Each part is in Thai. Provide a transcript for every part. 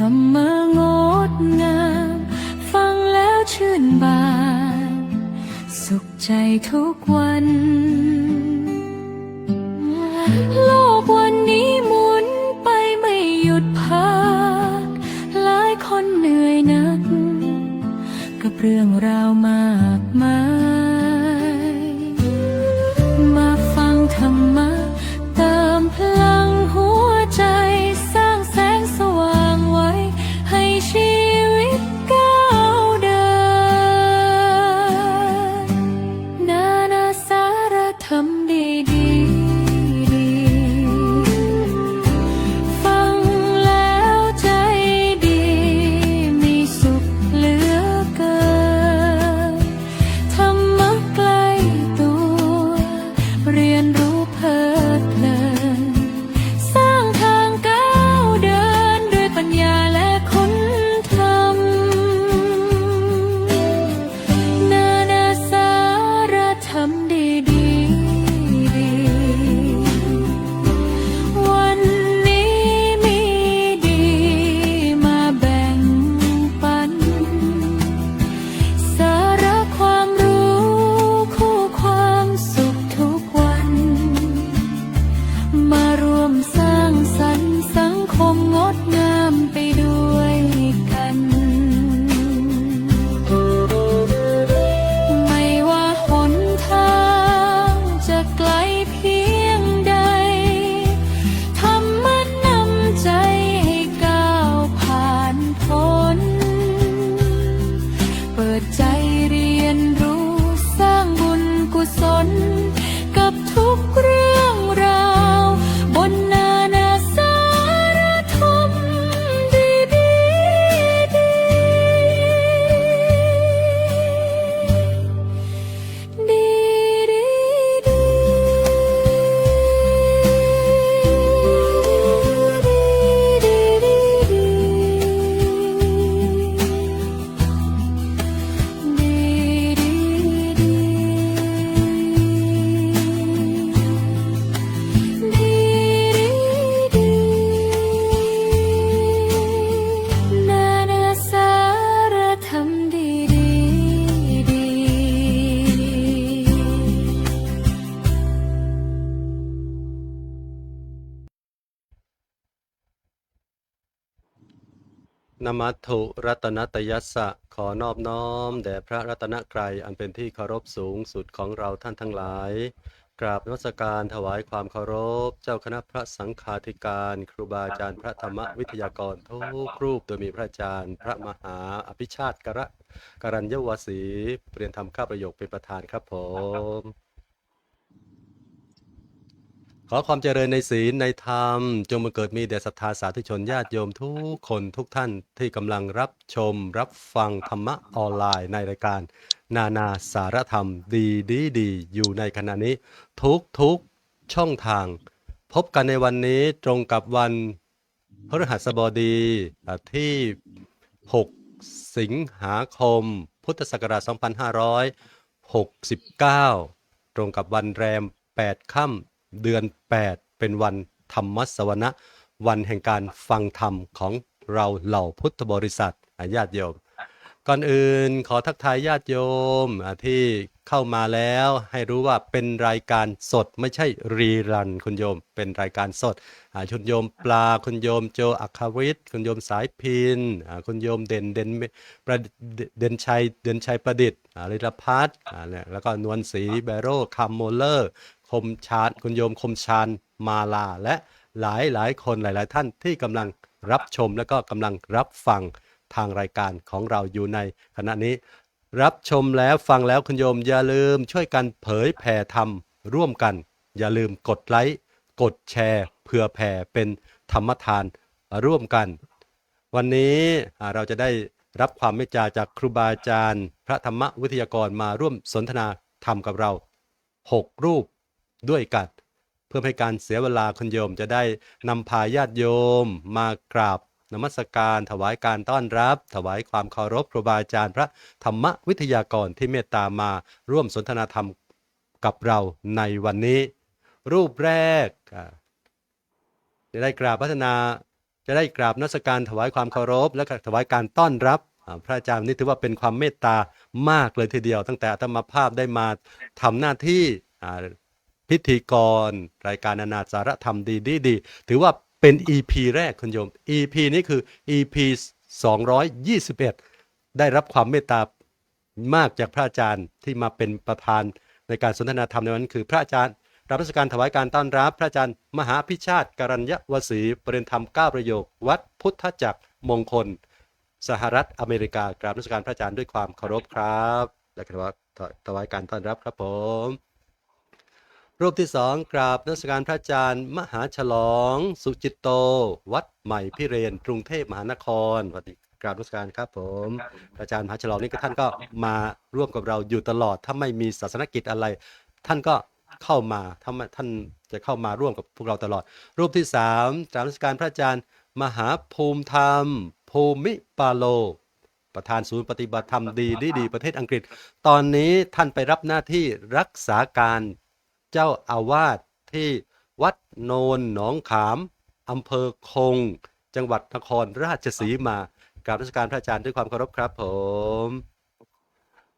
รรมะงดงามฟังแล้วชื่นบานสุขใจทุกวันโลกวันนี้หมุนไปไม่หยุดพักหลายคนเหนื่อยนักกับเรื่องราวมากมายมาฟังธรรมะเติมพลังหัวใจสร้างแสงสว่างไว้ให้ชีวิตก้าวเดินนานาสารธรรมดีๆฟังแล้วใจดีมีสุขเหลือเกินธรรมะใกล้ตัวเรียนรู้เพลิดเพลินสร้างทางก้าวเดินด้วยปัญญาและคุณธรรมนานาสารธรรมดีๆวันนี้มีดีมาแบ่งปันสาระความรู้คู่ความสุขทุกวันมารวมสร้างสรรค์สังคมงดงามไปด้วยกันไม่ว่าหนทางจะไกลเพียงใดธรรมะนำใจให้ก้าวผ่านพ้นเปิดใจเรียนรู้สร้างบุญกุศลกับทุกเรื่องราวบนนานาสารธรรมดีๆดีนานาสารธรรมดีๆ นะมัตถุรัตนตยัสสะขอนอบน้อมแด่พระรัตนกรัยอันเป็นที่เคารพสูงสุดของเราท่านทั้งหลายกราบนมัสการถวายความเคารพเจ้าคณะพระสังฆาธิการครูบาอาจารย์พระธรรมวิทยากรทุกรูปโดยมีพระอาจารย์พระมหาอภิชาติกรัญยวสีเปลี่ยนธรรมข้าประโยคเป็นประธานครับผมขอความเจริญในศีลในธรรมจงบังเกิดมีแด่ศรัทธาสาธุชนญาติโยมทุกคนทุกท่านที่กำลังรับชมรับฟังธรรมะออนไลน์ในรายการนานาสารธรรมดีอยู่ในขณะนี้ทุกช่องทางพบกันในวันนี้ตรงกับวันพฤหัสบดีที่ 6 สิงหาคมพุทธศักราช 2569 ตรงกับวันแรม 8 ค่ำเดือน 8 เป็นวันธรรมสวนะวันแห่งการฟังธรรมของเราเหล่าพุทธบริษัทญาติโยม ก่อนอื่นขอทักทายญาติโยมที่เข้ามาแล้วให้รู้ว่าเป็นรายการสดไม่ใช่รีรันคุณโยมเป็นรายการสดคุณโยมปลาคุณโยมโจอัครวิทย์คุณโยมสายพินคุณโยมเด่นชัยประดิษฐ์ฤรพัฒน์แล้วก็นวลศรีแบโร่คัมโมเลอร์คมชาญคุณโยมคมชาญมาลาและหลายคนหลายท่านที่กำลังรับชมและก็กำลังรับฟังทางรายการของเราอยู่ในขณะนี้รับชมแล้วฟังแล้วคุณโยมอย่าลืมช่วยกันเผยแผ่ธรรมร่วมกันอย่าลืมกดไลค์กดแชร์เพื่อแผ่เป็นธรรมทานร่วมกันวันนี้เราจะได้รับความเมตตาจากครูบาอาจารย์พระธรรมวิทยากรมาร่วมสนทนาธรรมกับเรา6 รูปด้วยกันเพื่อให้การเสียเวลาคุณโยมจะได้นำพาญาติโยมมากราบ นมัสการถวายการต้อนรับถวายความเคารพครูบาอาจารย์พระธรรมวิทยากรที่เมตตามาร่วมสนทนาธรรมกับเราในวันนี้รูปแรกได้กราบพัฒนา จะได้กราบนมัสการถวายความเคารพและถวายการต้อนรับพระอาจารย์นี่ถือว่าเป็นความเมตตามากเลยทีเดียวตั้งแต่อาตมาภาพได้มาทำหน้าที่พิธีกรรายการนานาสาระธรรมดีถือว่าเป็น EP แรกคุณโยม EP นี้คือ EP 221ได้รับความเมตตามากจากพระอาจารย์ที่มาเป็นประธานในการสนทนาธรรมในวันนั้นคือพระอาจารย์รับราชการถวายการต้อนรับพระอาจารย์มหาพิชาติกัญญวสีประเด็นธรรม9ประโยควัดพุทธจักรมงคลสหรัฐอเมริกากราบนมัสการพระอาจารย์ด้วยความเคารพครับและถวายการต้อนรับครับผมรูปที่สองกราบนมัสการพระอาจารย์มหาฉลองสุจิตโตวัดใหม่พิเรนกรุงเทพมหานครสวัสดีกราบนมัสการครับผมอาจารย์มหาฉลองนี่ก็ท่านก็มาร่วมกับเราอยู่ตลอดถ้าไม่มีศาสนกิจอะไรท่านก็เข้ามาท่านจะเข้ามาร่วมกับพวกเราตลอดรูปที่สามกราบนมัสการพระอาจารย์มหาภูมิธรรมภูมิปาโลประธานศูนย์ปฏิบัติธรรมดีประเทศอังกฤษตอนนี้ท่านไปรับหน้าที่รักษาการเจ้าอาวาสที่วัดโนนหนองขามอำเภอคงจังหวัดนครราชสีมากราบนมัสการพระอาจารย์ด้วยความเคารพครับผม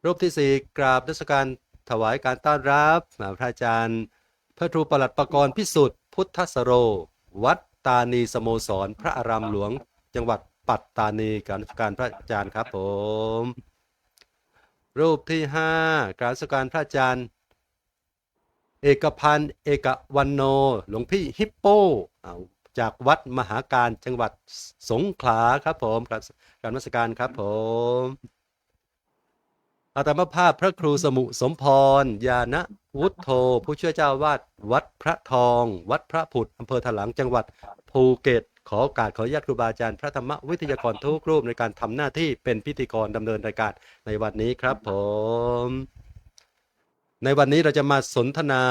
รูปที่สี่กราบนมัสการถวายการต้อนรับพระอาจารย์พระครูปลัดประกรณ์พิสุทธิ์พุทธสโรวัดตานีสโมสรพระอารามหลวงจังหวัดปัตตานีกราบนมัสการพระอาจารย์ครับผมรูปที่ห้ากราบนมัสการพระอาจารย์เอกพันธ์เอกวันโนหลวงพี่ฮิปโปจากวัดมหาการจังหวัดสงขลาครับผมกราบนมัสการครับผมอาตมาภาพพระครูสมุสมพรญาณวุฒโธผู้ช่วยเจ้าวาดวัดพระทองวัดพระผุดอำเภอถลางจังหวัดภูเก็ตขอโอกาสขออนุญาตครูบาอาจารย์พระธรรมวิทยากรทุกรูปในการทำหน้าที่เป็นพิธีกรดำเนินรายการในวันนี้ครับผมในวันนี้เราจะมาสนทนา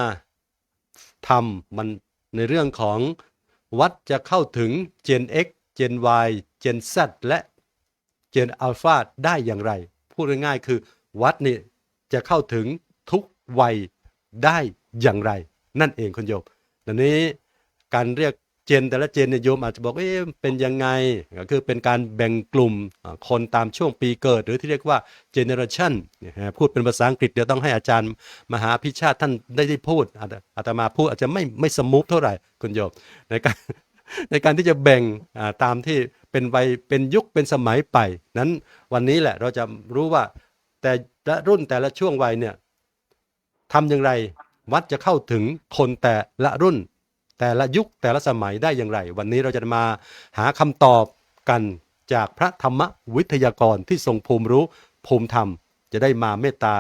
ธรรมมันในเรื่องของวัดจะเข้าถึง Gen X Gen Y Gen Z และ Gen Alpha ได้อย่างไรพูดง่ายๆคือวัดนี่จะเข้าถึงทุกวัยได้อย่างไรนั่นเองคุณโยมดังนี้การเรียกเจนแต่ละเจนเนี่ยโยมอาจจะบอกเป็นยังไงก็คือเป็นการแบ่งกลุ่มคนตามช่วงปีเกิดหรือที่เรียกว่า generation พูดเป็นภาษาอังกฤษเดี๋ยวต้องให้อาจารย์มหาพิชาติท่านได้พูดอาตมาพูดอาจจะไม่สมูทเท่าไหร่คุณโยมในการที่จะแบ่งตามที่เป็นวัยเป็นยุคเป็นสมัยไปนั้นวันนี้แหละเราจะรู้ว่าแต่ละรุ่นแต่ละช่วงวัยเนี่ยทำอย่างไรวัดจะเข้าถึงคนแต่ละรุ่นแต่ละยุคแต่ละสมัยได้อย่างไรวันนี้เราจะมาหาคำตอบกันจากพระธรรมวิทยากรที่ทรงภูมิรู้ภูมิธรรมจะได้มาเมตตา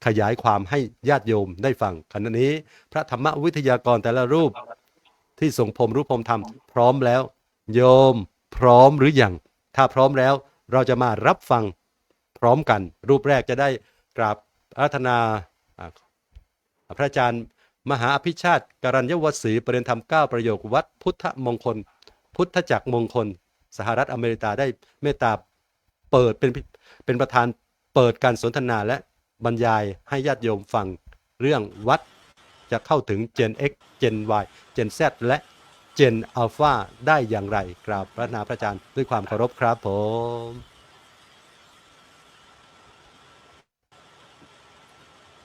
ขยายความให้ญาติโยมได้ฟังขณะนี้พระธรรมวิทยากรแต่ละรูปที่ทรงภูมิรู้ภูมิธรรมพร้อมแล้วโยมพร้อมหรือยังถ้าพร้อมแล้วเราจะมารับฟังพร้อมกันรูปแรกจะได้กราบอาราธนาพระอาจารย์มหาอภิชาติกัญญวสีประเด็นธรรม9ประโยควัดพุทธมงคลพุทธจักรมงคลสหรัฐอเมริกาได้เมตตาเปิดเป็นประธานเปิดการสนทนาและบรรยายให้ญาติโยมฟังเรื่องวัดจะเข้าถึง Gen X Gen Y Gen Z และ Gen Alpha ได้อย่างไรกราบพระนาพระอาจารย์ด้วยความเคารพครับผม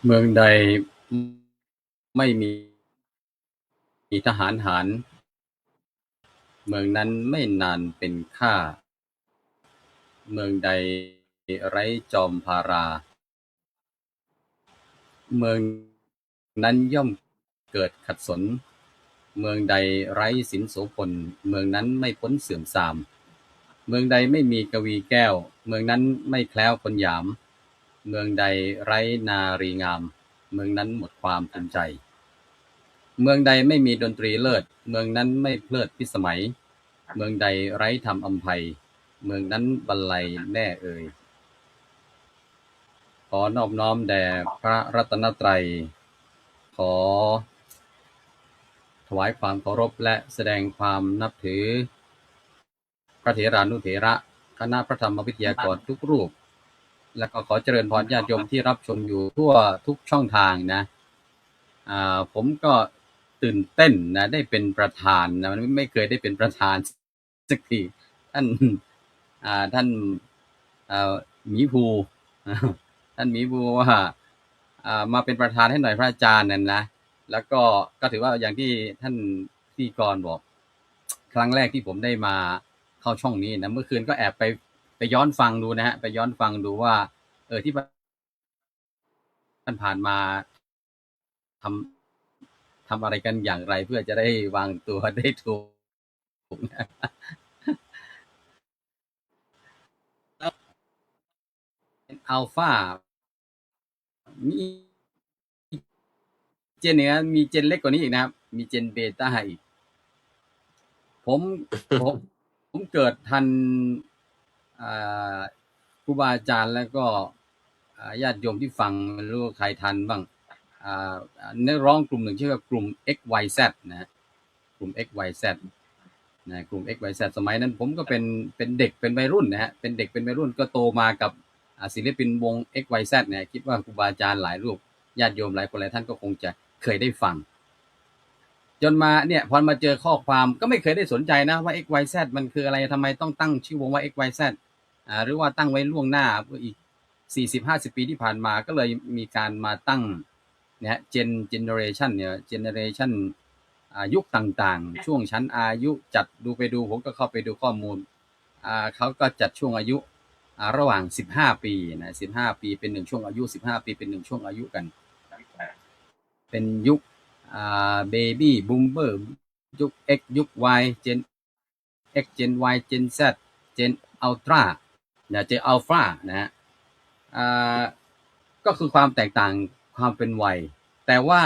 เมืองใดไม่มีทหารหารเมืองนั้นไม่นานเป็นข้าเมืองใดไร้จอมพาราเมืองนั้นย่อมเกิดขัดสนเมืองใดไร้สินโสพลเมืองนั้นไม่พ้นเสื่อมทรามเมืองใดไม่มีกวีแก้วเมืองนั้นไม่แคล้วคนหยามเมืองใดไร้นารีงามเมืองนั้นหมดความภูมิใจเมืองใดไม่มีดนตรีเลิศเมืองนั้นไม่เพลิดพิสมัยเมืองใดไร้ธรรมอำไพเมืองนั้นบรรลัยแน่เอ่ยขอนอบน้อมแด่พระรัตนตรัยขอถวายความเคารพและแสดงความนับถือพระเถรานุเถระคณะพระธรรมวิทยากรทุกรูปและก็ขอเจริญพรญาติโยมที่รับชมอยู่ทั่วทุกช่องทางนะผมก็ตื่นเต้นนะได้เป็นประธานนะมันไม่เคยได้เป็นประธาน สักทีท่านท่านหมีภูท่านหมีภูว่ามาเป็นประธานให้หน่อยพระอาจารย์นั่นนะแล้วก็ถือว่าอย่างที่ท่านพิธีกรบอกครั้งแรกที่ผมได้มาเข้าช่องนี้นะเมื่อคืนก็แอบไปย้อนฟังดูนะฮะไปย้อนฟังดูว่าที่ผ่านมาททำอะไรกันอย่างไรเพื่อจะได้วางตัวได้ถูกนะอัลฟามีเจนเหนือมีเจนเล็กกว่านี้อีกนะครับมีเจนเบต้าอีกผมผมผมเกิดทันครูบาอาจารย์แล้วก็ญาติโยมที่ฟังไม่รู้ใครทันบ้างนักร้องกลุ่มหนึ่งชื่อว่ากลุ่ม XYZ นะกลุ่ม XYZ นะกลุ่ม XYZ สมัยนั้นผมก็เป็นเด็กเป็นวัยรุ่นนะฮะเป็นเด็กเป็นวัยรุ่นก็โตมากับศิลปินวง XYZ เนี่ยคิดว่าครูบาอาจารย์หลายรูปญาติโยมหลายคนหลายท่านก็คงจะเคยได้ฟังจนมาเนี่ยพอมาเจอข้อความก็ไม่เคยได้สนใจนะว่า XYZ มันคืออะไรทำไมต้องตั้งชื่อวงว่า XYZ หรือว่าตั้งไว้ล่วงหน้าอีก40-50 ปีที่ผ่านมาก็เลยมีการมาตั้งเนี่ยเจเนอเรชันเนี่ยเจเนอเรชันยุคต่างๆช่วงชั้นอายุจัดดูไปดูผมก็เข้าไปดูข้อมูลเขาก็จัดช่วงอายุระหว่าง15ปีนะ15ปีเป็น1ช่วงอายุ15ปีเป็น1ช่วงอายุกันเป็นยุคเบบี้บูมเบอร์ยุค X ยุค Y เจน X เจน Y เจน Z เจนอัลตร้าเนี่ยเจนอัลฟานะฮะก็คือความแตกต่างความเป็นวัยแต่ว่า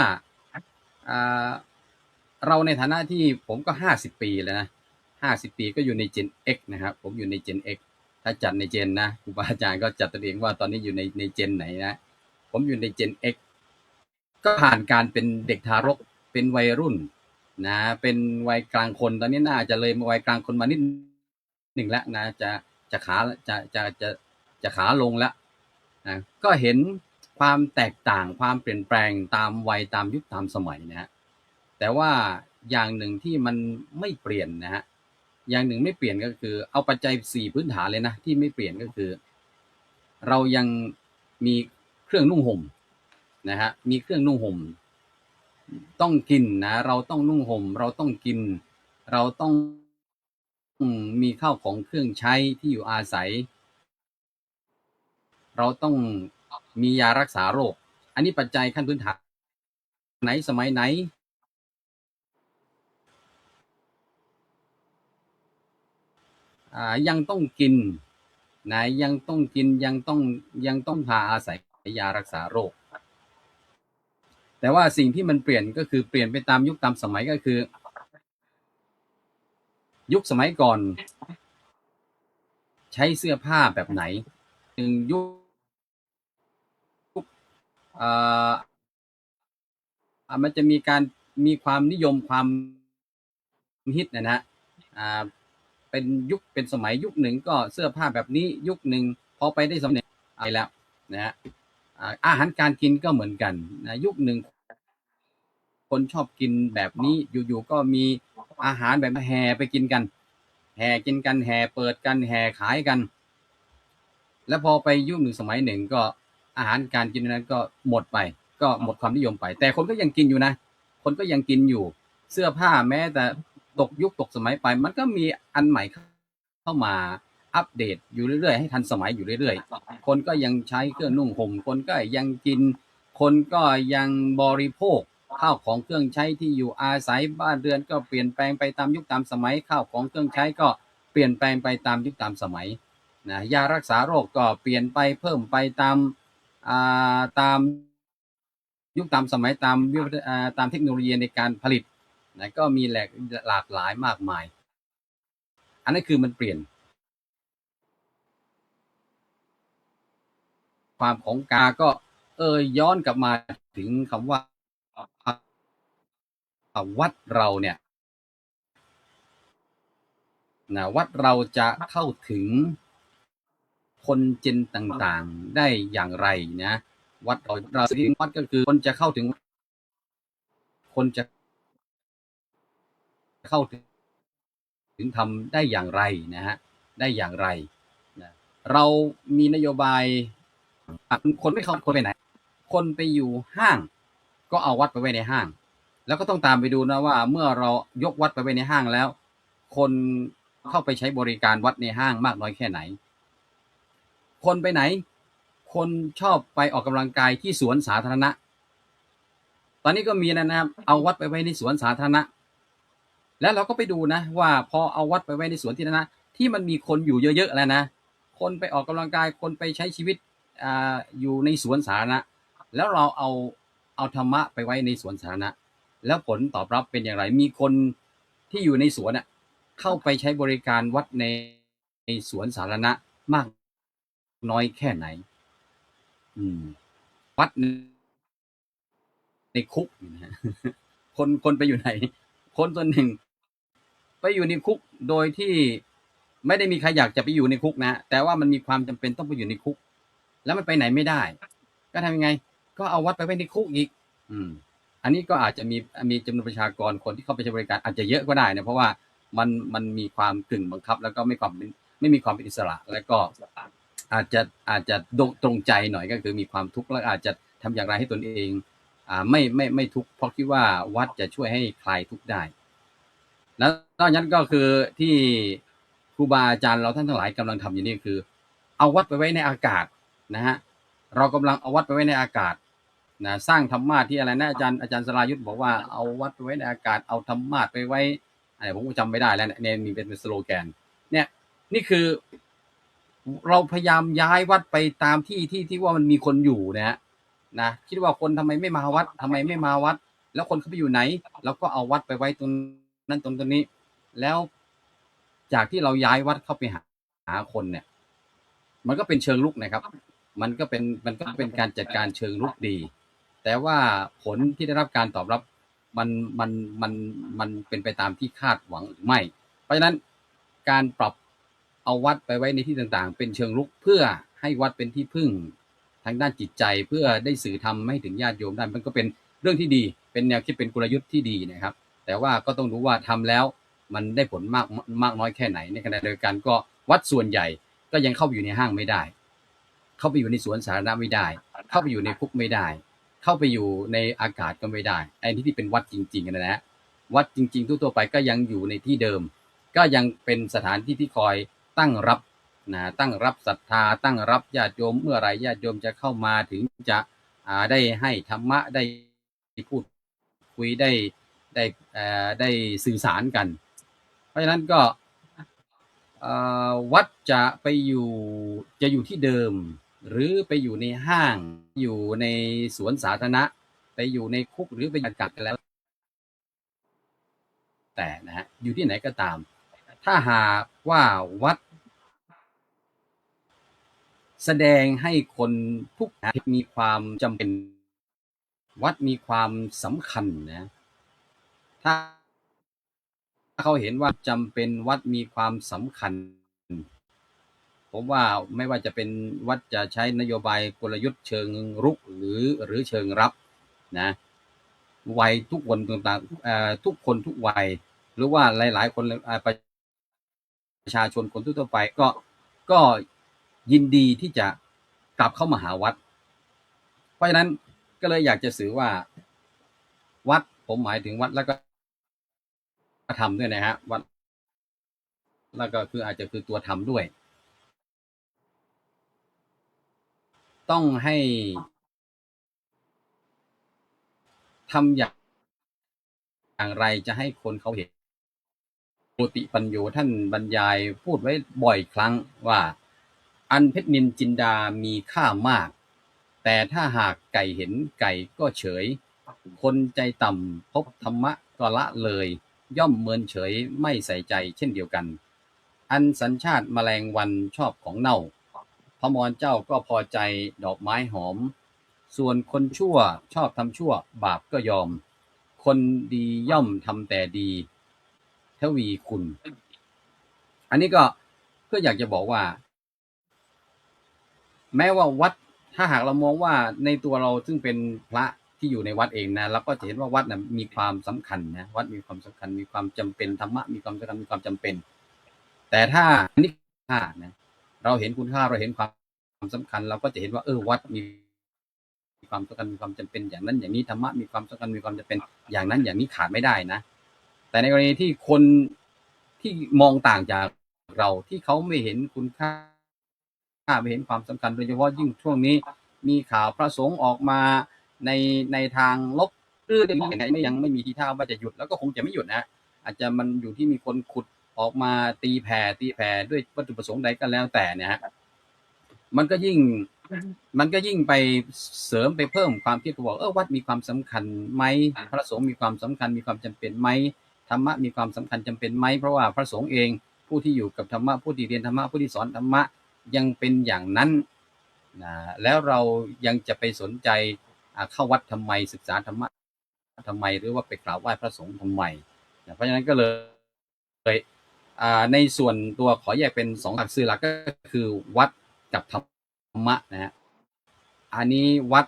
เราในฐานะที่ผมก็50ปีแล้วนะ50ปีก็อยู่ใน Gen X นะครับผมอยู่ใน Gen X ถ้าจัดในเจนนะครูบาอาจารย์ก็จัดตัวเองว่าตอนนี้อยู่ในเจนไหนนะผมอยู่ใน Gen X ก็ผ่านการเป็นเด็กทารกเป็นวัยรุ่นนะเป็นวัยกลางคนตอนนี้น่าจะเลยมาวัยกลางคนมานิดหนึ่งแล้วนะจะขาจะขาลงแล้วนะก็เห็นความแตกต่างความเปลี่ยนแปลงตามวัยตามยุคตามสมัยนะฮะแต่ว่าอย่างหนึ่งที่มันไม่เปลี่ยนนะฮะอย่างหนึ่งไม่เปลี่ยนก็คือเอาปัจจัย4พื้นฐานเลยนะที่ไม่เปลี่ยนก็คือเรายังมีเครื่องนุ่งห่มนะฮะมีเครื่องนุ่งห่มต้องกินนะเราต้องนุ่งห่มเราต้องกินเราต้องมีข้าวของเครื่องใช้ที่อยู่อาศัยเราต้องมียารักษาโรคอันนี้ปัจจัยขั้นพื้นฐานไหนสมัยไหนยังต้องกินนะยังต้องกินยังต้องพาอาศัยยารักษาโรคแต่ว่าสิ่งที่มันเปลี่ยนก็คือเปลี่ยนไปตามยุคตามสมัยก็คือยุคสมัยก่อนใช้เสื้อผ้าแบบไหนหนึ่งยุคมันจะมีความนิยมความฮิตนะฮะเป็นยุคเป็นสมัยยุคหนึ่งก็เสื้อผ้าแบบนี้ยุคหนึ่งพอไปได้สำเร็จอะไรแล้วนะฮะอาหารการกินก็เหมือนกันนะยุคหนึ่งคนชอบกินแบบนี้อยู่ๆก็มีอาหารแบบแห่ไปกินกันแห่กินกันแห่เปิดกันแห่ขายกันแล้วพอไปยุคหนึ่งสมัยหนึ่งก็อาหารการกินนั้นก็หมดไปก็หมดความนิยมไปแต่คนก็ยังกินอยู่นะคนก็ยังกินอยู่เสื้อผ้าแม้แต่ตกยุคตกสมัยไปมันก็มีอันใหม่เข้ามาอัปเดตอยู่เรื่อยๆให้ทันสมัยอยู่เรื่อยๆคนก็ยังใช้เครื่องนุ่งห่มคนก็ยังกินคนก็ยังบริโภคข้าวของเครื่องใช้ที่อยู่อาศัยบ้านเรือนก็เปลี่ยนแปลงไปตามยุคตามสมัยข้าวของเครื่องใช้ก็เปลี่ยนแปลงไปตามยุคตามสมัยนะยารักษาโรคก็เปลี่ยนไปเพิ่มไปตามยุคตามสมัยตามเทคโนโลยีในการผลิตนะก็มีหลากหลายมากมายอันนั้นคือมันเปลี่ยนความของกาก็ย้อนกลับมาถึงคำว่าวัดเราเนี่ยนะวัดเราจะเข้าถึงคนเจนต่างๆได้อย่างไรนะวัดเราสิ่งวัดก็คือคนจะเข้าถึงคนจะเข้าถึง ถึงทำได้อย่างไรนะฮะได้อย่างไรนะเรามีนโยบายคนไม่เข้าคนไปไหนคนไปอยู่ห้างก็เอาวัดไปไว้ในห้างแล้วก็ต้องตามไปดูนะว่าเมื่อเรายกวัดไปไว้ในห้างแล้วคนเข้าไปใช้บริการวัดในห้างมากน้อยแค่ไหนคนไปไหนคนชอบไปออกกำลังกายที่สวนสาธารณะตอนนี้ก็มีนะครับเอาวัดไปไว้ในสวนสาธารณะแล้วเราก็ไปดูนะว่าพอเอาวัดไปไว้ในสวนที่นั้นนะที่มันมีคนอยู่เยอะๆแล้วนะคนไปออกกำลังกายคนไปใช้ชีวิตอยู่ในสวนสาธารณะแล้วเราเอาธรรมะไปไว้ในสวนสาธารณะแล้วผลตอบรับเป็นอย่างไรมีคนที่อยู่ในสวนเข้าไปใช้บริการวัดในสวนสาธารณะมากน้อยแค่ไหนวัดในคุกนะคนไปอยู่ไหนคนส่วนหนึ่งไปอยู่ในคุกโดยที่ไม่ได้มีใครอยากจะไปอยู่ในคุกนะแต่ว่ามันมีความจำเป็นต้องไปอยู่ในคุกแล้วมันไปไหนไม่ได้ก็ทำยังไงก็เอาวัดไปไว้ในคุกอีกอันนี้ก็อาจจะมีจำนวนประชากรคนที่เข้าไปใช้บริการอาจจะเยอะก็ได้นะเพราะว่ามันมีความกึ่งบังคับแล้วก็ไม่มีความเป็นอิสระแล้วก็อาจจะตรงใจหน่อยก็คือมีความทุกข์แล้วอาจจะทำอย่างไรให้ตนเองไม่ทุกข์เพราะคิดว่าวัดจะช่วยให้คลายทุกข์ได้แล้วนอกจากนั้นก็คือที่ครูบาอาจารย์เราท่านทั้งหลายกำลังทำอยู่นี่คือเอาวัดไปไว้ในอากาศนะฮะเรากำลังเอาวัดไปไว้ในอากาศนะสร้างธรรมะที่อะไรนะอาจารย์สรายุทธบอกว่าเอาวัดไปไว้ในอากาศเอาธรรมะไปไว้อะไรผมก็จำไม่ได้แล้วเนี่ยมีเป็นสโลแกนเนี่ยนี่คือเราพยายามย้ายวัดไปตามที่ว่ามันมีคนอยู่นะคิดว่าคนทำไมไม่มาวัดแล้วคนเขาไปอยู่ไหนแล้วก็เอาวัดไปไว้ตรงนั้นตรงนี้แล้วจากที่เราย้ายวัดเข้าไปหาคนเนี่ยมันก็เป็นเชิงลุกนะครับมันก็เป็นการจัดการเชิงลุกดีแต่ว่าผลที่ได้รับการตอบรับมันเป็นไปตามที่คาดหวังหรือไม่เพราะฉะนั้นการปรับเอาวัดไปไว้ในที่ต่างๆเป็นเชิงลุกเพื่อให้วัดเป็นที่พึ่งทางด้านจิตใจเพื่อได้สื่อธรรมให้ถึงญาติโยมได้มันก็เป็นเรื่องที่ดีเป็นแนวคิดเป็นกลยุทธ์ที่ดีนะครับแต่ว่าก็ต้องรู้ว่าทำแล้วมันได้ผลมากน้อยแค่ไหนในขณะเดียวกันก็วัดส่วนใหญ่ก็ยังเข้าไปอยู่ในห้างไม่ได้เข้าไปอยู่ในสวนสาธารณะไม่ได้เข้าไปอยู่ในคุกไม่ได้เข้าไปอยู่ในอากาศก็ไม่ได้ไอ้ที่เป็นวัดจริงๆนะฮะวัดจริงๆทั่วไปก็ยังอยู่ในที่เดิมก็ยังเป็นสถานที่ที่คอยตั้งรับศรัทธาตั้งรับญาติโยมเมื่อไรญาติโยมจะเข้ามาถึงจะได้ให้ธรรมะได้พูดคุยได้สื่อสารกันเพราะฉะนั้นก็วัดจะอยู่ที่เดิมหรือไปอยู่ในห้างอยู่ในสวนสาธารณะไปอยู่ในคุกหรือไปอากาศกันแล้วแต่นะฮะอยู่ที่ไหนก็ตามถ้าหากว่าวัดแสดงให้คนทุกมีความจำเป็นวัดมีความสำคัญนะถ้าเขาเห็นว่าจำเป็นวัดมีความสำคัญผมว่าไม่ว่าจะเป็นวัดจะใช้นโยบายกลยุทธ์เชิงรุกหรือเชิงรับนะวัยทุกคนต่างๆทุกคนทุกวัยหรือว่าหลายๆคนประชาชนคนทั่วไปก็ยินดีที่จะกลับเข้ามาหาวัดเพราะฉะนั้นก็เลยอยากจะสื่อว่าวัดผมหมายถึงวัดแล้วก็ธรรมด้วยนะฮะวัดแล้วก็คืออาจจะคือตัวธรรมด้วยต้องให้ทำอย่างไรจะให้คนเขาเห็นโกติปัญโยท่านบรรยายพูดไว้บ่อยครั้งว่าอันเพชรนินจินดามีค่ามากแต่ถ้าหากไก่เห็นไก่ก็เฉยคนใจต่ำพบธรรมะก็ละเลยย่อมเมินเฉยไม่ใส่ใจเช่นเดียวกันอันสัญชาติแมลงวันชอบของเน่าพมรเจ้าก็พอใจดอกไม้หอมส่วนคนชั่วชอบทำชั่วบาปก็ยอมคนดีย่อมทำแต่ดีทวีคุณอันนี้ก็อยากจะบอกว่าแม้ว่าวัดถ้าหากเรามองว่าในตัวเราซึ่งเป็นพระที่อยู่ในวัดเองนะเราก็จะเห็นว่าวัดนะมีความสำคัญนะวัดมีความสำคัญมีความจำเป็นธรรมะมีความสำคัญมีความจำเป็น แต่ถ้านี่ค่านะเราเห็นคุณค่าเราเห็นความสำคัญเราก็จะเห็นว่าวัดมีความสำคัญมีความจำเป็นอย่างนั้นอย่างนี้ธรรมะมีความสำคัญมีความจำเป็นอย่างนั้นอย่างนี้ขาดไม่ได้นะแต่ในกรณีที่คนที่มองต่างจากเราที่เขาไม่เห็นคุณค่าไม่เห็นความสำคัญโดยเฉพาะยิ่งช่วงนี้มีข่าวพระสงฆ์ออกมาในทางลบหรือยังไม่มีทีท่าว่าจะหยุดแล้วก็คงจะไม่หยุดนะอาจจะมันอยู่ที่มีคนขุดออกมาตีแผ่ด้วยวัตถุประสงค์ใดก็แล้วแต่เนี่ยฮะมันก็ยิ่งไปเสริมไปเพิ่มความคิดบอกวัดมีความสำคัญไหมพระสงฆ์มีความสำคัญมีความจำเป็นไหมธรรมะมีความสำคัญจำเป็นไหมเพราะว่าพระสงฆ์เองผู้ที่อยู่กับธรรมะผู้ที่เรียนธรรมะผู้ที่สอนธรรมะยังเป็นอย่างนั้นนะแล้วเรายังจะไปสนใจเข้าวัดทำไมศึกษาธรรมะทำไมหรือว่าไปกราบไหว้พระสงฆ์ทำไมนะเพราะฉะนั้นก็เลยในส่วนตัวขอแยกเป็น2หลักสื่อหลักก็คือวัดกับธรรมะนะฮะอันนี้วัด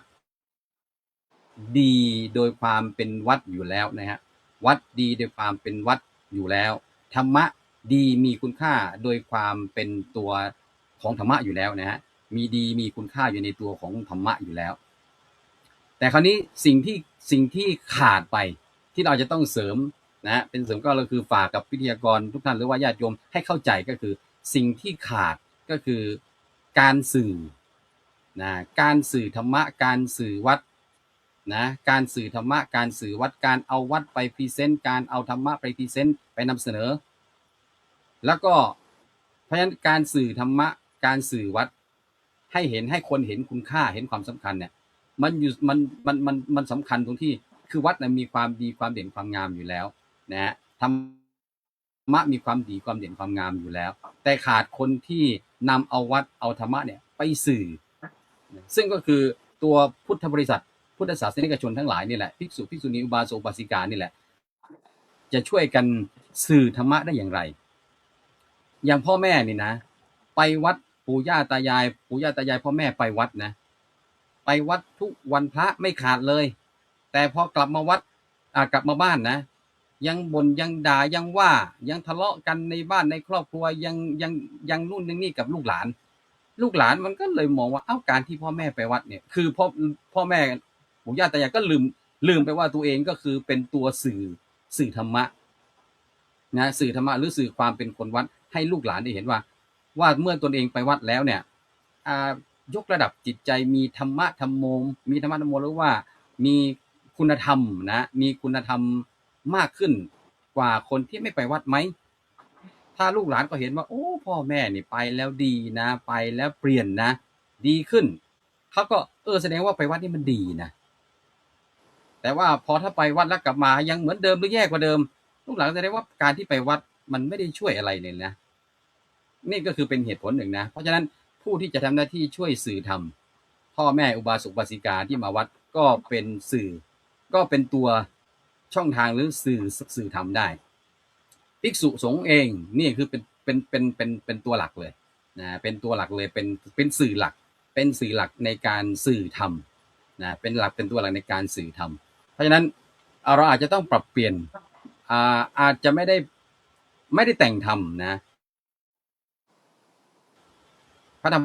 ดีโดยความเป็นวัดอยู่แล้วนะฮะวัดดีโดยความเป็นวัดอยู่แล้วธรรมะดีมีคุณค่าโดยความเป็นตัวของธรรมะอยู่แล้วนะฮะมีดีมีคุณค่าอยู่ในตัวของธรรมะอยู่แล้วแต่คราวนี้สิ่งที่ขาดไปที่เราจะต้องเสริมนะเป็นเสริมก็คือฝากกับวิทยากรทุกท่านหรือว่าญาติโยมให้เข้าใจก็คือสิ่งที่ขาดก็คือการสื่อนะการสื่อธรรมะการสื่อวัดนะการสื่อธรรมะการสื่อวัดการเอาวัดไปพรีเซนต์การเอาธรรมะไปพรีเซนต์ไปนำเสนอแล้วก็เพราะฉะนั้นการสื่อธรรมะการสื่อวัดให้คนเห็นคุณค่าเห็นความสำคัญเนี่ยมันสำคัญตรงที่คือวัดมีความดีความเด่นความงามอยู่แล้วนะฮะธรรมะมีความดีความเด่นความงามอยู่แล้วแต่ขาดคนที่นำเอาวัดเอาธรรมะเนี่ยไปสื่อซึ่งก็คือตัวพุทธบริษัทพุทธศาสนิกชนทั้งหลายนี่แหละภิกษุภิกษุณีอุบาสกอุบาสิกานี่แหละจะช่วยกันสื่อธรรมะได้อย่างไรอย่างพ่อแม่นี่นะไปวัดปู่ย่าตายายพ่อแม่ไปวัดนะไปวัดทุกวันพระไม่ขาดเลยแต่พอกลับมาวัดกลับมาบ้านนะยังบ่นยังด่ายังว่ายังทะเลาะกันในบ้านในครอบครัวยังนู่นนี่กับลูกหลานมันก็เลยมองว่าการที่พ่อแม่ไปวัดเนี่ยคือพ่อแม่ปู่ย่าตายายก็ลืมไปว่าตัวเองก็คือเป็นตัวสื่อธรรมะนะสื่อธรรมะหรือสื่อความเป็นคนวัดให้ลูกหลานได้เห็นว่าเมื่อตนเองไปวัดแล้วเนี่ยยกระดับจิตใจมีธรรมะธรรมโมหรือว่ามีคุณธรรมนะมีคุณธรรมมากขึ้นกว่าคนที่ไม่ไปวัดไหมถ้าลูกหลานก็เห็นว่าพ่อแม่นี่ไปแล้วดีนะไปแล้วเปลี่ยนนะดีขึ้นเขาก็แสดงว่าไปวัดนี่มันดีนะแต่ว่าพอถ้าไปวัดแล้วกลับมายังเหมือนเดิมหรือแย่กว่าเดิมลูกหลานแสดงว่าการที่ไปวัดมันไม่ได้ช่วยอะไรเลยนะนี่ก็คือเป็นเหตุผลหนึ่งนะเพราะฉะนั้นผู้ที่จะทำหน้าที่ช่วยสื่อธรรมพ่อแม่อุบาสกอุบาสิกาที่มาวัดก็เป็นสื่อก็เป็นตัวช่องทางหรือสื่อธรรมได้ภิกษุสงฆ์เองนี่คือเป็นตัวหลักเลยนะเป็นตัวหลักเลยเป็นสื่อหลักในการสื่อธรรมนะเป็นตัวหลักในการสื่อธรรมเพราะฉะนั้นเราอาจจะต้องปรับเปลี่ยนอาจจะไม่ได้แต่งธรรมนะพระธรร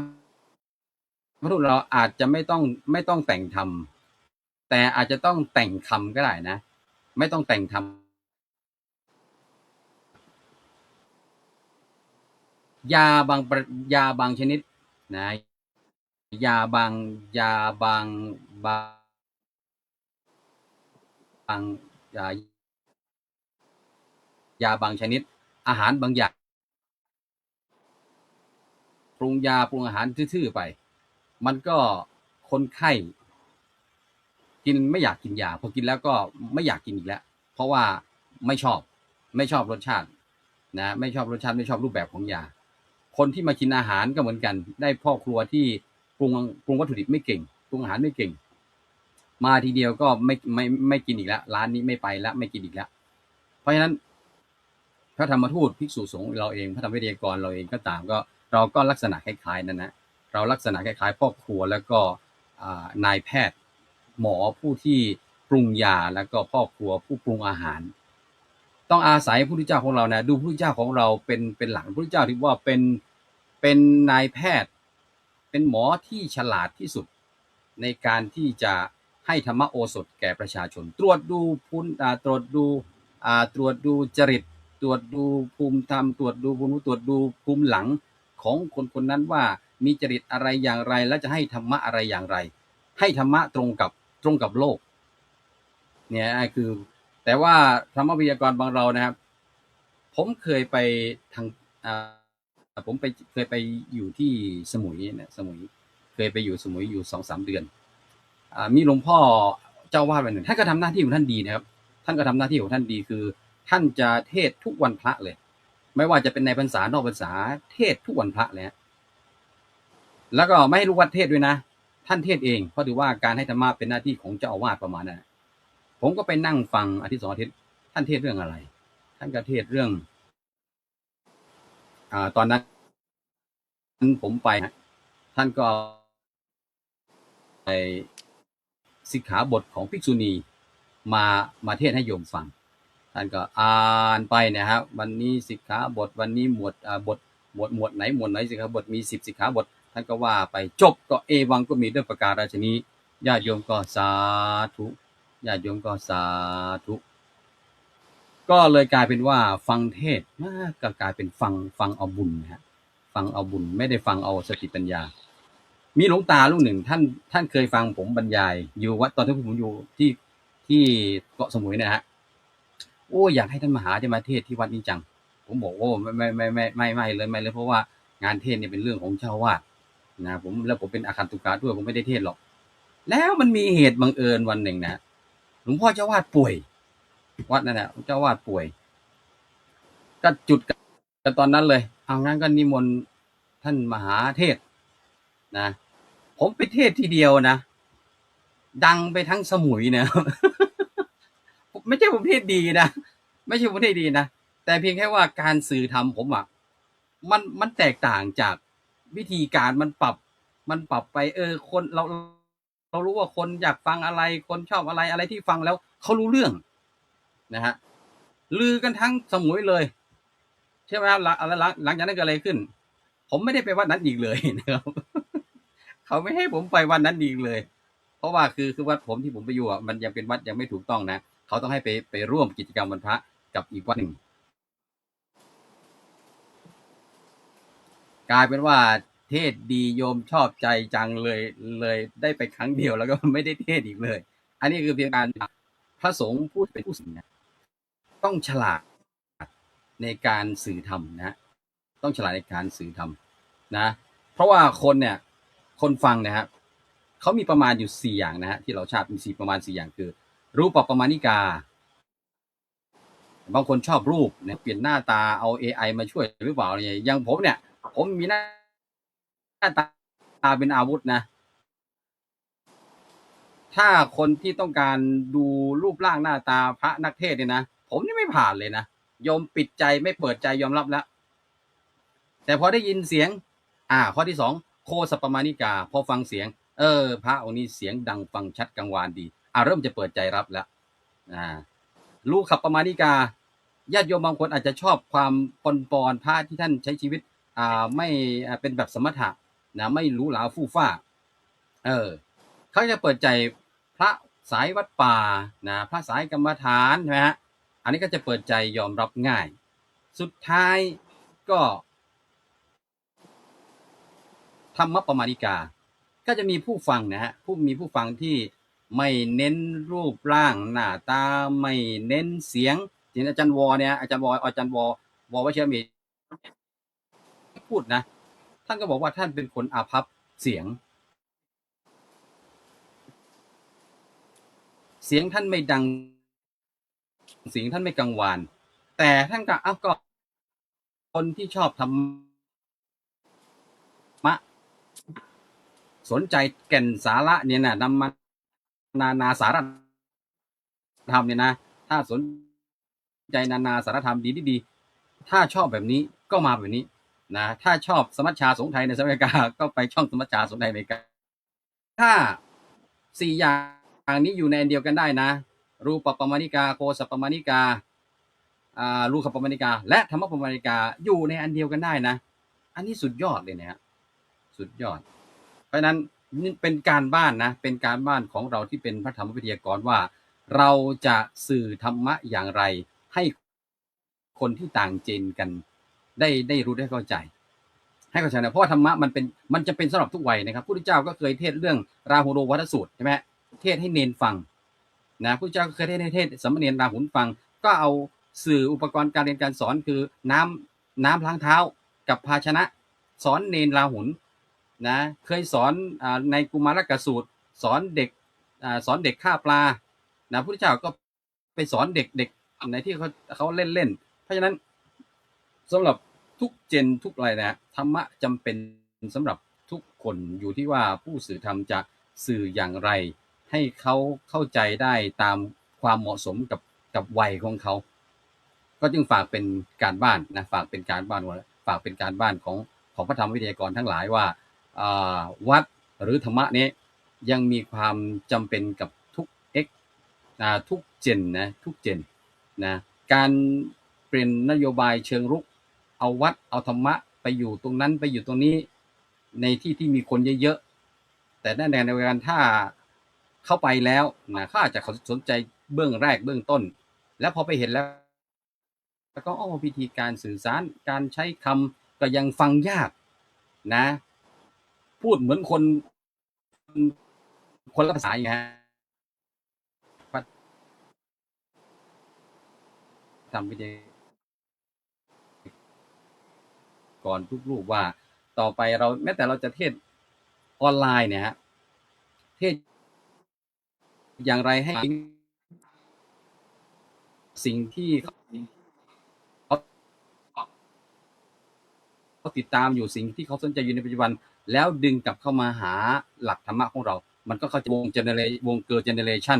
มทูตเราอาจจะไม่ต้องแต่งธรรมแต่อาจจะต้องแต่งคำก็ได้นะไม่ต้องแต่งธรรมยาบางชนิดนะยาบางยาบางชนิดอาหารบางอย่างปรุงอาหารทื่อๆไปมันก็คนไข้กินไม่อยากกินยาพอกินแล้วก็ไม่อยากกินอีกแล้วเพราะว่าไม่ชอบรสชาตินะไม่ชอบรสชาติไม่ชอบรูปแบบของยาคนที่มากินอาหารก็เหมือนกันได้พ่อครัวที่ปรุงวัตถุดิบไม่เก่งปรุงอาหารไม่เก่งมาทีเดียวก็ไม่กินอีกแล้วร้านนี้ไม่ไปแล้วไม่กินอีกแล้วเพราะฉะนั้นพระธรรมทูตภิกษุสงฆ์เราเองพระธรรมวิทยากรเราเองก็ตามก็เราก็ลักษณะคล้ายๆนั่นนะเราลักษณะคล้ายๆพ่อครัวแล้วก็นายแพทย์หมอผู้ที่ปรุงยาแล้วก็พ่อครัวผู้ปรุงอาหาร ต้องอาศัยพระพุทธเจ้าของเรานะดูพระพุทธเจ้าของเราเป็นหลักพระพุทธเจ้าที่ว่าเป็นนายแพทย์เป็นหมอที่ฉลาดที่สุดในการที่จะให้ธรรมโอสถแก่ประชาชนตรวจดูตรวจดูจริตตรวจดูภูมิธรรมตรวจดูภูมิตรวจดูภูมิหลังของคนคนนั้นว่ามีจริตอะไรอย่างไรและจะให้ธรรมะอะไรอย่างไรให้ธรรมะตรงกับโลกเนี่ยคือแต่ว่าธรรมวิทยากรบางเรานะครับผมเคยไปทางผมเคยไปอยู่ที่สมุยเนี่ยสมุยเคยไปอยู่สมุยอยู่ 2-3 เดือนมีหลวงพ่อเจ้าวาดวันหนึ่งท่านก็ทำหน้าที่ของท่านดีนะครับท่านก็ทำหน้าที่ของท่านดีคือท่านจะเทศทุกวันพระเลยไม่ว่าจะเป็นในพรรษานอกพรรษาเทศทุกวันพระเลยแล้วก็ไม่ให้ลูกวัดเทศด้วยนะท่านเทศเองเพราะถือว่าการให้ธรรมะเป็นหน้าที่ของเจ้าอาวาสประมาณนั้นผมก็ไปนั่งฟังอาทิตย์2 อาทิตย์ท่านเทศเรื่องอะไรท่านก็เทศเรื่องตอนนั้นผมไปท่านก็ไปสิกขาบทของภิกษุณีมาเทศให้โยมฟังท่านก็อ่านไปนะครับวันนี้สิกขาบทวันนี้หมวดหมวดไหนสิกขาบทมี10สิกขาบทท่านก็ว่าไปจบก็เอวังก็มีด้วยประการฉะนี้ญาติโยมก็สาธุญาติโยมก็สาธุก็เลยกลายเป็นว่าฟังเทศก็กลายเป็นฟังเอาบุญนะฮะฟังเอาบุญไม่ได้ฟังเอาสติปัญญามีหลวงตาลูกหนึ่งท่านเคยฟังผมบรรยายอยู่วัดตอนที่ผมอยู่ที่เกาะสมุยนะฮะโอ้อยากให้ท่านมาหาจะมาเทศที่วัดนี้จังผมบอกโอ้ไม่เลยเพราะว่างานเทศเนี่ยเป็นเรื่องของเจ้าวาดนะผมเป็นอาคันตุกะด้วยผมไม่ได้เทศหรอกแล้วมันมีเหตุบังเอิญวันหนึ่งนะหลวงพ่อเจ้าวาดป่วยวัดนั่นแหละเจ้าวาดป่วยก็จุดกันตอนนั้นเลยเอางั้นก็นิมนต์ท่านมหาเทศนะผมไปเทศทีเดียวนะดังไปทั้งสมุยนะไม่ใช่ผมเทศดีนะไม่ใช่ผมเทศดีนะแต่เพียงแค่ว่าการสื่อธรรมผมอ่ะมันแตกต่างจากวิธีการมันปรับไปคนเรารู้ว่าคนอยากฟังอะไรคนชอบอะไรที่ฟังแล้วเขารู้เรื่องนะฮะลือกันทั้งสมุยเลยใช่ไหมครับหลังจากนั้นเกิดอะไรขึ้นผมไม่ได้ไปวัดนั้นอีกเลยนะครับเขาไม่ให้ผมไปวันนั้นอีกเลยเพราะว่าคือวัดผมที่ผมไปอยู่อ่ะมันยังเป็นวัดยังไม่ถูกต้องนะเขาต้องให้ไปร่วมกิจกรรมวันพระกับอีกวัดหนึ่งกลายเป็นว่าเทศดีโยมชอบใจจังเลยได้ไปครั้งเดียวแล้วก็ไม่ได้เทศอีกเลยอันนี้คือเพียงการพระสงฆ์พูดเป็นผู้สื่อนะต้องฉลาดในการสื่อธรรมนะต้องฉลาดในการสื่อธรรมนะเพราะว่าคนฟังนะครับเขามีประมาณอยู่4อย่างนะฮะที่เราชอบมีประมาณ4อย่างคือรูปประมาณิกาบางคนชอบรูปเนี่ยเปลี่ยนหน้าตาเอา AI มาช่วยหรือเปล่าเนี่ยอย่างผมเนี่ยผมมีหน้าตาเป็นอาวุธนะถ้าคนที่ต้องการดูรูปร่างหน้าตาพระนักเทศเนี่ยนะผมนี่ไม่ผ่านเลยนะยอมปิดใจไม่เปิดใจยอมรับแล้วแต่พอได้ยินเสียงข้อที่2โคสปมาณิกาพอฟังเสียงพระองค์นี้เสียงดังฟังชัดกังวานดีเริ่มจะเปิดใจรับแล้วลูกขับประมาณิกาญาติโยมบางคนอาจจะชอบความปอนพระที่ท่านใช้ชีวิตไม่เป็นแบบสมถะนะไม่หรูหราฟู่ฟ้าเขาจะเปิดใจพระสายวัดป่านะพระสายกรรมฐานใช่ไหมฮะอันนี้ก็จะเปิดใจยอมรับง่ายสุดท้ายก็ธรรมประมาณิกาก็จะมีผู้ฟังนะฮะมีผู้ฟังที่ไม่เน้นรูปร่างหน้าตาไม่เน้นเสียงอย่างอาจารย์วเนี่ยอาจารย์ววชิรเมธพูดนะท่านก็บอกว่าท่านเป็นคนอาภัพเสียงท่านไม่ดังเสียงท่านไม่กังวานแต่ท่านก็คนที่ชอบธรรมะสนใจแก่นสาระเนี่ยนะนำมานาสารธรรมเนี่ยนะถ้าสนใจนาสารธรรมดีถ้าชอบแบบนี้ก็มาแบบนี้นะถ้าชอบสมัชชาสงฆ์ไทยในสหรัฐอเมริกาก็ไปช่องสมัชชาสงฆ์ไทยอเมริกาถ้า4อย่างนี้อยู่ในเดียวกันได้นะรูปประมาณิกาโคสปมาณิกา รูปปมาณิกาและธรรมปมาณิกาอยู่ในอันเดียวกันได้นะอันนี้สุดยอดเลยนะฮะสุดยอดเพราะฉะนั้นนี่เป็นการบ้านนะเป็นการบ้านของเราที่เป็นพระธรรมวิทยากรว่าเราจะสื่อธรรมะอย่างไรให้คนที่ต่างเจนกันได้รู้ได้เข้าใจให้เข้าใจนะเพราะว่าธรรมะมันจะเป็นสำหรับทุกวัยนะครับพระพุทธเจ้าก็เคยเทศเรื่องราหุโรวัฏสูตรใช่ไหมเทศให้เนนฟังนะพระพุทธเจ้าก็เคยเทศสามเณรราหุลฟังก็เอาสื่ออุปกรณ์การเรียนการสอนคือน้ำล้างเท้ากับภาชนะสอนเนนราหุลนะเคยสอนในกุมารกสูตรสอนเด็กฆ่าปลานะพระพุทธเจ้าก็ไปสอนเด็กในที่เขาเล่นเพราะฉะนั้นสำหรับทุกเจนทุกอะไรนะธรรมะจำเป็นสำหรับทุกคนอยู่ที่ว่าผู้สื่อธรรมจะสื่ออย่างไรให้เขาเข้าใจได้ตามความเหมาะสมกับวัยของเขาก็จึงฝากเป็นการบ้านนะฝากเป็นการบ้านของพระธรรมวิทยากรทั้งหลายว่าวัดหรือธรรมะนี้ยังมีความจำเป็นกับทุกทุกเจนนะทุกเจนนะการเปลี่ยนนโยบายเชิงรุกเอาวัดเอาธรรมะไปอยู่ตรงนั้นไปอยู่ตรงนี้ในที่ที่มีคนเยอะๆแต่แน่นอนในการถ้าเข้าไปแล้วนะเขาอาจจะสนใจเบื้องแรกเบื้องต้นแล้วพอไปเห็นแล้วก็วิธีการสื่อสารการใช้คำก็ยังฟังยากนะพูดเหมือนคนละภาษาอย่างเงี้ยทำวิธีก่อนทุกรูปว่าต่อไปเราแม้แต่เราจะเทศออนไลน์เนี่ยฮะเทศอย่างไรให้สิ่งที่เขาติดตามอยู่สิ่งที่เขาสนใจอยู่ในปัจจุบันแล้วดึงกลับเข้ามาหาหลักธรรมะของเรามันก็เข้าใจวงเกิร์ลเจเนเรชัน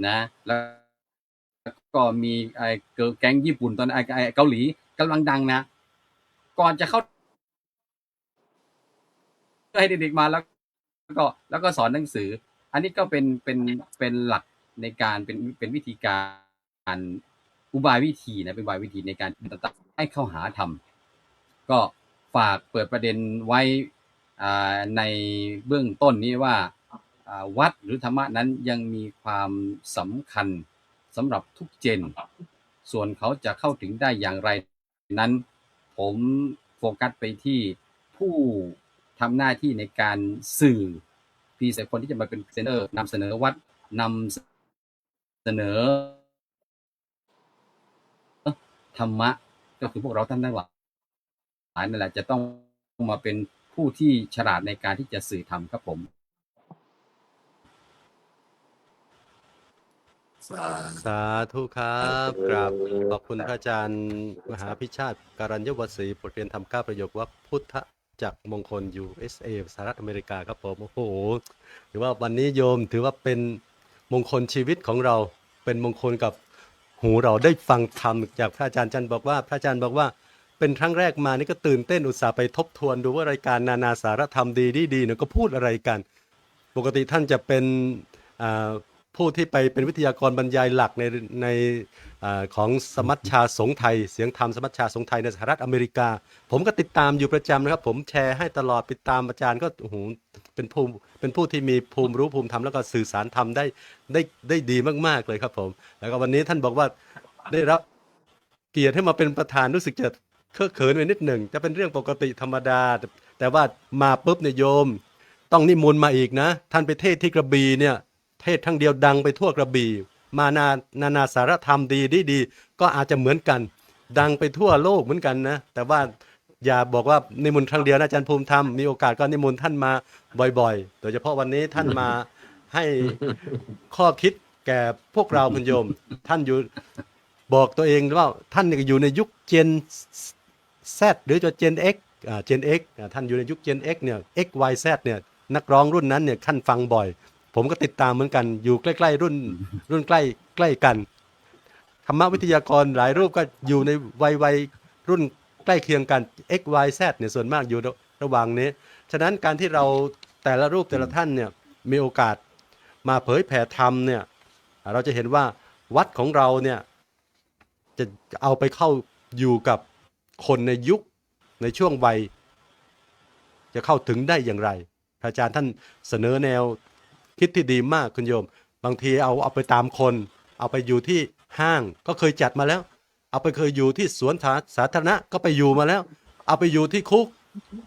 นะแล้วก็มีเกิร์ลแก๊งญี่ปุ่นตอนเกาหลีกำลังดังนะก่อนจะเข้าให้เด็กๆมาแล้วก็สอนหนังสืออันนี้ก็เป็นหลักในการเป็นวิธีการอุบายวิธีนะเป็นอุบายวิธีในการต่างๆให้เข้าหาธรรมก็ฝากเปิดประเด็นไว้ในเบื้องต้นนี้ว่าวัดหรือธรรมะนั้นยังมีความสำคัญสำหรับทุกเจนส่วนเขาจะเข้าถึงได้อย่างไรนั้นผมโฟกัสไปที่ผู้ทำหน้าที่ในการสื่อพีเศษคนที่จะมาเป็นพรีเซนเตอร์นำเสนอวัดนำเสนอธรรมะก็คือพวกเราท่านทั้งหลายนั่นแหละจะต้องมาเป็นผู้ที่ฉลาดในการที่จะสื่อธรรมครับผมสาธุครับกราบขอบคุณพระอาจารย์มหาพิชาติการัญยวศรีบทเรียนธรรม9ประโยคว่าพุทธจักรมงคล USA สหรัฐอเมริกาครับผมโอ้โหถือว่าวันนี้โยมถือว่าเป็นมงคลชีวิตของเราเป็นมงคลกับหูเราได้ฟังธรรมจากพระอาจารย์บอกว่าพระอาจารย์บอกว่าเป็นครั้งแรกมานี่ก็ตื่นเต้นอุตส่าห์ไปทบทวนดูว่ารายการนานาสารธรรมดีเนี่ยก็พูดอะไรกันปกติท่านจะเป็นผู้ที่ไปเป็นวิทยากรบรรยายหลักในของสมัชชาสงฆ์ไทยเสียงธรรมสมัชชาสงฆ์ไทยในสหรัฐอเมริกาผมก็ติดตามอยู่ประจำนะครับผมแชร์ให้ตลอดติดตามอาจารย์ก็โอ้โหเป็นผู้ที่มีภูมิรู้ภูมิธรรมแล้วก็สื่อสารธรรมได้ดีมากๆเลยครับผมแล้วก็วันนี้ท่านบอกว่าได้รับเกียรติให้มาเป็นประธานรู้สึกจะเคอะเขินไปนิดหนึ่งจะเป็นเรื่องปกติธรรมดาแต่ว่ามาปุ๊บเนี่ยโยมต้องนิมนต์มาอีกนะท่านไปเทศที่กระบี่เนี่ยเทศทั้งเดียวดังไปทั่วกระบี่มานานาสารธรรมดีก็อาจจะเหมือนกันดังไปทั่วโลกเหมือนกันนะแต่ว่าอย่าบอกว่านิมนต์ครั้งเดียวนะอาจารย์ภูมิธรรมมีโอกาสก็นิมนต์ท่านมาบ่อยๆโดยเฉพาะวันนี้ท่านมาให้ข้อคิดแก่พวกเราคุณโยมท่านอยู่บอกตัวเองว่าท่านอยู่ในยุคเจน Z หรือจะเจน X เจน X ท่านอยู่ในยุคเจน X เนี่ย XYZ เนี่ยนักร้องรุ่นนั้นเนี่ยท่านฟังบ่อยผมก็ติดตามเหมือนกันอยู่ใกล้ๆรุ่นใกล้กันธรรมวิทยากรหลายรูปก็อยู่ในวัยรุ่นใกล้เคียงกัน XYZ เนี่ยส่วนมากอยู่ระหว่างนี้ฉะนั้นการที่เราแต่ละรูปแต่ละท่านเนี่ยมีโอกาสมาเผยแผ่ธรรมเนี่ยเราจะเห็นว่า วัดของเราเนี่ยจะเอาไปเข้าอยู่กับคนในยุคในช่วงวัยจะเข้าถึงได้อย่างไรพระอาจารย์ท่านเสนอแนวคิดที่ดีมากคุณโยมบางทีเอาไปตามคนเอาไปอยู่ที่ห้างก็เคยจัดมาแล้วเอาไปเคยอยู่ที่สวนสาธารณะก็ไปอยู่มาแล้วเอาไปอยู่ที่คุก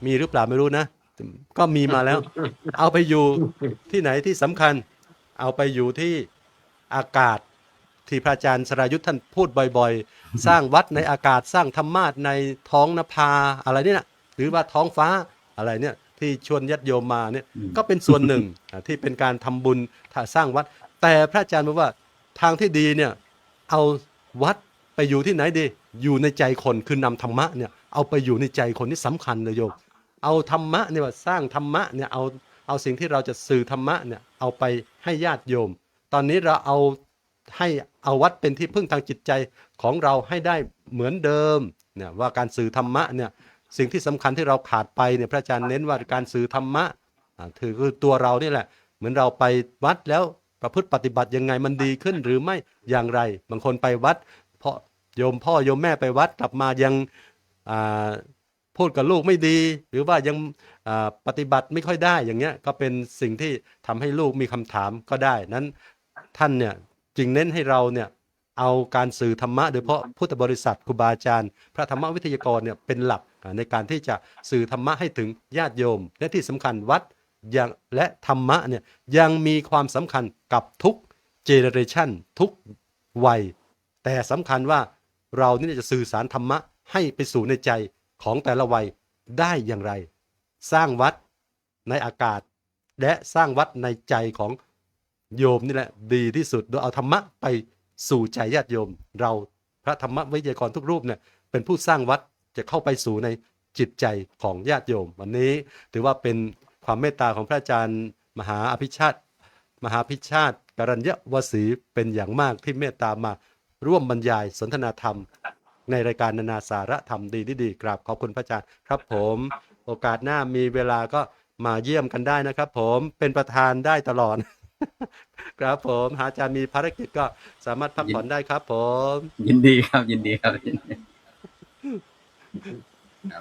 มีหรือเปล่าไม่รู้นะก็มีมาแล้วเอาไปอยู่ที่ไหนที่สำคัญเอาไปอยู่ที่อากาศที่พระอาจารย์สรายุทธท่านพูดบ่อยๆ สร้างวัดในอากาศสร้างธรรมาสในท้องนภาอะไรนี่นะหรือว่าท้องฟ้าอะไรเนี่ยที่ชวนญาติโยมมาเนี่ยก็เป็นส่วนหนึ่งที่เป็นการทำบุญถ้าสร้างวัดแต่พระอาจารย์บอกว่าทางที่ดีเนี่ยเอาวัดไปอยู่ที่ไหนดีอยู่ในใจคนคือนำธรรมะเนี่ยเอาไปอยู่ในใจคนนี่สำคัญเลยโยมเอาธรรมะเนี่ยว่าสร้างธรรมะเนี่ยเอาสิ่งที่เราจะสื่อธรรมะเนี่ยเอาไปให้ญาติโยมตอนนี้เราเอาวัดเป็นที่พึ่งทางจิตใจของเราให้ได้เหมือนเดิมเนี่ยว่าการสื่อธรรมะเนี่ยสิ่งที่สำคัญที่เราขาดไปเนี่ยพระอาจารย์เน้นว่าการสื่อธรรมะคือตัวเรานี่แหละเหมือนเราไปวัดแล้วประพฤติปฏิบัติยังไงมันดีขึ้นหรือไม่อย่างไรบางคนไปวัดเพราะโยมพ่อโยมแม่ไปวัดกลับมายังพูดกับลูกไม่ดีหรือว่ายังปฏิบัติไม่ค่อยได้อย่างเงี้ยก็เป็นสิ่งที่ทำให้ลูกมีคำถามก็ได้นั้นท่านเนี่ยจึงเน้นให้เราเนี่ยเอาการสื่อธรรมะโดยเฉพาะพุทธบริษัทครูบาอาจารย์พระธรรมวิทยากรเนี่ยเป็นหลักในการที่จะสื่อธรรมะให้ถึงญาติโยมและที่สำคัญวัดยังและธรรมะเนี่ยยังมีความสำคัญกับทุกเจเนอเรชันทุกวัยแต่สำคัญว่าเรานี่จะสื่อสารธรรมะให้ไปสู่ในใจของแต่ละวัยได้อย่างไรสร้างวัดในอากาศและสร้างวัดในใจของโยมนี่แหละดีที่สุดโดยเอาธรรมะไปสู่ใจญาติโยมเราพระธรรมวิทยากรทุกรูปเนี่ยเป็นผู้สร้างวัดจะเข้าไปสู่ในจิตใจของญาติโยมวันนี้ถือว่าเป็นความเมตตาของพระอาจารย์มหาอภิชาติกรัญญวสีเป็นอย่างมากที่เมตตามาร่วมบรรยายสนทนาธรรมในรายการนานาสาระธรรมดีกราบขอบคุณพระอาจารย์ครับผมโอกาสหน้ามีเวลาก็มาเยี่ยมกันได้นะครับผมเป็นประธานได้ตลอด ครับผมหาอาจารย์มีภารกิจก็สามารถพักผ่อนได้ครับผมยินดีครับยินดีครับครั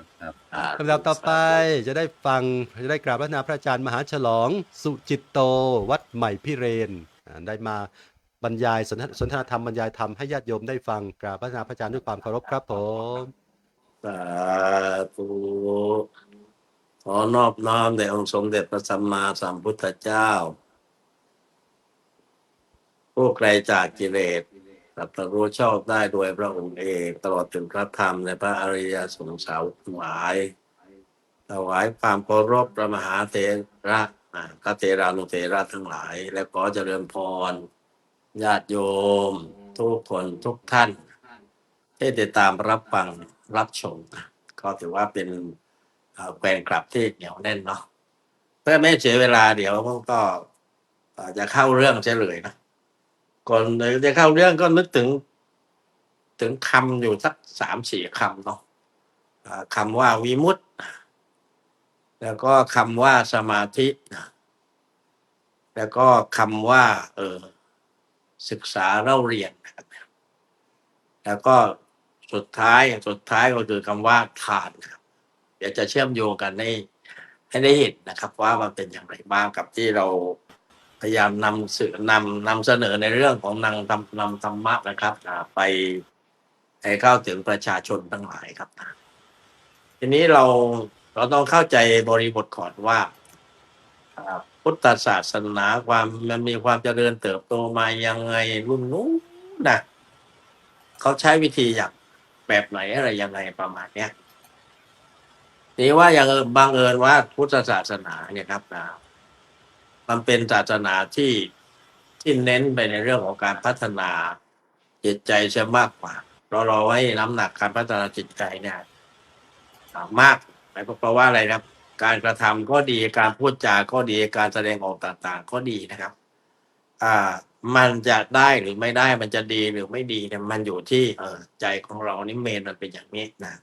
บลำดับต่อไปจะได้กราบพระนาพระอาจารย์มหาฉลองสุจิตโตวัดใหม่พิเรนได้มาบรรยายสนทนาธรรมบรรยายธรรมให้ญาติโยมได้ฟังกราบพระนาพระอาจารย์ด้วยความเคารพครับผมสาธุขอนอบน้อมแด่องค์สมเด็จพระสัมมาสัมพุทธเจ้าผู้ไกลจากกิเลสตรัสรู้ชอบได้โดยพระองค์เองตลอดถึงพระธรรมในพระอริยสงฆ์สาวกทั้งหลายถวายความเคารพพระมหาเถระพระเถรานุเถระทั้งหลายและขอเจริญพรญาติโยมทุกคนทุกท่านที่ติดตามรับฟังรับชมก็ถือว่าเป็นแฟนคลับที่เหนียวแน่นเนาะเพื่อไม่เสียเวลาเดี๋ยวก็จะเข้าเรื่องเฉลยนะก่อนจะเข้าเรื่องก็นึกถึงคำอยู่สัก3-4 คำเนาะคำว่าวิมุตติแล้วก็คำว่าสมาธิแล้วก็คำว่าศึกษาเล่าเรียนแล้วก็สุดท้ายก็คือคำว่าทานครับเดี๋ยวจะเชื่อมโยงกันให้ได้เห็นนะครับว่ามันเป็นอย่างไรบ้างกับที่เราพยายามนำเสนอในเรื่องของนำธรรมะนะครับไปให้เข้าถึงประชาชนทั้งหลายครับทีนี้เราต้องเข้าใจบริบทก่อนว่าพุทธศาสนามันมีความเจริญเติบโตมายังไงรุ่นนู้นนะเขาใช้วิธีอย่างแบบไหนอะไรยังไงประมาณเนี้ยนี่ว่าอย่างบังเอิญว่าพุทธศาสนาเนี่ยครับมันเป็นศาสนาที่เน้นไปในเรื่องของการพัฒนาจิตใจซะมากกว่าเราให้น้ำหนักการพัฒนาจิตใจเนี่ยมากเพราะว่าอะไรครับการกระทำก็ดีการพูดจาก็ดีการแสดงออกต่างๆก็ดีนะครับมันจะได้หรือไม่ได้มันจะดีหรือไม่ดีเนี่ยมันอยู่ที่ใจของเรานี่เมนมันเป็นอย่างนี้นะ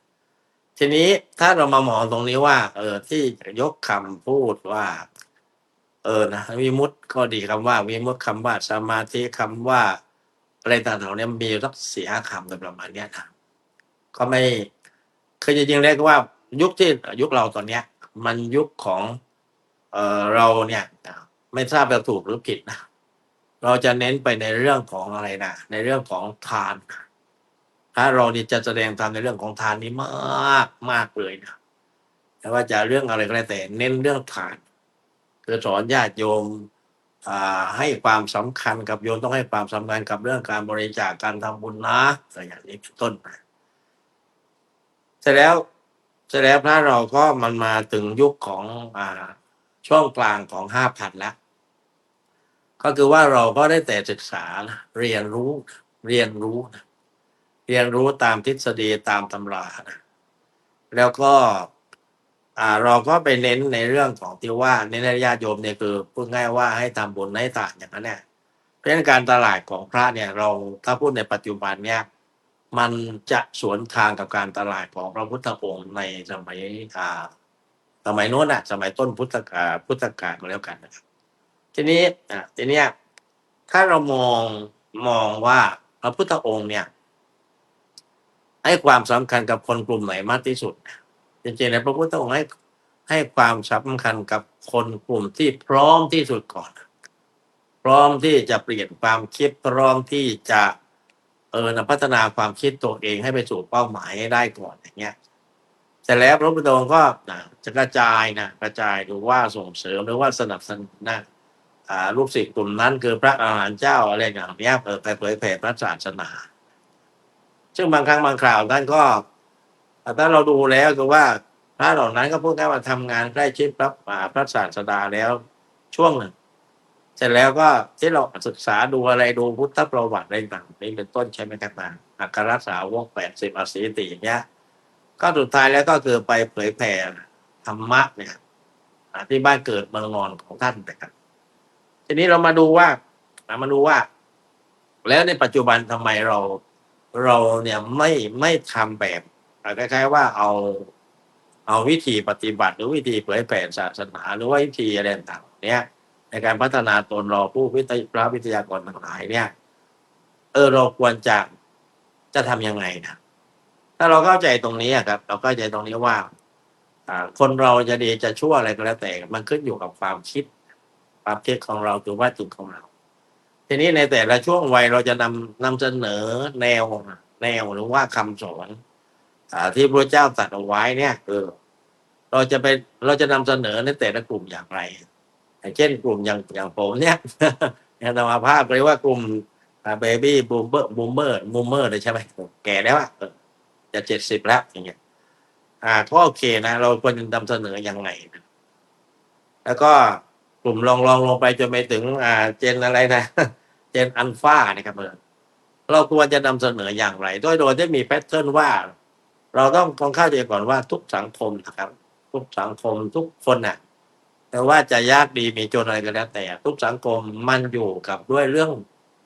ทีนี้ถ้าเรามามองตรงนี้ว่าที่ยกคำพูดว่านะวิมุตติก็ดีคำว่าวิมุตติคำว่าสมาธิคำว่า อะไรต่างๆเนี่ยมีสัก4-5 คำโดยประมาณเนี้ยนะก็ไม่คือจริงๆเรียกว่ายุคที่ยุคเราตอนเนี้ย มันยุคของเราเนี่ยไม่ทราบจะถูกหรือผิดนะเราจะเน้นไปในเรื่องของอะไรนะในเรื่องของทานถ้าเรานี่จะแสดงธรรมในเรื่องของทานนี้มากมากเลยนะแต่ว่าจะเรื่องอะไรก็แล้วแต่เน้นเรื่องทานคือสอนญาติโยมให้ความสำคัญกับโยมต้องให้ความสำคัญกับเรื่องการบริจาคการทำบุญนะอะไรอย่างนี้เป็นต้นเสร็จแล้วพระเราก็มันมาถึงยุคของช่วงกลางของ5,000แล้ว ก็คือว่าเราก็ได้แต่ศึกษานะเรียนรู้เรียนรู้นะเรียนรู้ตามทฤษฎีตามตำรานะแล้วก็เราก็ไปเน้นในเรื่องของที่ว่าเน้นในญาติโยมเนี่ยคือพูดง่ายว่าให้ทำบุญให้ทานอย่างนั้นเนี่ยเพราะฉะนั้นการตลาดของพระเนี่ยเราถ้าพูดในปัจจุบันเนี่ยมันจะสวนทางกับการตลาดของพระพุทธองค์ในสมัยโน้นสมัยต้นพุทธกาลก็แล้วกันนะครับทีนี้ทีเนี้ยถ้าเรามองว่าพระพุทธองค์เนี่ยให้ความสำคัญกับคนกลุ่มไหนมากที่สุดจริงๆแล้วพระพุทธองค์ให้ความสำคัญกับคนกลุ่มที่พร้อมที่สุดก่อนพร้อมที่จะเปลี่ยนความคิดพร้อมที่จะพัฒนาความคิดตัวเองให้ไปสู่เป้าหมายให้ได้ก่อนอย่างเงี้ยเสร็จแล้วพระพุทธองค์ก็จะกระจายหรือว่าส่งเสริมหรือว่าสนับสนุนลูกศิษย์กลุ่มนั้นคือพระอรหันต์เจ้าอะไรอย่างเนี้ยไปเผยแผ่พระศาสนาซึ่งบางครั้งบางคราวท่านก็ถ้าเราดูแล้วคือว่าพระเหล่านั้นก็พูดแค่ว่าทำงานใกล้ชิดพระศาสดาแล้วช่วงหนึ่งเสร็จแล้วก็ที่เราศึกษาดูอะไรดูพุทธประวัติอะไรต่างๆนี้เป็นต้นใช่ไหมครับอัครสาวก80 อสีติอย่างเงี้ยก็สุดท้ายแล้วก็คือไปเผยแผ่ธรรมะเนี่ยที่บ้านเกิดเมืองนอนของท่านนะครับทีนี้เรามาดูว่าแล้วในปัจจุบันทำไมเราเนี่ยไม่ทำแบบคล้ายๆว่าเอาวิธีปฏิบัติหรือวิธีเผยแผ่ศาสนาหรือว่าวิธีอะไรต่างๆเนี่ยในการพัฒนาตนเราผู้พระวิทยากรทั้งหลายเนี่ยเราควรจะทำยังไงนะถ้าเราเข้าใจตรงนี้ครับเราเข้าใจตรงนี้ว่าคนเราจะดีจะชั่วอะไรก็แล้วแต่มันขึ้นอยู่กับความคิดของเราคือว่าจิตของเราทีนี้ในแต่ละช่วงวัยเราจะนำเสนอแนวหรือว่าคำสอนที่พระเจ้าตรัสเอาไว้เนี่ยเราจะนำเสนอในแต่ละกลุ่มอย่างไรอย่างเช่นกลุ่มอย่างผมเนี่ยอย่างธรรมภาพเรียกว่ากลุ่มเบบี้บูมเมอร์เลยใช่ไหมแก่แล้วจะ70แล้วอย่างเงี้ยก็โอเคนะเราควรจะนำเสนอยังไงนะแล้วก็กลุ่มลงไปจนไปถึงเจนอะไรนะ เจนอัลฟาเนี่ยครับเราควรจะนำเสนออย่างไรโดยที่มีแพทเทิร์นว่าเราต้องเข้าใจก่อนว่าทุกสังคมนะครับทุกสังคมทุกคนน่ะแต่ว่าจะยากดีมีจนอะไรก็แล้วแต่ทุกสังคมมันอยู่กับด้วยเรื่อง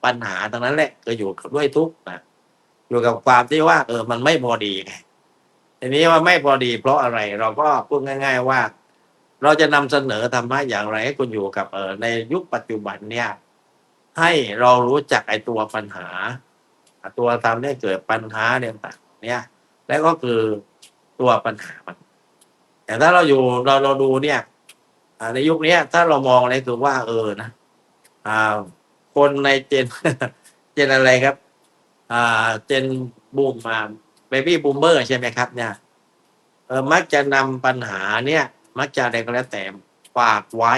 ปัญหาทั้งนั้นแหละก็อยู่กับด้วยทุกนะอยู่กับความที่ว่ามันไม่พอดีไงทีนี้ว่าไม่พอดีเพราะอะไรเราก็พูดง่ายๆว่าเราจะนำเสนอธรรมะอย่างไรให้คุณอยู่กับในยุคปัจจุบันเนี่ยให้เรารู้จักไอ้ตัวปัญหาตัวทำให้เกิดปัญหาเนี่ยต่างเนี่ยแล้วก็คือตัวปัญหามันแต่ถ้าเราดูเนี่ยในยุคนี้ถ้าเรามองเลยคือว่านะคนในเจนอะไรครับเจนบูมเบบี้บูมเมอร์ใช่ไหมครับเนี่ยมักจะนำปัญหาเนี่ยมักจะอะไรก็แล้วแต่ฝากไว้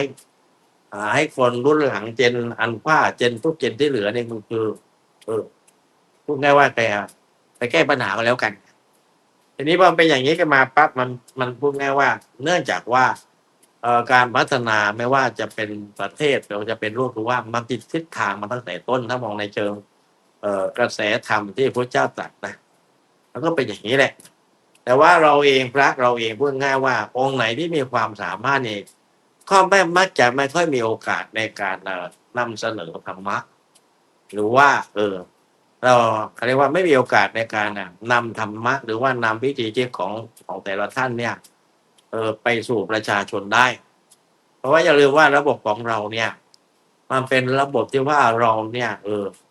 ให้คนรุ่นหลังเจนอัลฟาเจนทุกเจนที่เหลือเนี่ยมันคือพูดง่ายว่าไปแก้ปัญหากันแล้วกันทีนี้พอเป็นอย่างนี้กันมาปั๊บมันพูดง่ายว่าเนื่องจากว่าการพัฒนาไม่ว่าจะเป็นประเทศหรือจะเป็นโลกหรือว่ามันติดทิศทางมาตั้งแต่ต้นถ้ามองในเชิงกระแสธรรมที่พระเจ้าตรัสนะแล้วก็เป็นอย่างนี้แหละแต่ว่าเราเองพระเราเองพูดง่ายว่าองค์ไหนที่มีความสามารถเนี่ยก็มักจะไม่ค่อยมีโอกาสในการนำเสนอธรรมะหรือว่าเราเรียกว่าไม่มีโอกาสในการนำธรรมะหรือว่านำวิธีคิดของแต่ละท่านเนี่ยไปสู่ประชาชนได้เพราะว่าอย่าลืมว่าระบบของเราเนี่ย มันเป็นระบบที่ว่าเราเนี่ย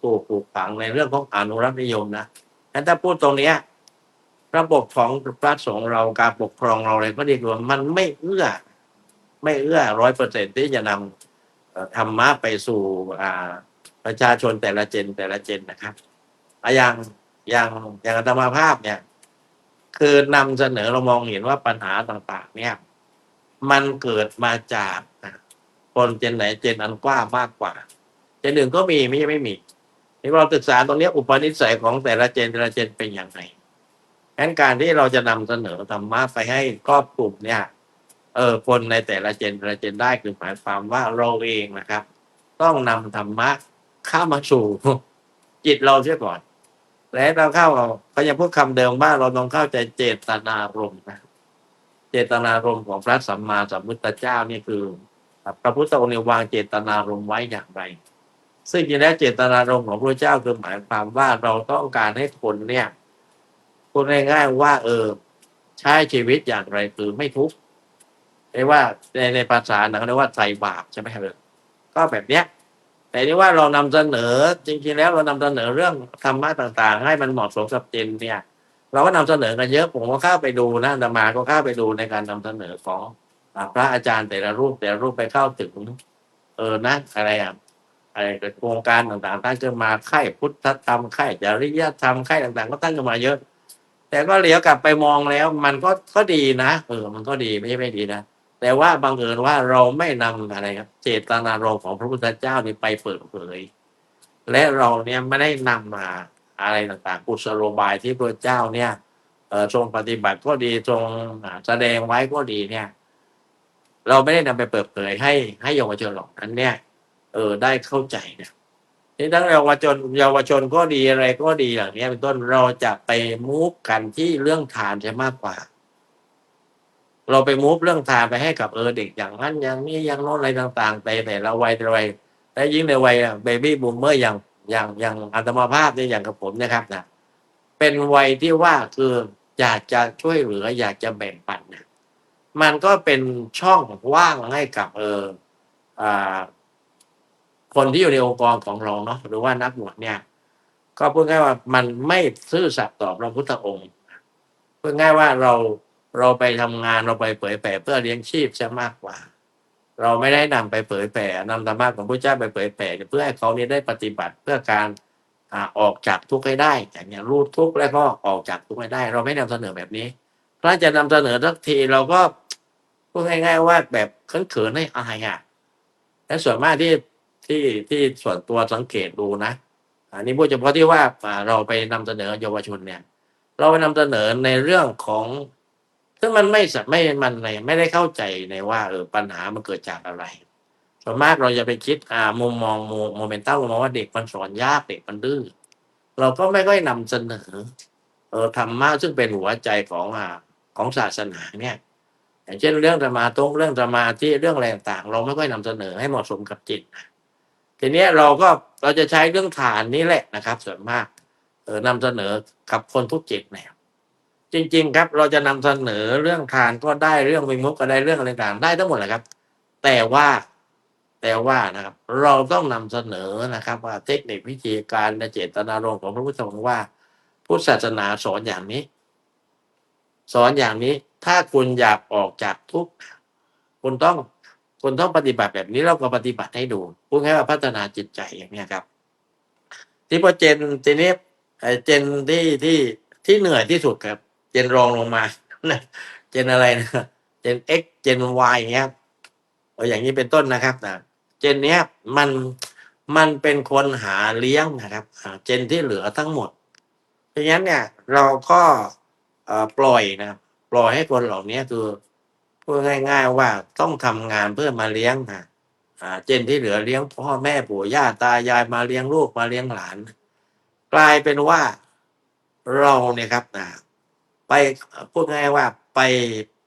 ถูกปลูกฝังในเรื่องของอนุรักษ์นิยมนะงั้นถ้าพูดตรงเนี้ยระบบของพระสงฆ์เราการปกครองเราอะไรก็ดีรวมมันไม่เอื้อ100%ที่จะนำธรรมะไปสู่ประชาชนแต่ละเจนนะครับอย่างอาตมาภาพเนี่ยคือนำเสนอเรามองเห็นว่าปัญหาต่างๆเนี่ยมันเกิดมาจากคนเจนไหนเจนอันกว้างมากกว่าเจนหนึ่งก็มีไม่มีที่เราศึกษาตรงนี้อุปนิสัยของแต่ละเจนเป็นอย่างไรงั้นการที่เราจะนำเสนอธรรมะไปให้ครอบคลุมเนี่ยคนในแต่ละเจนได้คือหมายความว่าเราเองนะครับต้องนำธรรมะเข้ามาสู่จิตเราเสียก่อนและเราเข้าเขาจะพูดคำเดิมว่าเราต้องเข้าใจเจตนารมณ์นะเจตนารมณ์ของพระสัมมาสัมพุทธเจ้านี่คือพระพุทธองค์วางเจตนารมณ์ไว้อย่างไรซึ่งจริงแล้วเจตนารมณ์ของพระเจ้าคือหมายความว่าเราต้องการให้คนเนี่ยพูดง่ายๆว่าใช้ชีวิตอย่างไรคือไม่ทุกข์เรียกว่าในภาษาเขาเรียกว่าใส่บาปใช่ไหมครับก็แบบเนี้ยแต่ที่ว่าเรานำเสนอจริงๆแล้วเรานำเสนอเรื่องธรรมะต่างๆให้มันเหมาะสมกับเจนเนี่ยเราก็นำเสนอกันเยอะผมก็เข้าไปดูนะอาตมาก็เข้าไปดูในการนำเสนอของพระอาจารย์แต่ละรูปไปเข้าถึงนะอะไรโครงการต่างๆตั้งขึ้นมาค่ายพุทธธรรมค่ายจริยธรรมค่ายต่างๆก็ตั้งขึ้นมาเยอะแต่ก็เหลียวกลับไปมองแล้วมันก็ดีนะมันก็ดีไม่ดีนะแต่ว่าบังเอิญว่าเราไม่นำอะไรครับเจตนารมณ์ของพระพุทธเจ้านี่ไปเปิดเผยและเราเนี่ยไม่ได้นำมาอะไรต่างๆกุศโลบายที่พระเจ้าเนี่ยทรงปฏิบัติก็ดีทรงแสดงไว้ก็ดีเนี่ยเราไม่ได้นำไปเปิดเผยให้เยาวชนหรอกนั้นเนี่ยได้เข้าใจนะนี่ทั้งเยาวชนก็ดีอะไรก็ดีอย่างนี้เป็นต้นเราจะไปมูฟกันที่เรื่องทานจะมากกว่าเราไปมูฟเรื่องทานไปให้กับเด็กอย่างนั้นอย่างนี้อย่างโน้นอะไรต่างๆแต่ละวัยและยิ่งในวัยเบบี้บูมเมอร์อย่างอาตมาภาพเนี่ยอย่างกับผมนะครับนะเป็นวัยที่ว่าคืออยากจะช่วยเหลืออยากจะแบ่งปันนะมันก็เป็นช่องว่างให้กับคนที่อยู่ในองค์กรของเราเนาะหรือว่านักบวชเนี่ยก็พูดง่ายว่ามันไม่ซื่อสัตย์ต่อพระพุทธองค์พูดง่ายว่าเราไปทำงานเราไปเผยแผ่เพื่อเลี้ยงชีพจะมากกว่าเราไม่ได้นำไปเผยแผ่นำธรรมะของพระเจ้าไปเผยแผ่เพื่อให้เขานี้ได้ปฏิบัติเพื่อการออกจากทุกข์ให้ได้อย่างนี้รู้ทุกข์แล้วก็ออกจากทุกข์ให้ได้เราไม่นำเสนอแบบนี้ถ้าจะนำเสนอสักทีเราก็พูดง่ายๆว่าแบบเขินๆให้อายและส่วนมากที่ส่วนตัวสังเกตดูนะอันนี้พูดเฉพาะที่ว่าเราไปนำเสนอเยาวชนเนี่ยเราไปนำเสนอในเรื่องของซึ่งมันไม่ได้เข้าใจในว่าปัญหามันเกิดจากอะไรส่วนมากเราจะไปคิดมุมมองโมเมนตัมมองว่าเด็กมันสอนยากเด็กมันดื้อเราก็ไม่ค่อยนำเสนอธรรมะซึ่งเป็นหัวใจของศาสนาเนี่ยอย่างเช่นเรื่องสมาธิเรื่องสมาธิเรื่องอะไรต่างๆเราไม่ค่อยนำเสนอให้เหมาะสมกับจิตทีนี้เราจะใช้เรื่องฐานนี้แหละนะครับส่วนมากนำเสนอกับคนทุกจิตแนวจริงๆครับเราจะนำเสนอเรื่องทานก็ได้เรื่องวิมุตติก็ได้เรื่องอะไรต่างได้ทั้งหมดแหละครับแต่ว่านะครับเราต้องนำเสนอนะครับว่าเทคนิควิธีการและเจตนารมณ์ของพระพุทธองค์ว่าพุทธศาสนาสอนอย่างนี้ถ้าคุณอยากออกจากทุกข์คุณต้องปฏิบัติแบบนี้เราก็ปฏิบัติให้ดูพูดง่ายว่าพัฒนาจิตใจอย่างนี้ครับที่พอเจนทีนี้เจนที่เหนื่อยที่สุดครับเจนรองลงมาเจนอะไรนะเจน X เจน Y อย่างเงี้ยอย่างนี้เป็นต้นนะครับนะเจนเนี้ยมันเป็นคนหาเลี้ยงนะครับเจนที่เหลือทั้งหมดเพราะงั้นเนี่ยเราก็ปล่อยให้คนเหล่านี้คือพูดง่ายๆว่าต้องทำงานเพื่อมาเลี้ยงเจนที่เหลือเลี้ยงพ่อแม่ปู่ย่าตายายมาเลี้ยงลูกมาเลี้ยงหลานกลายเป็นว่าเราเนี่ยครับไปพูดง่ายว่า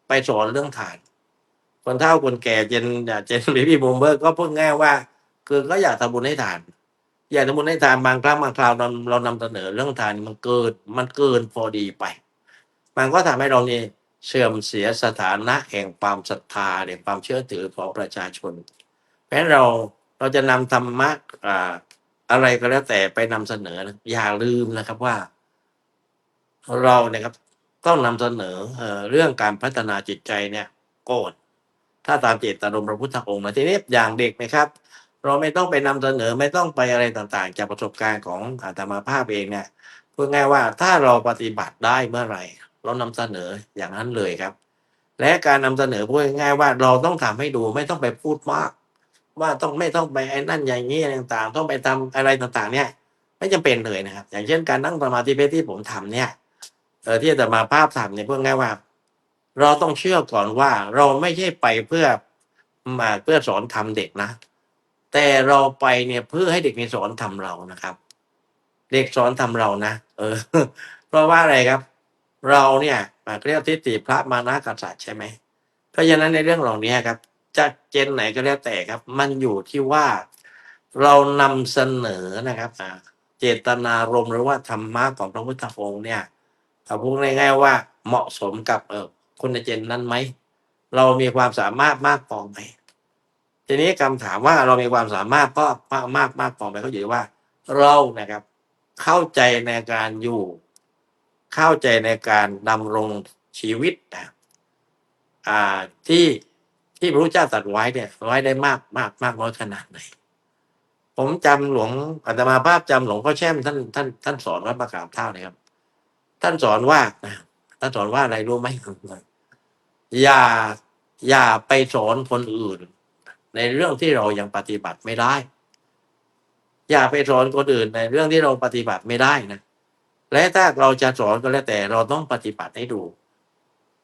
ไปสอนเรื่องทานคนเฒ่าคนแก่เจนเบบี้บูมเมอร์ก็พูดง่ายว่าคือก็อยากทำบุญให้ทานบางครั้งบางคราวเรานำเสนอเรื่องทานมันเกินพอดีไปมันก็ทำให้เรานี่เสื่อมเสียสถานะแห่งความศรัทธาแห่งความเชื่อถือของประชาชนเพราะฉะนั้นเรา เราจะนำธรรมะอะไรก็แล้วแต่ไปนำเสนอนะอย่าลืมนะครับว่าเราเนี่ยครับต้องนำเสนอเรื่องการพัฒนาจิตใจเนี่ยก่อนถ้าตามเจตนารมณ์พระพุทธองค์นะทีนี้อย่างเด็กนะครับ เราไม่ต้องไปนำเสนอไม่ต้องไปอะไรต่างๆ จากประสบการณ์ของอาตมาภาพเองเนี่ยพูดง่ายว่าถ้าเราปฏิบัติได้เมื่อไหร่เรานำเสนออย่างนั้นเลยครับ และการนำเสนอพูดง่ายๆว่าเราต้องทำให้ดูไม่ต้องไปพูดมาก ว่าไม่ต้องไปไอ้นั่นอย่างนี้อะไรต่างๆต้องไปทำอะไรต่างๆ เนี่ย ไม่จำเป็นเลยนะครับ อย่างเช่นการนั่งสมาธิเพชที่ผมทำเนี่ยที่อาตมาภาพทำเนี่ยพูดง่ายว่า เราต้องเชื่อก่อนว่าเราไม่ใช่ไปเพื่อสอนทำเด็กนะ แต่เราไปเนี่ยเพื่อให้เด็กนี่สอนทำเรานะครับ เด็กสอนทำเรานะเพราะว่าอะไรครับ เราเนี่ยเรียกทิฏฐิพระมานะกษัตริย์ใช่ไหมเพราะฉะนั้นในเรื่องเหล่านี้ครับจะเจนไหนก็แล้วแต่ครับ มันอยู่ที่ว่าเรานำเสนอนะครับเจตนารมณ์หรือว่าธรรมะของพระพุทธองค์เนี่ยพูดง่ายๆว่าเหมาะสมกับคนในเจนนั้นไหมเรามีความสามารถมากพอไหมทีนี้คำถามว่าเรามีความสามารถก็มากพอไหมเขาอยู่ที่ว่าเรานะครับ เข้าใจในการอยู่ เข้าใจในการดำรงชีวิตนะที่พระพุทธเจ้าตรัสไว้เนี่ยไว้ได้มากน้อยขนาดไหนผมจำหลวงอาตมาภาพจำหลวงพ่อแช่มท่านสอนวัดประกาศเท่านะครับ ท่านสอนว่าท่านสอนว่าอะไรรู้ไหมอย่าไปสอนคนอื่น ในเรื่องที่เรายังปฏิบัติไม่ได้ อย่าไปสอนคนอื่นในเรื่องที่เราปฏิบัติไม่ได้นะและถ้าเราจะสอนก็แล้วแต่เราต้องปฏิบัติให้ดู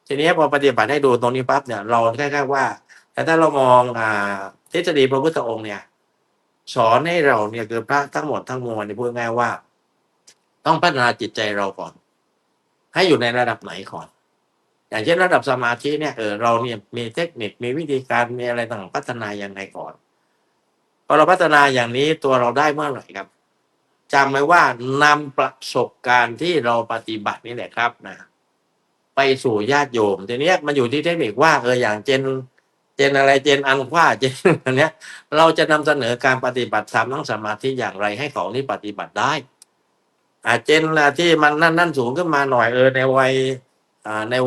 ทีนี้พอปฏิบัติให้ดูตรงนี้ปั๊บเนี่ยเราแค่ว่าแต่ถ้าเรามองทฤษฎีพระพุทธองค์เนี่ยสอนให้เราเนี่ยคือพระทั้งหมดทั้งมวลเนี่ยพูดง่ายว่า ต้องพัฒนาจิตใจเราก่อน ให้อยู่ในระดับไหนก่อน อย่างเช่นระดับสมาธิเนี่ยเราเนี่ยมีเทคนิคมีวิธีการมีอะไรต่างพัฒนายังไงก่อนพอเราพัฒนาอย่างนี้ตัวเราได้เมื่อไหร่ครับจำไว้ว่านำประสบการณ์ที่เราปฏิบัตินี่แหละครับนะไปสู่ญาติโยมทีนี้มันอยู่ที่เทคนิคว่าอย่างเจนอะไรเจนอันว่าเจนอันเนี้ยเราจะนำเสนอการปฏิบัติธรรมนั่งสมาธิอย่างไรให้เขานี่ปฏิบัติได้เจนที่มันนั่นสูงขึ้นมาหน่อยใน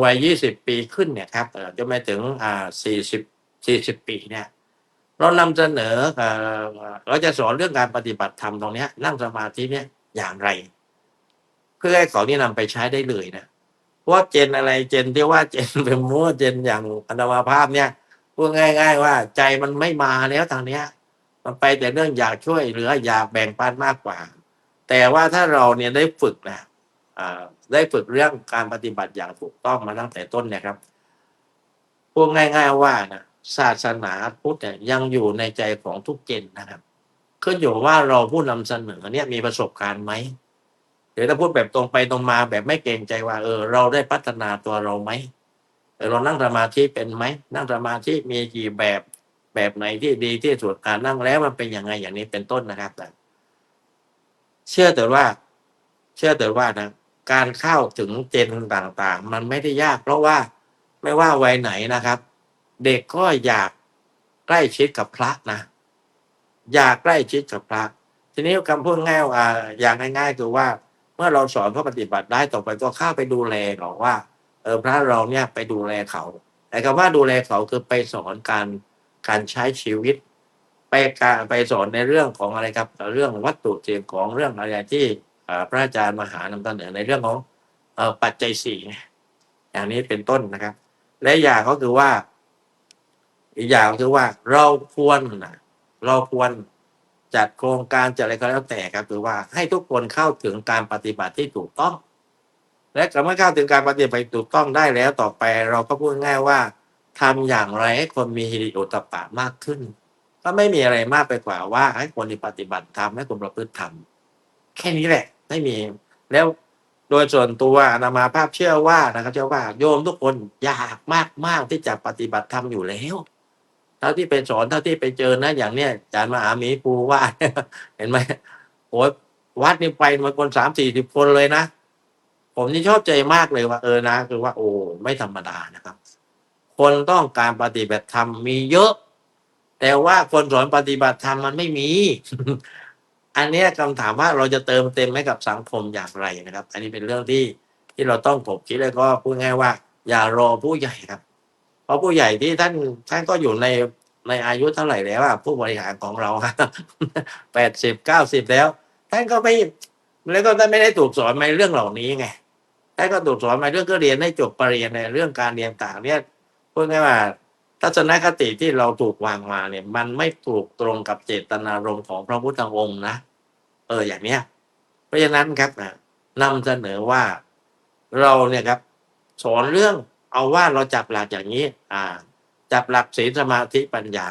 วัย20 ปีขึ้นเนี่ยครับจะไม่ถึง40 ปีเนี่ยเรานำเสนอเราจะสอนเรื่องการปฏิบัติธรรมตรงนี้นั่งสมาธิเนี่ยอย่างไรเพื่อให้เขานี่นำไปใช้ได้เลยนะเพราะเจนอะไรเจนที่ว่าเจนเป็นมั่วเจนอย่างอัตมาภาพเนี่ยพูดง่ายๆว่าใจมันไม่มาแล้วทางเนี้ยมันไปแต่เรื่องอยากช่วยเหลืออยากแบ่งปันมากกว่าแต่ว่าถ้าเราเนี่ยได้ฝึกนะได้ฝึกเรื่องการปฏิบัติอย่างถูกต้องมาตั้งแต่ต้นเนี่ยครับพูดง่ายๆว่านะศาสนาพุทธเนี่ยยังอยู่ในใจของทุกเจนนะครับขึ้นอยู่ว่าเราผู้นำเสนอเนี่ยมีประสบการณ์ไหมหรือถ้าพูดแบบตรงไปตรงมาแบบไม่เกรงใจว่าเราได้พัฒนาตัวเราไหมเรานั่งสมาธิเป็นไหมนั่งสมาธิมีกี่แบบไหนที่ดีที่สุดนั่งแล้วมันเป็นยังไงอย่างนี้เป็นต้นนะครับเชื่อแต่ว่านะการเข้าถึงเจนต่างๆมันไม่ได้ยากเพราะว่าไม่ว่าวัยไหนนะครับ เด็กก็อยากใกล้ชิดกับพระนะอยากใกล้ชิดกับพระทีนี้คำพูดง่ายอย่างง่ายๆคือว่าเมื่อเราสอนเขาปฏิบัติได้ต่อไปก็เข้าไปดูแลเขาว่าพระเราเนี่ยไปดูแลเขาแต่คำว่าดูแลเขาคือไปสอนการใช้ชีวิตไปสอนในเรื่องของอะไรครับเรื่องวัตถุสิ่งของเรื่องอะไรที่พระอาจารย์มหานำเสนอในเรื่องของปัจจัย4อย่างนี้เป็นต้นนะครับ และอย่างก็คือว่าอีกอย่างคือว่าเราควรจัดโครงการจัดอะไรก็แล้วแต่ครับคือว่าให้ทุกคนเข้าถึงการปฏิบัติที่ถูกต้อง และเมื่อเข้าถึงการปฏิบัติถูกต้องได้แล้วต่อไปเราก็พูดง่ายว่าทำอย่างไรให้คนมีฮิริโอตตัปปะมากขึ้นก็ไม่มีอะไรมากไปกว่าว่าให้คนที่ปฏิบัติธรรมให้คนประพฤติธรรมแค่นี้แหละไม่มีแล้วโดยส่วนตัวอาตมาภาพเชื่อว่าโยมทุกคนอยากมากที่จะปฏิบัติธรรมอยู่แล้วเท่าที่ไปสอนเท่าที่ไปเจอนะอย่างเนี้ยอาจารย์มหาหมีภูว่า เห็นไหมโอ้วัดนี่ไปมาคน30-40 คนเลยนะผมนี่ชอบใจมากเลยว่านะคือว่าโอ้ไม่ธรรมดานะครับคนต้องการปฏิบัติธรรมมีเยอะ แต่ว่าคนสอนปฏิบัติธรรมมันไม่มี อันเนี้ยคำถามว่าเราจะเติมเต็มให้กับสังคมอย่างไรนะครับ อันนี้เป็นเรื่องที่เราต้องถกคิดแล้วก็พูดง่ายว่า อย่ารอผู้ใหญ่ครับ เพราะผู้ใหญ่ที่ท่านก็อยู่ในอายุเท่าไหร่แล้วอะผู้บริหารของเรา 80-90แล้วท่านก็ไม่แล้วก็ท่านไม่ได้ถูกสอนในเรื่องเหล่านี้ไงท่านก็ถูกสอนในเรื่องก็เรียนให้จบปริญญาในเรื่องการเรียนต่างเนี่ยพูดง่ายว่าทัศนคติที่เราถูกวางมาเนี่ย มันไม่ถูกตรงกับเจตนารมณ์ของพระพุทธองค์นะอย่างเนี้ย เพราะฉะนั้นครับนำเสนอว่าเราเนี่ยครับ สอนเรื่องเอาว่าเราจับหลักอย่างนี้จับหลักศีลสมาธิปัญญา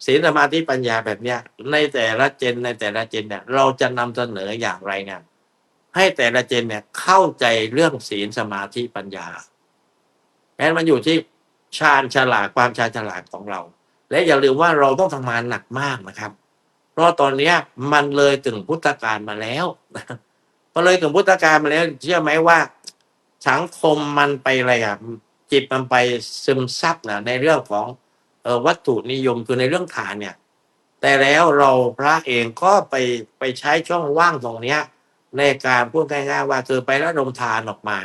ศีลสมาธิปัญญาแบบเนี้ยในแต่ละเจนเนี่ยเราจะนำเสนออย่างไรเนี่ยให้แต่ละเจนเนี่ยเข้าใจเรื่องศีลสมาธิปัญญาแม้มันอยู่ที่ชาญฉลาดความชาญฉลาดของเรา และอย่าลืมว่าเราต้องทำงานหนักมากนะครับ เพราะตอนเนี้ยมันเลยถึงพุทธกาลมาแล้วพอเลยถึงพุทธกาลมาแล้วเชื่อไหมว่าสังคมมันไปอะไรจิตมันไปซึมซับในเรื่องของวัตถุนิยมคือในเรื่องทานเนี่ย แต่แล้วเราพระเองก็ไปใช้ช่องว่างตรงเนี้ย ในการพูดง่ายๆว่าคือไประดมทานออกมา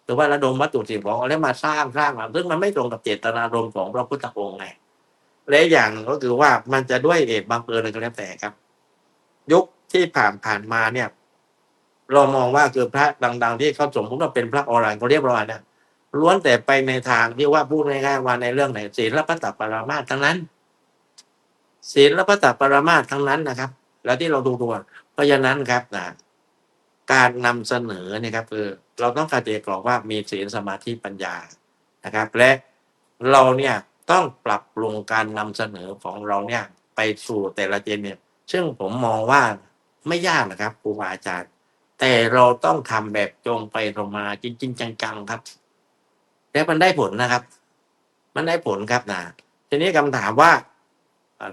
หรือว่าระดมวัตถุสิ่งของแล้วมาสร้างมาซึ่งมันไม่ตรงกับเจตนารมณ์ของพระพุทธองค์ไงและอย่างก็คือว่ามันจะด้วยเหตุบังเอิญอะไรก็แล้วแต่ครับ ยุคที่ผ่านมาเนี่ย เรามองว่าคือพระดังๆที่เขาสมมติว่าเป็นพระอรหันต์เขาเรียบร้อยเนี่ยล้วนแต่ไปในทางที่ว่าพูดง่ายๆว่าในเรื่องไหนศีลและพระตัปปรามาสทั้งนั้นศีลและพระตัปปรามาสทั้งนั้นนะครับ แล้วที่เราดูเพราะฉะนั้นครับการนำเสนอเนี่ยครับคือเราต้องการจะบอกว่ามีศีลสมาธิปัญญานะครับ และเราเนี่ยต้องปรับปรุงการนำเสนอของเราเนี่ยไปสู่แต่ละเจนเนี่ย ซึ่งผมมองว่าไม่ยากนะครับครูบาอาจารย์แต่เราต้องทำแบบตรงไปตรงมาจริงๆจังๆครับและมันได้ผลนะครับ มันได้ผลครับทีนี้คำถามว่า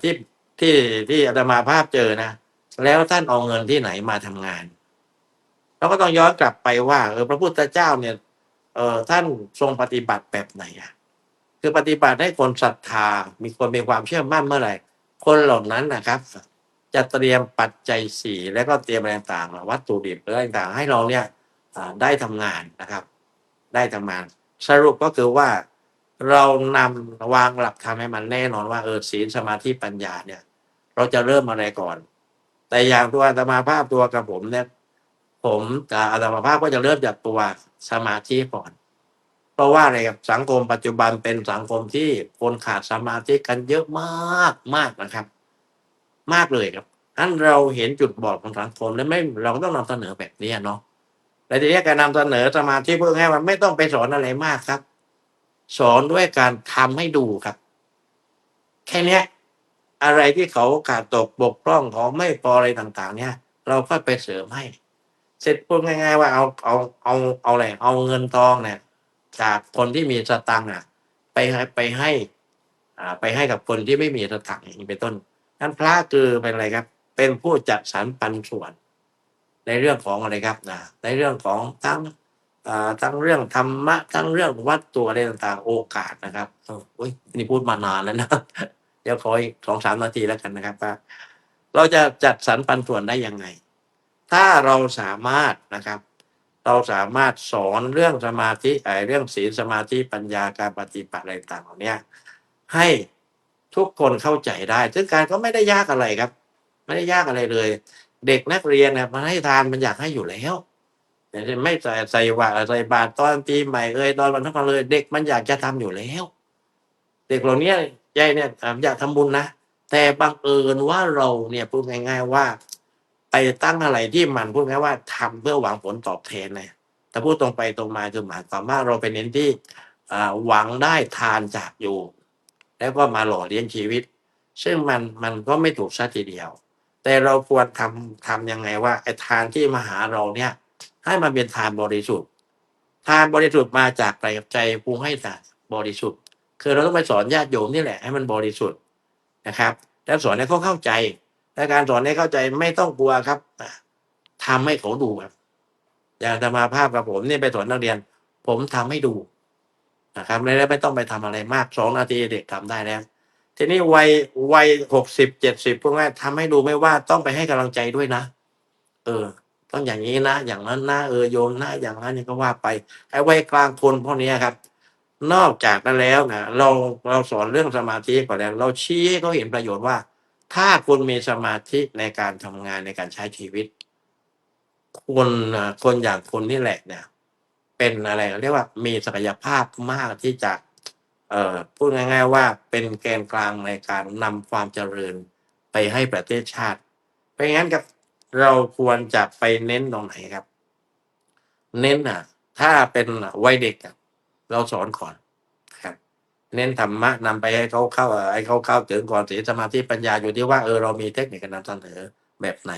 ที่อาตมาภาพเจอนะแล้วท่านเอาเงินที่ไหนมาทำงานเราก็ต้องย้อนกลับไปว่าพระพุทธเจ้าเนี่ยท่านทรงปฏิบัติแบบไหนคือปฏิบัติให้คนศรัทธามีคนมีความเชื่อมั่นเมื่อไหร่คนเหล่านั้นนะครับ จะเตรียมปัจจัยสี่แล้วก็เตรียมอะไรต่างๆวัตถุดิบอะไรต่างๆให้เราเนี่ยได้ทำงานนะครับ ได้ทำงาน สรุปก็คือว่าเรานำวางหลักทำให้มันแน่นอนว่าศีลสมาธิปัญญาเนี่ย เราจะเริ่มอะไรก่อน แต่อย่างตัวอาตมาภาพตัวกับผมเนี่ยผมกับอาตมาภาพก็จะเริ่มจากตัวสมาธิก่อน เพราะว่าอะไรครับสังคมปัจจุบันเป็นสังคมที่คนขาดสมาธิกันเยอะมากมากนะครับ มากเลยครับอันเราเห็นจุดบอดของสังคมแล้วเราก็ต้องนำเสนอแบบนี้เนาะและทีนี้การนำเสนอสมาธิเพื่อให้มันไม่ต้องไปสอนอะไรมากครับ สอนด้วยการทำให้ดูครับ แค่เนี้ยอะไรที่เขาขาดตกบกพร่องของไม่พออะไรต่างๆ เนี่ย เราก็ไปเสริมให้ เสร็จพูดง่ายๆว่าเอาอะไรเอาเงินทองเนี่ยจากคนที่มีสตังค์ไปให้ไปให้กับคนที่ไม่มีสตังค์อย่างนี้เป็นต้นนั้นพระคือเป็นอะไรครับ เป็นผู้จัดสรรปันส่วน ในเรื่องของอะไรครับในเรื่องของทั้งเรื่องธรรมะทั้งเรื่องวัตถุอะไรต่างๆโอกาสนะครับนี่พูดมานานแล้วนะ เดี๋ยวขออีก2-3 นาทีแล้วกันนะครับว่าเราจะจัดสรรปันส่วนได้ยังไง ถ้าเราสามารถนะครับ เราสามารถสอนเรื่องสมาธิเรื่องศีลสมาธิปัญญาการปฏิบัติอะไรต่างๆเหล่านี้ให้ทุกคนเข้าใจได้ซึ่งการก็ไม่ได้ยากอะไรครับ ไม่ได้ยากอะไรเลย เด็กนักเรียนเนี่ยมันให้ทานมันอยากให้อยู่แล้วแต่ไม่ใส่บาตรตอนปีใหม่ตอนวันทั้งเลย เด็กมันอยากจะทำอยู่แล้ว เด็กเหล่านี้ยายเนี่ยอยากทำบุญนะแต่บังเอิญว่าเราเนี่ยพูดง่ายๆว่าไปตั้งอะไรที่มันพูดง่ายว่าทำเพื่อหวังผลตอบแทนเนี่ยแต่พูดตรงไปตรงมาคือหมายความว่าเราไปเน้นที่หวังได้ทานจากอยู่ แล้วก็มาหล่อเลี้ยงชีวิต ซึ่งมันก็ไม่ถูกซะทีเดียว แต่เราควรทำยังไงว่าไอ้ทานที่มาหาเราเนี่ย ให้มันเป็นทานบริสุทธิ์ทานบริสุทธิ์มาจากใจปรุงให้สะอาดบริสุทธิ์ คือเราต้องไปสอนญาติโยมนี่แหละให้มันบริสุทธิ์นะครับแล้วสอนให้เขาเข้าใจและการสอนให้เข้าใจไม่ต้องกลัวครับทำให้เขาดูครับอย่างอาตมาภาพกับผมนี่ไปสอนนักเรียน ผมทำให้ดูนะครับแล้วไม่ต้องไปทำอะไรมาก2 นาทีเด็กทำได้แล้ว ทีนี้วัย60 70พวกนี้ทำให้ดูไม่ว่าต้องไปให้กำลังใจด้วยนะ เออ ต้องอย่างนี้นะ อย่างนั้นนะโยมนะอย่างนั้นนี่ก็ว่าไปไอ้วัยกลางคนพวกนี้ครับ นอกจากนั้นแล้วนะเราสอนเรื่องสมาธิก่อนแล้วเราชี้ให้เขาเห็นประโยชน์ว่า ถ้าคุณมีสมาธิในการทำงานในการใช้ชีวิต คนอย่างคุณนี่แหละเนี่ย เป็นอะไรเรียกว่ามีศักยภาพมากที่จะพูดง่ายๆว่าเป็นแกนกลางในการนำความเจริญไปให้ประเทศชาติเพราะงั้นครับเราควรจะไปเน้นตรงไหนครับ เน้นถ้าเป็นวัยเด็กเราสอนก่อนครับ เน้นธรรมะนำไปให้เขาเข้าถึงก่อนศีลสมาธิปัญญาอยู่ที่ว่าเรามีเทคนิคการนำเสนอแบบไหน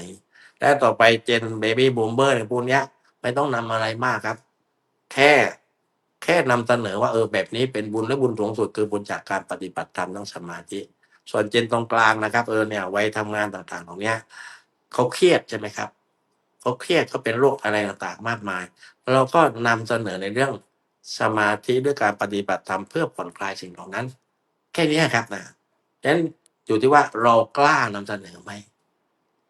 และต่อไปเจนเบบี้บูมเมอร์ในพวกนี้ไม่ต้องนำอะไรมากครับ แค่นำเสนอว่าแบบนี้เป็นบุญและบุญสูงสุดคือบุญจากการปฏิบัติธรรมทั้งสมาธิส่วนเจนตรงกลางนะครับเนี่ยไว้ทำงานต่างๆตรงเนี้ยเขาเครียดใช่ไหมครับเขาเครียดเขาเป็นโรคอะไรต่างๆมากมายเราก็นำเสนอในเรื่องสมาธิด้วยการปฏิบัติธรรมเพื่อผ่อนคลายสิ่งเหล่านั้น แค่นี้ครับนะฉะนั้นอยู่ที่ว่าเรากล้านำเสนอไหม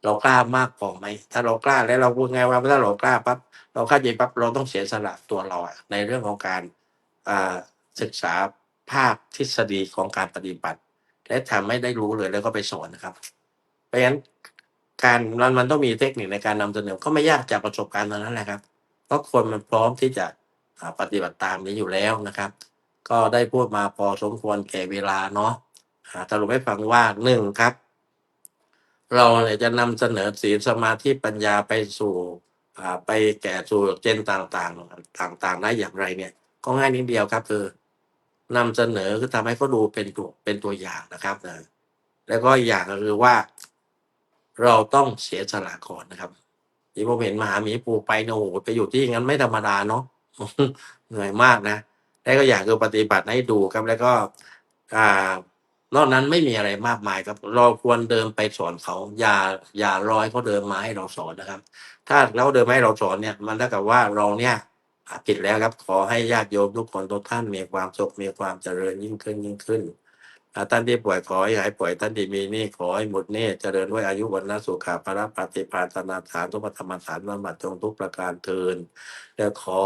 เรากล้ามากพอไหมถ้าเรากล้าแล้วเราพูดไงว่าถ้าเรากล้าปั๊บเราเข้าใจปั๊บเราต้องเสียสละตัวเราในเรื่องของการศึกษาภาคทฤษฎีของการปฏิบัติ และทำให้ได้รู้เลยแล้วก็ไปสอนนะครับเพราะฉะนั้นมันต้องมีเทคนิคในการนำเสนอก็ไม่ยากจากประสบการณ์เท่านั้นแหละครับเพราะคนมันพร้อมที่จะปฏิบัติตามนี้อยู่แล้วนะครับ ก็ได้พูดมาพอสมควรแก่เวลาเนาะสรุปให้ฟังว่า1ครับ เราเนี่ยจะนำเสนอศีลสมาธิปัญญาไปสู่ไปแก่สู่เจนต่างๆได้อย่างไรเนี่ย ก็ง่ายนิดเดียวครับคือนำเสนอคือทำให้เขาดูเป็นตัวอย่างนะครับนะแล้วก็อย่างก็คือว่า เราต้องเสียสละก่อนนะครับที่ผมเห็นมหาหมีปูไปเนี่ยโอ้โหไปอยู่ที่งั้นไม่ธรรมดาเนาะ เหนื่อยมากนะแล้วก็อยากคือปฏิบัติให้ดูครับ แล้วก็อ่านอกนั้นไม่มีอะไรมากมายครับเราควรเดินไปสอนเขาอย่ารอให้เขาเดินมาให้เราสอนนะครับ ถ้าเราเดินมาให้เราสอนเนี่ย มันเท่ากับว่าเราเนี่ยผิดแล้วครับ ขอให้ญาติโยมทุกคนทุกท่านมีความสุขมีความเจริญยิ่งขึ้นท่านที่ป่วยขอให้หายป่วยท่านที่มีหนี้ขอให้หมดหนี้เจริญด้วยอายุวันนะสุขภาระปฏิภาณนาฐานทุกธรรมฐานบำบัดจงทุกประการเทินและขอ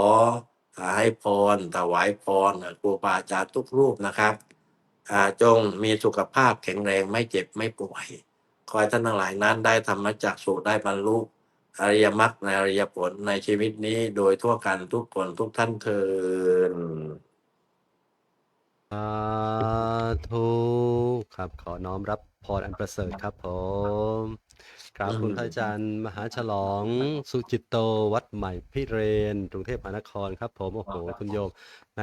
ให้พรถวายพรครูบาอาจารย์ทุกรูปนะครับจงมีสุขภาพแข็งแรงไม่เจ็บไม่ป่วยขอให้ท่านทั้งหลายนั้นได้ธรรมจักสุได้บรรลุอริยมรรคในอริยผลในชีวิตนี้โดยทั่วกันทุกคนทุกท่านเทิน สาธุครับขอน้อมรับพรอันประเสริฐครับผมกราบคุณพระอาจารย์มหาฉลองสุจิตโตวัดใหม่พิเรนกรุงเทพมหานครครับผมโอ้โหคุณโยมใน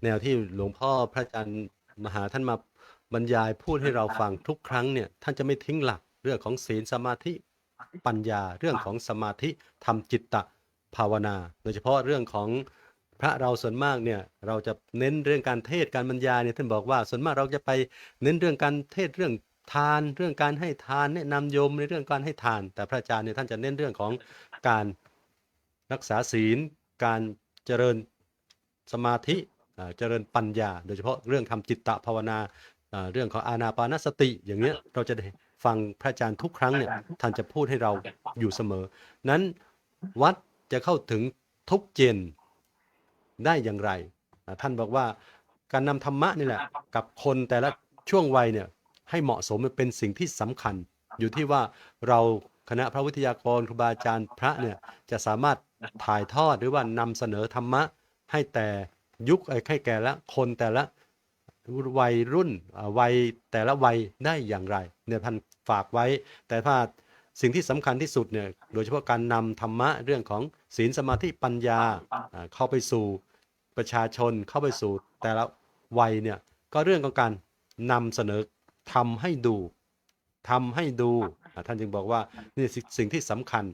แนวที่หลวงพ่อพระอาจารย์มหาท่านมาบรรยายพูดให้เราฟังทุกครั้งเนี่ยท่านจะไม่ทิ้งหลักเรื่องของศีลสมาธิปัญญาเรื่องของสมาธิทำจิตตภาวนาโดยเฉพาะเรื่องของพระเราส่วนมากเนี่ยเราจะเน้นเรื่องการเทศการบรรยายเนี่ยท่านบอกว่าส่วนมากเราจะไปเน้นเรื่องการเทศเรื่องทานเรื่องการให้ทานแนะนำโยมในเรื่องการให้ทานแต่พระอาจารย์เนี่ยท่านจะเน้นเรื่องของการรักษาศีลการเจริญสมาธิเจริญปัญญาโดยเฉพาะเรื่องทำจิตตภาวนาเรื่องของอานาปานสติอย่างเนี้ยเราจะได้ฟังพระอาจารย์ทุกครั้งเนี่ยท่านจะพูดให้เราอยู่เสมอนั้นวัดจะเข้าถึงทุกเจนได้อย่างไรท่านบอกว่าการนำธรรมะนี่แหละกับคนแต่ละช่วงวัยเนี่ยให้เหมาะสมเป็นสิ่งที่สำคัญอยู่ที่ว่าเราคณะพระวิทยากรครูบาอาจารย์พระเนี่ยจะสามารถถ่ายทอดหรือว่านำเสนอธรรมะให้แต่ยุคให้แก่ละคนแต่ละวัยรุ่นวัยแต่ละวัยได้อย่างไรเนี่ยท่านฝากไว้แต่ถ้าสิ่งที่สำคัญที่สุดเนี่ยโดยเฉพาะการนำธรรมะเรื่องของศีลสมาธิปัญญาเข้าไปสู่ประชาชนเข้าไปสู่แต่ละวัยเนี่ยก็เรื่องของการนำเสนอทำให้ดูท่านจึงบอกว่านี่สิ่งที่สำคัญ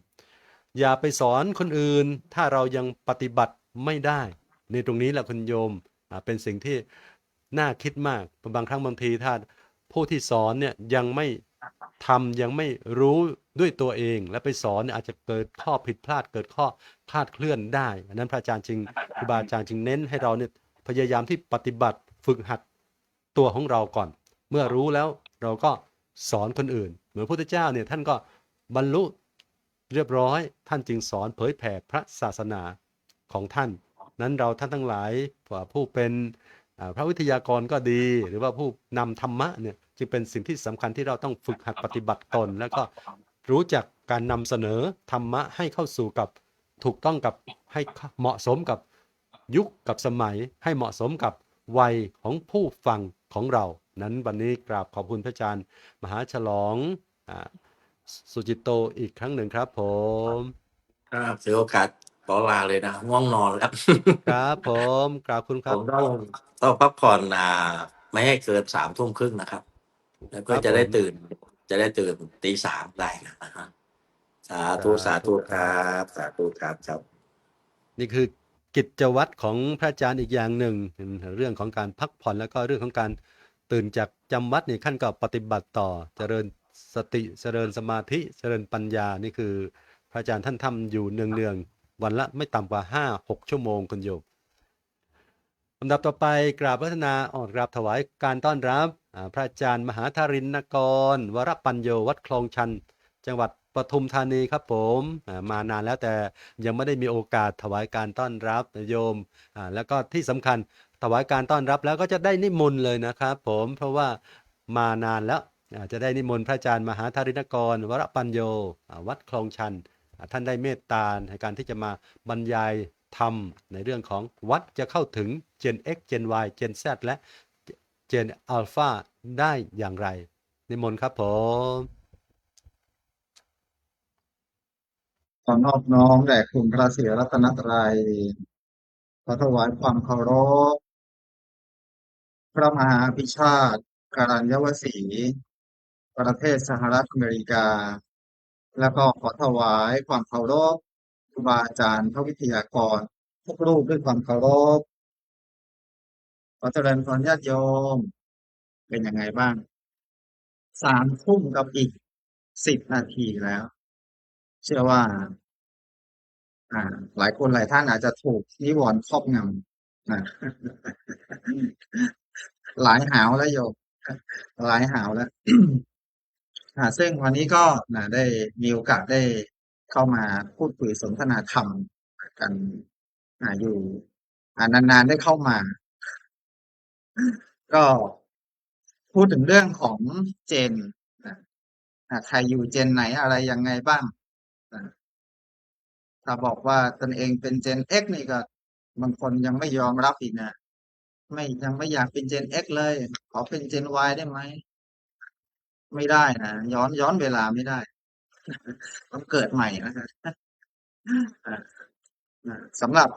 อย่าไปสอนคนอื่นถ้าเรายังปฏิบัติไม่ได้ในตรงนี้แหละคุณโยมเป็นสิ่งที่น่าคิดมากบางครั้งบางทีถ้าผู้ที่สอนเนี่ยยังไม่ยังไม่รู้ด้วยตัวเองและไปสอนอาจจะเกิดข้อผิดพลาดเกิดข้อคลาดเคลื่อนได้นั้นพระอาจารย์จึงครูบาอาจารย์จึงเน้นให้เราเนี่ยพยายามที่ปฏิบัติฝึกหัดตัวของเราก่อน เมื่อรู้แล้วเราก็สอนคนอื่นเหมือนพระพุทธเจ้าเนี่ยท่านก็บรรลุเรียบร้อยท่านจึงสอนเผยแผ่พระศาสนาของท่านนั้นเราท่านทั้งหลายผู้เป็นพระวิทยากรก็ดีหรือว่าผู้นำธรรมะเนี่ยจึงเป็นสิ่งที่สำคัญที่เราต้องฝึกหัดปฏิบัติตนแล้วก็รู้จักการนำเสนอธรรมะให้เข้าสู่กับถูกต้องกับให้เหมาะสมกับยุคกับสมัยให้เหมาะสมกับวัยของผู้ฟังของเรานั้นวันนี้กราบขอบคุณพระอาจารย์มหาฉลองสุจิตโตอีกครั้งหนึ่งครับผม ครับถือโอกาสขอลาเลยนะง่วงนอนแล้ว ครับผมกราบคุณค ผ รับ มต้องพักผ่อนไม่ให้เกิน3 ทุ่มครึ่งนะครับ แล้ว ค ก็ รับ จะ ผ ได้ ม ตื่นตี 3ได้นะฮะสาธุ สาธุ ครับสาธุครับครับ นี่คือกิจวัตรของพระอาจารย์อีกอย่างหนึ่งเรื่องของการพักผ่อนแล้วก็เรื่องของการตื่นจากจำวัดนี่ขั้นก็ปฏิบัติต่อเจริญสติเจริญสมาธิเจริญปัญญานี่คือพระอาจารย์ท่านทำอยู่เนืองๆวันละไม่ต่ำกว่า5-6 ชั่วโมงคุณโยมลำดับต่อไปกราบพัฒนากราบถวายการต้อนรับพระอาจารย์มหาธารินกรวรปัญโยวัดคลองชัน จังหวัดปทุมธานีครับผมมานานแล้วแต่ยังไม่ได้มีโอกาสถวายการต้อนรับโยมแล้วก็ที่สำคัญถวายการต้อนรับแล้วก็จะได้นิมนต์เลยนะครับผมเพราะว่ามานานแล้วจะได้นิมนต์พระอาจารย์มหาธารินกรวรปัญโยวัดคลองชันท่านได้เมตตาในการที่จะมาบรรยายธรรมในเรื่องของวัดจะเข้าถึง Gen X Gen Y Gen Z และ Gen Alpha ได้อย่างไรนิมนต์ครับผม ขอนอบน้อมแด่คุณพระศรีรัตนตรัยขอถวายความเคารพพระมหาอภิชาติการัญยวสี ประเทศสหรัฐอเมริกา แล้วก็ขอถวายความเคารพครูบาอาจารย์พระวิทยากรทุกรูปด้วยความเคารพขอเจริญพรญาติโยม เป็นยังไงบ้าง 3 ทุ่มกับอีก10 นาทีแล้ว เชื่อว่า หลายคนหลายท่านอาจจะถูกนิวรณ์ครอบงำนะ หลายหาวแล้วโยม หลายหาวแล้ว ซึ่งวันนี้ก็ได้มีโอกาสได้เข้ามาพูดคุยสนทนาธรรมกันอยู่นานๆได้เข้ามา ก็พูดถึงเรื่องของเจนใครอยู่เจนไหนอะไรยังไงบ้างถ้าบอกว่าตนเองเป็นเจน X นี่ก็บางคนยังไม่ยอมรับอีกนะยังไม่อยากเป็นเจน X เลยขอเป็นเจน Y ได้ไหมไม่ได้นะย้อนเวลาไม่ได้ ต้องเกิดใหม่นะครับสำหรับ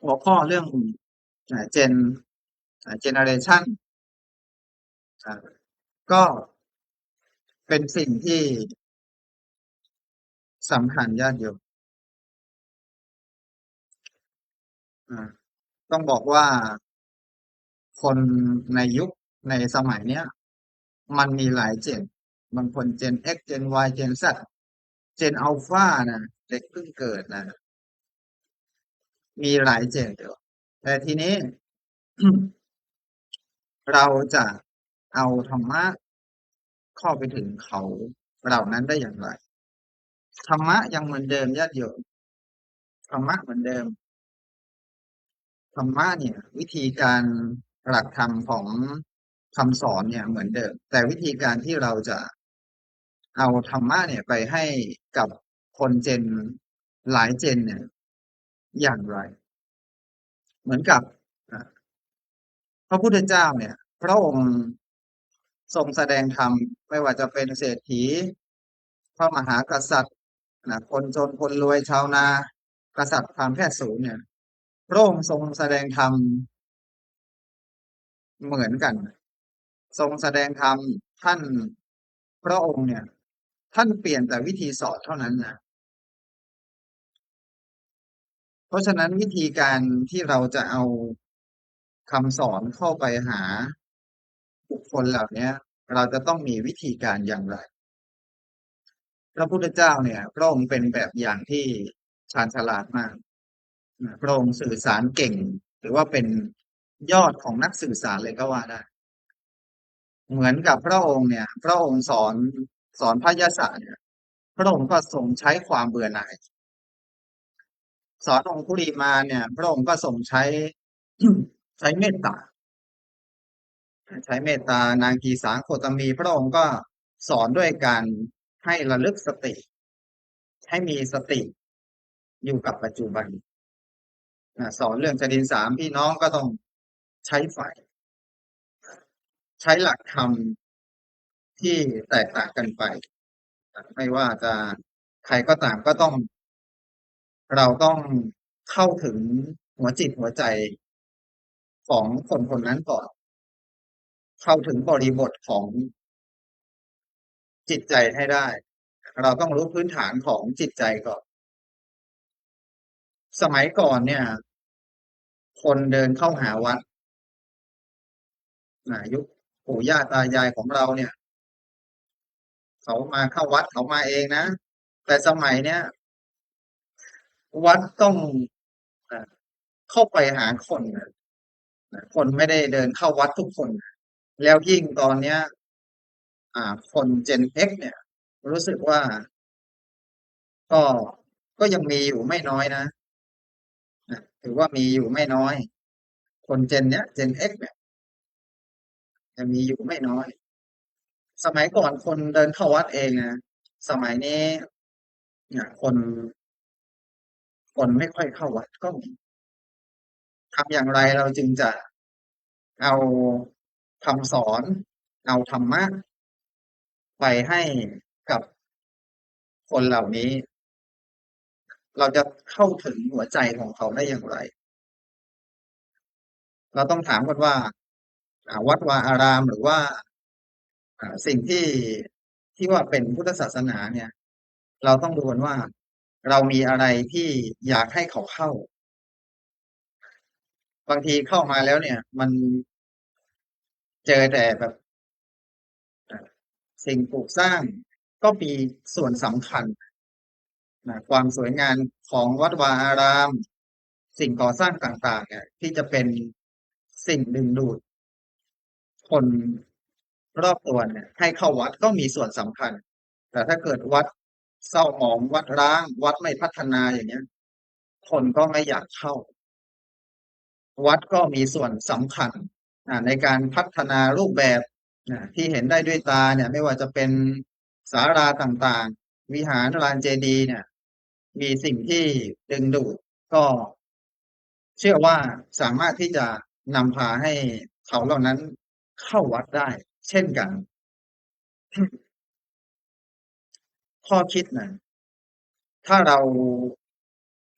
หัวข้อเรื่องเจเนอเรชันก็เป็นสิ่งที่สำคัญญาติโยมต้องบอกว่าคนในยุคในสมัยเนี้ย มันมีหลายเจนบางคนเจน X เจน Y เจน Z เจนอัลฟานะเด็กเพิ่งเกิดนะมีหลายเจนเดียวแต่ทีนี้ เราจะเอาธรรมะเข้าไปถึงเขาเหล่านั้นได้อย่างไร ธรรมะยังเหมือนเดิมญาติโยมธรรมะเหมือนเดิมธรรมะเนี่ย วิธีการหลักธรรมของคำสอนเนี่ยเหมือนเดิม แต่วิธีการที่เราจะเอาธรรมะเนี่ยไปให้กับคนเจนหลายเจนเนี่ยอย่างไร เหมือนกับพระพุทธเจ้าเนี่ย พระองค์ทรงแสดงธรรมไม่ว่าจะเป็นเศรษฐีพระมหากษัตริย์คนจนคนรวยชาวนา กษัตริย์พราหมณ์แพทย์สูงเนี่ยพระองค์ทรงแสดงธรรมเหมือนกัน ทรงแสดงธรรมท่านพระองค์เนี่ย ท่านเปลี่ยนแต่วิธีสอนเท่านั้นนะเพราะฉะนั้นวิธีการที่เราจะเอาคำสอนเข้าไปหาบุคคลเหล่านี้เราจะต้องมีวิธีการอย่างไร พระพุทธเจ้าเนี่ยพระองค์เป็นแบบอย่างที่ชาญฉลาดมากพระองค์สื่อสารเก่งหรือว่าเป็นยอดของนักสื่อสารเลยก็ว่าได้ เหมือนกับพระองค์เนี่ย พระองค์สอนพระยศเนี่ยพระองค์ก็ทรงใช้ความเบื่อหน่าย สอนองคุลิมานเนี่ย พระองค์ก็ทรงใช้ ใช้เมตตา ใช้เมตตานางกีสาโคตมี พระองค์ก็สอนด้วยการให้ระลึกสติ ให้มีสติอยู่กับปัจจุบันสอนเรื่องจริญสามพี่น้องก็ต้องใช้ไฟ ใช้หลักธรรมที่แตกต่างกันไป ไม่ว่าจะใครก็ตามก็ต้อง เราต้องเข้าถึงหัวจิตหัวใจของคนคนนั้นก่อน เข้าถึงบริบทของจิตใจให้ได้ เราต้องรู้พื้นฐานของจิตใจก่อน สมัยก่อนเนี่ย คนเดินเข้าหาวัดยุคปู่ย่าตายายของเราเนี่ย เขามาเข้าวัดเขามาเองนะ แต่สมัยเนี้ยวัดต้องเข้าไปหาคนคนไม่ได้เดินเข้าวัดทุกคน แล้วยิ่งตอนเนี้ยคน Gen X เนี่ย รู้สึกว่าก็ก็ยังมีอยู่ไม่น้อยนะถือว่ามีอยู่ไม่น้อย คนเจนเนี้ย Gen X เนี่ยยังมีอยู่ไม่น้อย สมัยก่อนคนเดินเข้าวัดเองนะสมัยนี้เนี่ยคนไม่ค่อยเข้าวัดก็มีทำอย่างไรเราจึงจะเอาคำสอนเอาธรรมะไปให้กับคนเหล่านี้ เราจะเข้าถึงหัวใจของเขาได้อย่างไร เราต้องถามกันว่าวัดวาอารามหรือว่าสิ่งที่ว่าเป็นพุทธศาสนาเนี่ย เราต้องดูกันว่าเรามีอะไรที่อยากให้เขาเข้า บางทีเข้ามาแล้วเนี่ย มันเจอแต่แบบสิ่งปลูกสร้างก็มีส่วนสำคัญความสวยงามของวัดวาอาราม สิ่งก่อสร้างต่างๆเนี่ยที่จะเป็นสิ่งดึงดูดคนรอบตัวเนี่ยให้เข้าวัดก็มีส่วนสำคัญ แต่ถ้าเกิดวัดเศร้าหมองวัดร้าง วัดไม่พัฒนาอย่างเงี้ย คนก็ไม่อยากเข้า วัดก็มีส่วนสำคัญในการพัฒนารูปแบบที่เห็นได้ด้วยตาเนี่ย ไม่ว่าจะเป็นศาลาต่างๆ วิหารลานเจดีย์เนี่ย มีสิ่งที่ดึงดูดก็เชื่อว่าสามารถที่จะนำพาให้เขาเหล่านั้นเข้าวัดได้ เช่นกัน ข้อคิดนะถ้าเรา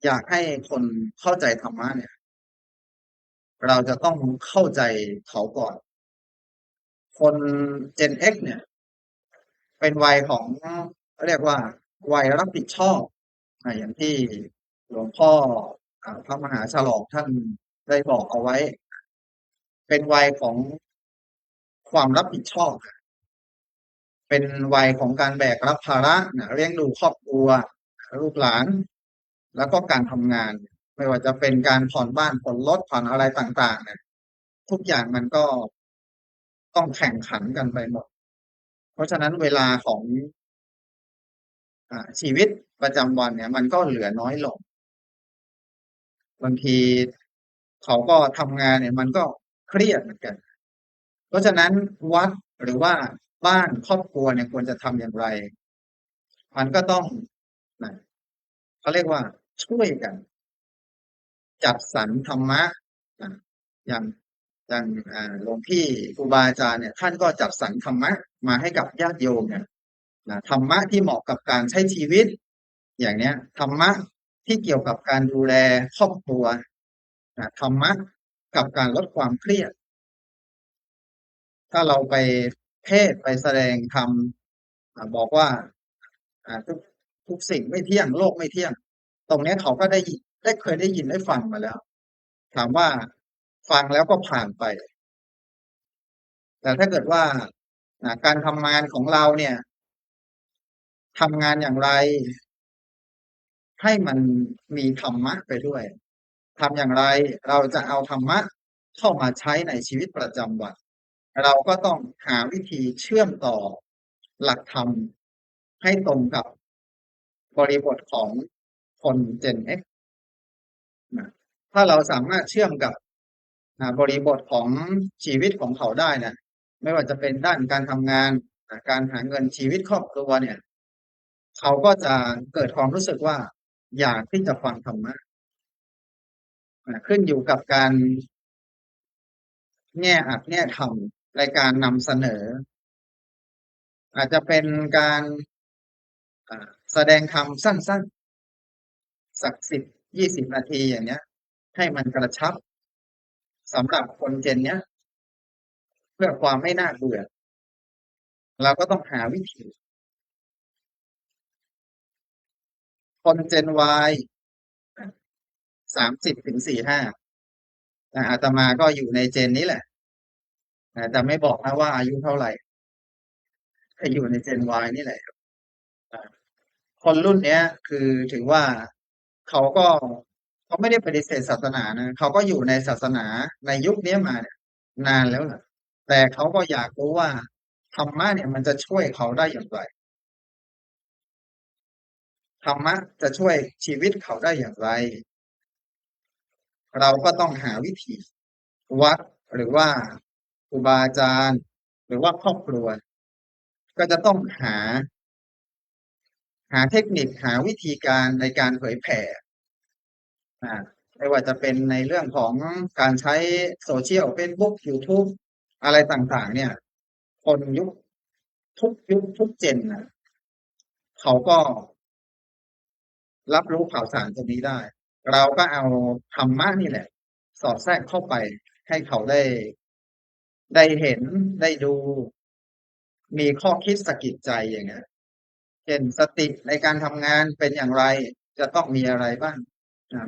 อยากให้คนเข้าใจธรรมะเนี่ย เราจะต้องเข้าใจเขาก่อน คน Gen X เนี่ย เป็นวัยของเรียกว่าวัยรับผิดชอบอย่างที่หลวงพ่อพระมหาฉลองท่านได้บอกเอาไว้ เป็นวัยของความรับผิดชอบ เป็นวัยของการแบกรับภาระเลี้ยงดูครอบครัวลูกหลาน แล้วก็การทำงาน ไม่ว่าจะเป็นการผ่อนบ้านผ่อนรถผ่อนอะไรต่างๆเนี่ยทุกอย่างมันก็ต้องแข่งขันกันไปหมด เพราะฉะนั้นเวลาของชีวิตประจำวันเนี่ย มันก็เหลือน้อยลง บางทีเขาก็ทำงานเนี่ย มันก็เครียดเหมือนกัน เพราะฉะนั้นวัดหรือว่าบ้านครอบครัวเนี่ยควรจะทำอย่างไร มันก็ต้องเขาเรียกว่าช่วยกัน จัดสรรธรรมะอย่างหลวงพี่ครูบาอาจารย์เนี่ย ท่านก็จัดสรรธรรมะมาให้กับญาติโยมเนี่ยธรรมะที่เหมาะกับการใช้ชีวิต อย่างเนี้ยธรรมะที่เกี่ยวกับการดูแลครอบครัวธรรมะกับการลดความเครียด ถ้าเราไปเทศน์ไปแสดงธรรมบอกว่าทุกสิ่งไม่เที่ยงโลกไม่เที่ยง ตรงนี้เขาก็เคยได้ยินได้ฟังมาแล้ว ถามว่าฟังแล้วก็ผ่านไป แต่ถ้าเกิดว่าการทำงานของเราเนี่ยทำงานอย่างไร ให้มันมีธรรมะไปด้วยทำอย่างไรเราจะเอาธรรมะเข้ามาใช้ในชีวิตประจำวัน เราก็ต้องหาวิธีเชื่อมต่อหลักธรรมให้ตรงกับบริบทของคน Gen X นะถ้าเราสามารถเชื่อมกับบริบทของชีวิตของเขาได้เนี่ยไม่ว่าจะเป็นด้านการทำงานการหาเงินชีวิตครอบครัวเนี่ยเขาก็จะเกิดความรู้สึกว่าอยากที่จะฟังธรรมะขึ้นอยู่กับการแง่อัดแง่ธรรมในการนำเสนอ อาจจะเป็นการแสดงธรรมสั้นๆสัก10-20 นาทีอย่างเนี้ยให้มันกระชับสำหรับคนเจนเนี้ยเพื่อความไม่น่าเบื่อเราก็ต้องหาวิธีคนเจน Y 30-45อาตมาก็อยู่ในเจนนี้แหละแต่ไม่บอกนะว่าอายุเท่าไหร่ก็อยู่ในเจน Y นี่แหละคนรุ่นเนี้ยคือถือว่าเขาก็เขาไม่ได้ปฏิเสธศาสนานะเขาก็อยู่ในศาสนาในยุคนี้มาเนี่ยนานแล้วนะแต่เขาก็อยากรู้ว่าธรรมะเนี่ยมันจะช่วยเขาได้อย่างไรธรรมะจะช่วยชีวิตเขาได้อย่างไรเราก็ต้องหาวิธีวัดหรือว่าครูบาอาจารย์หรือว่าครอบครัวก็จะต้องหาเทคนิคหาวิธีการในการเผยแผ่ไม่ว่าจะเป็นในเรื่องของการใช้โซเชียล Facebook YouTube อะไรต่างๆเนี่ยคนทุกยุคทุกเจนนะเขาก็รับรู้ข่าวสารตรงนี้ได้ เราก็เอาธรรมะนี่แหละ สอดแทรกเข้าไปให้เขาได้เห็นได้ดู มีข้อคิดสะกิดใจอย่างเงี้ยเช่นสติในการทำงานเป็นอย่างไร จะต้องมีอะไรบ้าง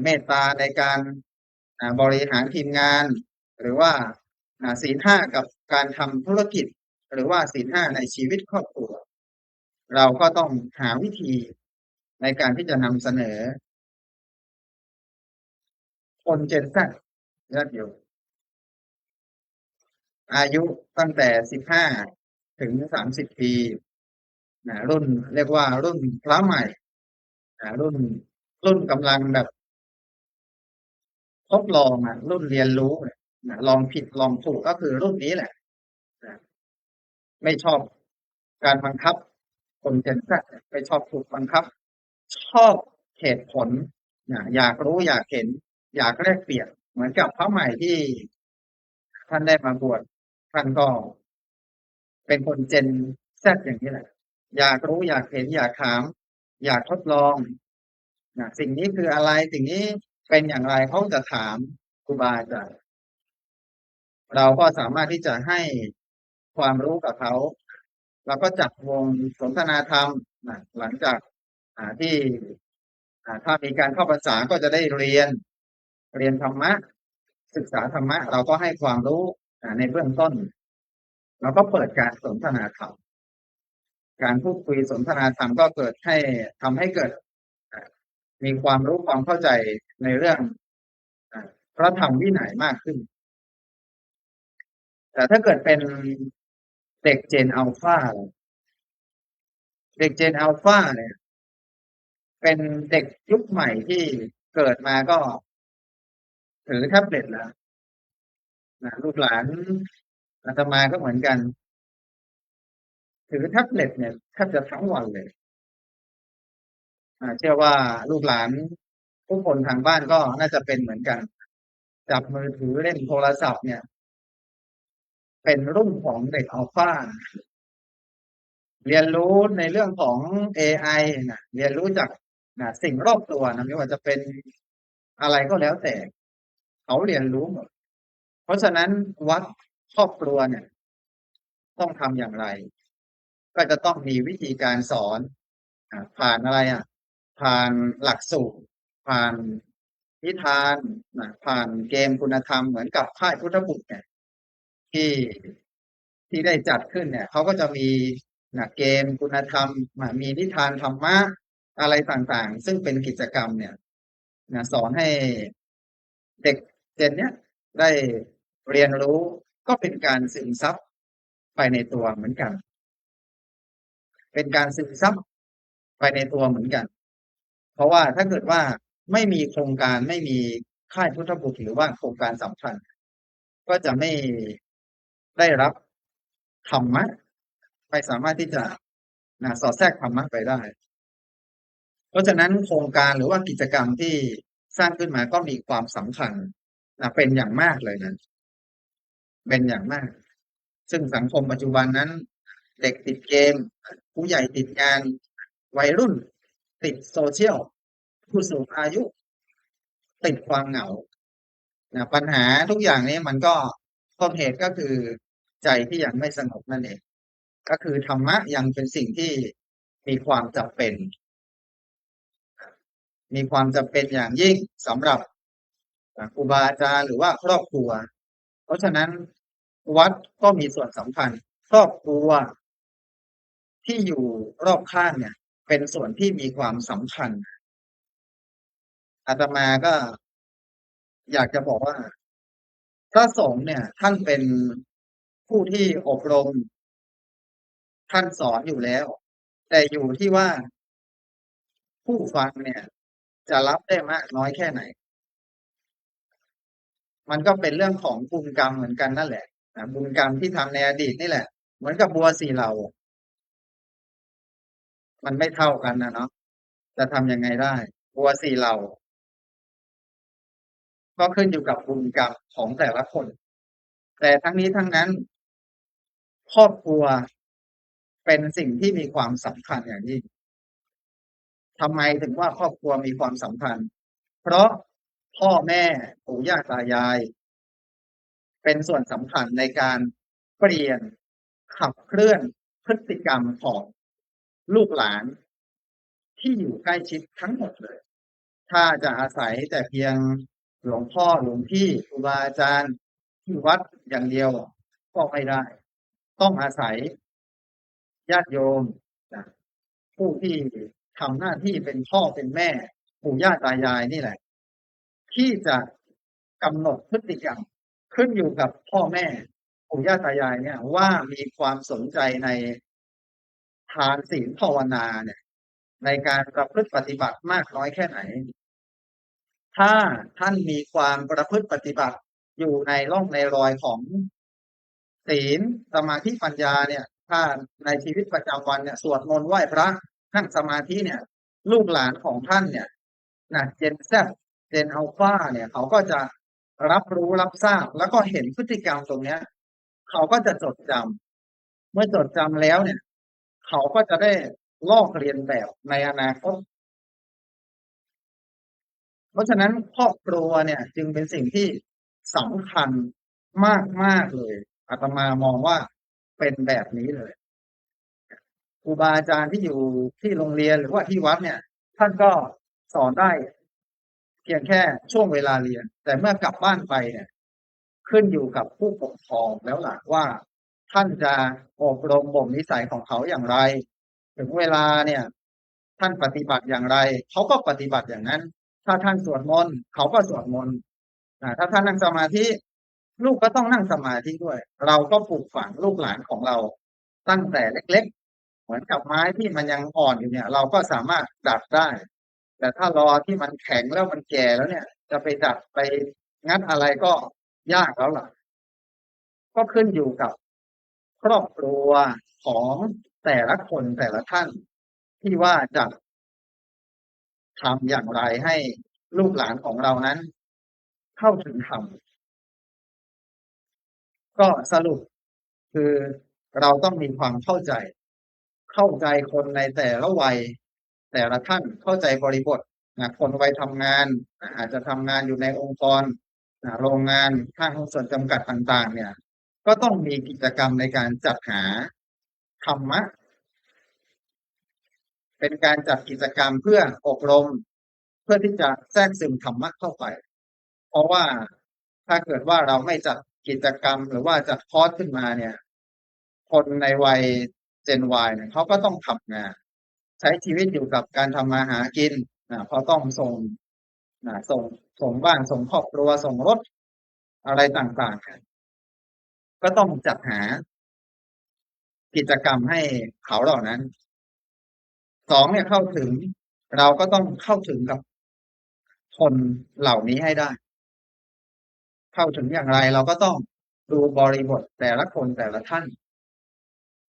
เมตตาในการบริหารทีมงาน หรือว่าศีล 5กับการทำธุรกิจ หรือว่าศีล 5ในชีวิตครอบครัว เราก็ต้องหาวิธีในการที่จะนำเสนอคนเจน Z ญาติโยมอายุตั้งแต่15 ถึง 30 ปีรุ่นเรียกว่ารุ่นพระใหม่รุ่นกำลังแบบทดลองรุ่นเรียนรู้ลองผิดลองถูกก็คือรุ่นนี้แหละไม่ชอบการบังคับคนเจน Z ไม่ชอบถูกบังคับ ชอบเหตุผลอยากรู้อยากเห็น อยากแลกเปลี่ยนเหมือนกับพระใหม่ที่ท่านได้มาบวชท่านก็เป็นคนเจน Z อย่างนี้แหละอยากรู้อยากเห็นอยากถามอยากทดลองสิ่งนี้คืออะไรสิ่งนี้เป็นอย่างไรเขาจะถามครูบาอาจารย์เราก็สามารถที่จะให้ความรู้กับเขาแล้วก็จัดวงสนทนาธรรมหลังจากที่ถ้ามีการเข้าพรรษาก็จะได้เรียนธรรมะศึกษาธรรมะเราก็ให้ความรู้ในเบื้องต้นเราก็เปิดการสนทนาธรรมการพูดคุยสนทนาธรรมก็ทำให้เกิดมีความรู้ความเข้าใจในเรื่องพระธรรมวินัยมากขึ้นแต่ถ้าเกิดเป็นเด็กเจนอัลฟาเด็กเจนอัลฟาเนี่ยเป็นเด็กยุคใหม่ที่เกิดมาก็ถือแท็บเล็ตแล้วลูกหลานอาตมาก็เหมือนกันถือแท็บเล็ตเนี่ยแทบจะทั้งวันเลยเชื่อว่าลูกหลานทุกคนทางบ้านก็น่าจะเป็นเหมือนกันจับมือถือเล่นโทรศัพท์เนี่ยเป็นรุ่นของเด็กอัลฟาเรียนรู้ในเรื่องของ AI เรียนรู้จากสิ่งรอบตัวไม่ว่าจะเป็นอะไรก็แล้วแต่เขาเรียนรู้หมดเพราะฉะนั้นวัดครอบครัวเนี่ยต้องทำอย่างไรก็จะต้องมีวิธีการสอนผ่านอะไรผ่านหลักสูตรผ่านนิทานผ่านเกมคุณธรรมเหมือนกับค่ายพุทธบุตรเนี่ยที่ได้จัดขึ้นเนี่ยเขาก็จะมีเกมคุณธรรมมีนิทานธรรมะอะไรต่างๆซึ่งเป็นกิจกรรมเนี่ยสอนให้เด็กเจนเนี้ยได้เรียนรู้ก็เป็นการซึมซับ ไปในตัวเหมือนกัน เป็นการซึมซับไปในตัวเหมือนกัน เพราะว่าถ้าเกิดว่าไม่มีโครงการไม่มีค่ายพุทธบุตรหรือว่าโครงการสำคัญก็จะไม่ได้รับธรรมะไม่สามารถที่จะสอดแทรกธรรมะไปได้ เพราะฉะนั้นโครงการหรือว่ากิจกรรมที่สร้างขึ้นมาก็มีความสำคัญเป็นอย่างมากเลยนะเป็นอย่างมาก ซึ่งสังคมปัจจุบันนั้นเด็กติดเกมผู้ใหญ่ติดงานวัยรุ่นติดโซเชียลผู้สูงอายุติดความเหงาปัญหาทุกอย่างนี้มันก็ต้นเหตุก็คือใจที่ยังไม่สงบนั่นเองก็คือธรรมะยังเป็นสิ่งที่มีความจำเป็นอย่างยิ่งสำหรับครูบาอาจารย์หรือว่าครอบครัวเพราะฉะนั้นวัดก็มีส่วนสำคัญครอบครัวที่อยู่รอบข้างเนี่ยเป็นส่วนที่มีความสำคัญอาตมาก็อยากจะบอกว่าพระสงฆ์เนี่ยท่านเป็นผู้ที่อบรมท่านสอนอยู่แล้วแต่อยู่ที่ว่าผู้ฟังเนี่ยจะรับได้มากน้อยแค่ไหนมันก็เป็นเรื่องของบุญกรรมเหมือนกันนั่นแหละบุญกรรมที่ทำในอดีตนี่แหละเหมือนกับบัวสี่เหล่ามันไม่เท่ากันนะเนาะจะทำยังไงได้บัวสี่เหล่าก็ขึ้นอยู่กับบุญกรรมของแต่ละคนแต่ทั้งนี้ทั้งนั้นครอบครัวเป็นสิ่งที่มีความสำคัญอย่างยิ่งทำไมถึงว่าครอบครัวมีความสำคัญเพราะพ่อแม่ปู่ย่าตายายเป็นส่วนสำคัญในการเปลี่ยนขับเคลื่อนพฤติกรรมของลูกหลานที่อยู่ใกล้ชิดทั้งหมดเลยถ้าจะอาศัยแต่เพียงหลวงพ่อหลวงพี่ครูบาอาจารย์ที่วัดอย่างเดียวก็ไม่ได้ต้องอาศัยญาติโยมผู้ที่ทำหน้าที่เป็นพ่อเป็นแม่ปู่ย่าตายายนี่แหละที่จะกำหนดพฤติกรรมขึ้นอยู่กับพ่อแม่ปู่ย่าตายายเนี่ยว่ามีความสนใจในทานศีลภาวนาเนี่ยในการประพฤติปฏิบัติมากน้อยแค่ไหนถ้าท่านมีความประพฤติปฏิบัติอยู่ในร่องในรอยของศีลสมาธิปัญญาเนี่ยถ้าในชีวิตประจำวันเนี่ยสวดมนต์ไหว้พระนั่งสมาธิเนี่ยลูกหลานของท่านเนี่ยเจนแซบเจนอัลฟาเนี่ยเขาก็จะรับรู้รับทราบแล้วก็เห็นพฤติกรรมตรงเนี้ยเขาก็จะจดจำเมื่อจดจำแล้วเนี่ยเขาก็จะได้ลอกเรียนแบบในอนาคตเพราะฉะนั้นครอบครัวเนี่ยจึงเป็นสิ่งที่สำคัญมากเลยอาตมามองว่าเป็นแบบนี้เลยครูบาอาจารย์ที่อยู่ที่โรงเรียนหรือว่าที่วัดเนี่ยท่านก็สอนได้เพียงแค่ช่วงเวลาเรียนแต่เมื่อกลับบ้านไปเนี่ยขึ้นอยู่กับผู้ปกครองแล้วล่ะว่าท่านจะอบรมบ่มนิสัยของเขาอย่างไรถึงเวลาเนี่ยท่านปฏิบัติอย่างไรเขาก็ปฏิบัติอย่างนั้นถ้าท่านสวดมนต์เขาก็สวดมนต์ถ้าท่านนั่งสมาธิลูกก็ต้องนั่งสมาธิด้วยเราก็ปลูกฝังลูกหลานของเราตั้งแต่เล็กๆเหมือนกับไม้ที่มันยังอ่อนอยู่เนี่ยเราก็สามารถดัดได้แต่ถ้ารอที่มันแข็งแล้วมันแก่แล้วเนี่ยจะไปดัดไปงัดอะไรก็ยากแล้วล่ะก็ขึ้นอยู่กับครอบครัวของแต่ละคนแต่ละท่านที่ว่าจะทำอย่างไรให้ลูกหลานของเรานั้นเข้าถึงธรรมก็สรุปคือเราต้องมีความเข้าใจคนในแต่ละวัยแต่ละท่านเข้าใจบริบทคนวัยทำงานอาจจะทำงานอยู่ในองค์กรโรงงานห้างหุ้นส่วนจำกัดต่างๆเนี่ยก็ต้องมีกิจกรรมในการจัดหาธรรมะเป็นการจัดกิจกรรมเพื่ออบรมเพื่อที่จะแทรกซึมธรรมะเข้าไปเพราะว่าถ้าเกิดว่าเราไม่จัดกิจกรรมหรือว่าจัดคอร์สขึ้นมาเนี่ยคนในวัยGen Yเนี่ยเขาก็ต้องทำงานใช้ชีวิตอยู่กับการทำมาหากินเพราะต้องส่งบ้านส่งครอบครัวส่งรถอะไรต่างๆก็ต้องจัดหา กิจกรรมให้เขาเหล่านั้นสองเนี่ยเข้าถึงเราก็ต้องเข้าถึงกับคนเหล่านี้ให้ได้ เข้าถึงอย่างไรเราก็ต้องดูบริบทแต่ละคนแต่ละท่าน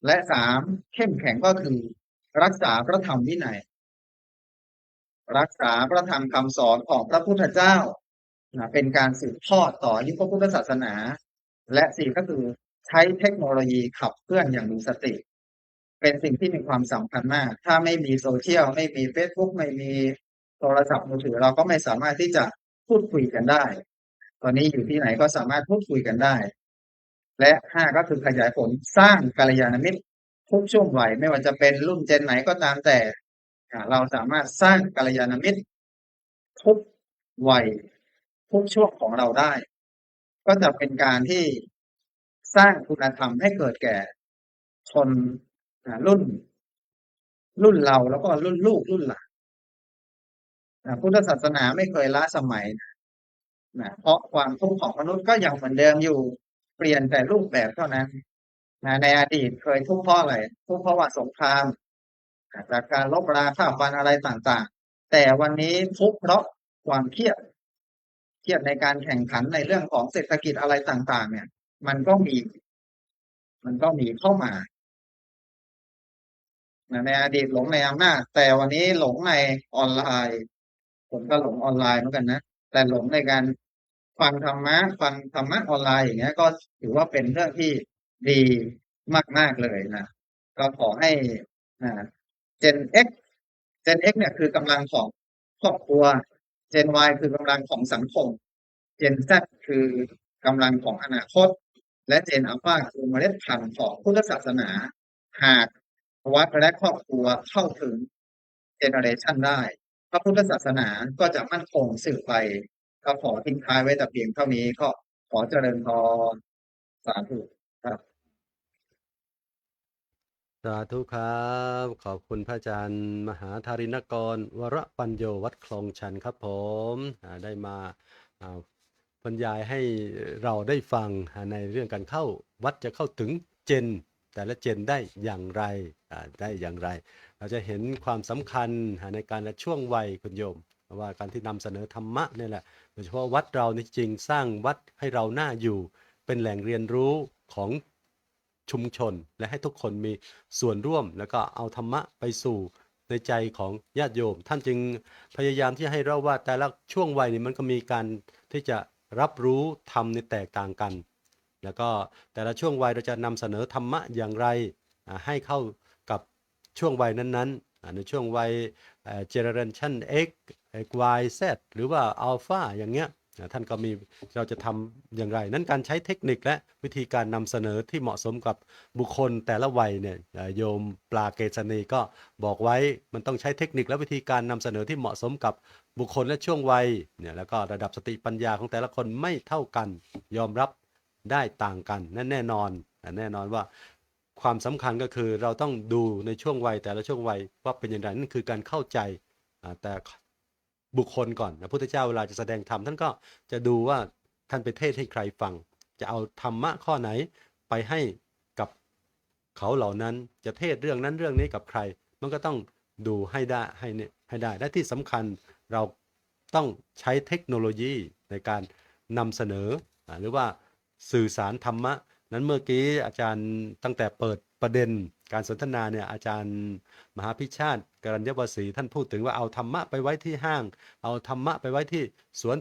และสามเข้มแข็งก็คือรักษาพระธรรมวินัย รักษาพระธรรมคำสอนของพระพุทธเจ้าเป็นการสืบทอดต่ออายุพระพุทธศาสนา และสี่ก็คือใช้เทคโนโลยีขับเคลื่อนอย่างมีสติ เป็นสิ่งที่มีความสำคัญมาก ถ้าไม่มีโซเชียลไม่มี Facebook ไม่มีโทรศัพท์มือถือเราก็ไม่สามารถที่จะพูดคุยกันได้ ตอนนี้อยู่ที่ไหนก็สามารถพูดคุยกันได้ และห้าก็คือขยายผลสร้างกัลยาณมิตรทุกช่วงวัยไม่ว่าจะเป็นรุ่นเจนไหนก็ตามแต่เราสามารถสร้างกัลยาณมิตรทุกวัยทุกช่วงของเราได้ ก็จะเป็นการที่สร้างคุณธรรมให้เกิดแก่ชนรุ่นเราแล้วก็รุ่นลูกรุ่นหลานพุทธศาสนาไม่เคยล้าสมัยเพราะความทุกข์ของมนุษย์ก็ยังเหมือนเดิมอยู่เปลี่ยนแต่รูปแบบเท่านั้นในอดีตเคยทุกข์เพราะอะไรทุกข์เพราะว่าสงครามจากการลบราฆ่าฟันอะไรต่างๆแต่วันนี้ทุกข์เพราะความเครียดในการแข่งขันในเรื่องของเศรษฐกิจอะไรต่างๆเนี่ยมันก็มีเข้ามาในอดีตหลงในอำนาจแต่วันนี้หลงในออนไลน์ผมก็หลงออนไลน์เหมือนกันนะแต่หลงในการฟังธรรมะออนไลน์อย่างเงี้ยก็ถือว่าเป็นเรื่องที่ดีมากๆเลยนะก็ขอให้Gen Xเนี่ยคือกำลังของครอบครัว Gen Y คือกำลังของสังคม Gen Z คือกำลังของอนาคตและ Gen Alpha คือเมล็ดพันธุ์ของพุทธศาสนาหากวัดและครอบครัวเข้าถึงเจเนอเรชันได้พระพุทธศาสนาก็จะมั่นคงสืบไปก็ขอทิ้งท้ายไว้แต่เพียงเท่านี้ก็ขอเจริญพรสาธุครับ สาธุครับขอบคุณพระอาจารย์มหาธารินกรวรปัญโยวัดคลองชันครับผมได้มาบรรยายให้เราได้ฟังในเรื่องการเข้าวัดจะเข้าถึงเจนแต่ละเจนได้อย่างไรเราจะเห็นความสำคัญในการละช่วงวัยคุณโยมว่าการที่นำเสนอธรรมะนี่แหละโดยเฉพาะวัดเรานี่จริงสร้างวัดให้เราน่าอยู่เป็นแหล่งเรียนรู้ของชุมชนและให้ทุกคนมีส่วนร่วมแล้วก็เอาธรรมะไปสู่ในใจของญาติโยมท่านจึงพยายามที่ให้เราว่าแต่ละช่วงวัยนี้มันก็มีการที่จะรับรู้ธรรมในแตกต่างกันแล้วก็แต่ละช่วงวัยเราจะนำเสนอธรรมะอย่างไรให้เข้ากับช่วงวัยนั้นๆในช่วงวัยGeneration X Y Z หรือว่า Alpha อย่างเงี้ยท่านก็มีเราจะทำอย่างไรนั้นการใช้เทคนิคและวิธีการนำเสนอที่เหมาะสมกับบุคคลแต่ละวัยเนี่ยโยมปลาเกษณีก็บอกไว้มันต้องใช้เทคนิคและวิธีการนำเสนอที่เหมาะสมกับบุคคลและช่วงวัยเนี่ยแล้วก็ระดับสติปัญญาของแต่ละคนไม่เท่ากันยอมรับได้ต่างกันนั่นแน่นอนว่าความสำคัญก็คือเราต้องดูในช่วงวัยแต่ละช่วงวัยว่าเป็นอย่างไรนั่นคือการเข้าใจแต่บุคคลก่อนพระพุทธเจ้าเวลาจะแสดงธรรมท่านก็จะดูว่าท่านไปเทศให้ใครฟังจะเอาธรรมะข้อไหนไปให้กับเขาเหล่านั้นจะเทศเรื่องนั้นเรื่องนี้กับใครมันก็ต้องดูให้ได้และที่สำคัญเราต้องใช้เทคโนโลยีในการนำเสนอหรือว่าสื่อสารธรรมะนั้นเมื่อกี้อาจารย์ตั้งแต่เปิดประเด็นการสนทนาเนี่ยอาจารย์มหาพิชาติกรัญญวสีท่านพูดถึงว่าเอาธรรมะไปไว้ที่ห้างเอาธรรมะไปไว้ที่สวน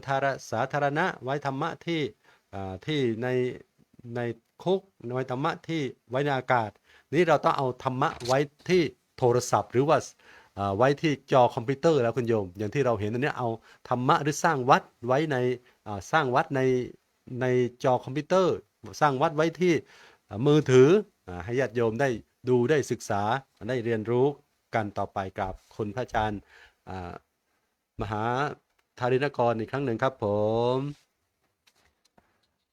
สาธารณะไว้ธรรมะที่ในคุกไว้ธรรมะที่ไว้ในอากาศนี้เราต้องเอาธรรมะไว้ที่โทรศัพท์หรือว่าไว้ที่จอคอมพิวเตอร์แล้วคุณโยมอย่างที่เราเห็นอันนี้เอาธรรมะหรือสร้างวัดไว้ในสร้างวัดในจอคอมพิวเตอร์สร้างวัดไว้ที่มือถือให้ญาติโยมได้ดูได้ศึกษาได้เรียนรู้กันต่อไปกับคุณพระอาจารย์มหาธารินกรอีกครั้งหนึ่งครับผม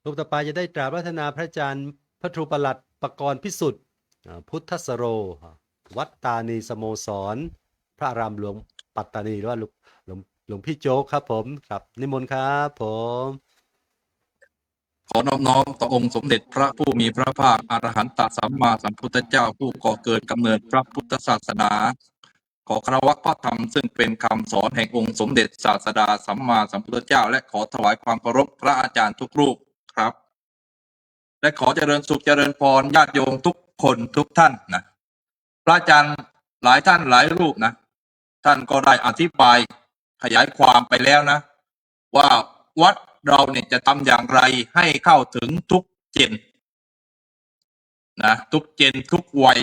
รูปต่อไปจะได้กราบพระธนาพระอาจารย์พระครูประหลัดปกรณ์พิสุทธิ์พุทธสโรวัดตานีสโมสรพระอารามหลวงปัตตานีหรือว่าหลวงพี่โจ๊กครับผมครับนิมนต์ครับผม ขอน้อมน้อมต่อองค์สมเด็จพระผู้มีพระภาคอรหันตสัมมาสัมพุทธเจ้าผู้ก่อเกิดกำเนิดพระพุทธศาสนาขอคารวะพระธรรมซึ่งเป็นคำสอนแห่งองค์สมเด็จศาสดาสัมมาสัมพุทธเจ้าและขอถวายความเคารพพระอาจารย์ทุกรูปครับและขอเจริญสุขเจริญพรญาติโยมทุกคนทุกท่านนะพระอาจารย์หลายท่านหลายรูปนะท่านก็ได้อธิบายขยายความไปแล้วนะว่าวัดเราเนี่ยจะทำอย่างไรให้เข้าถึงทุกเจนนะทุกเจนทุกวัย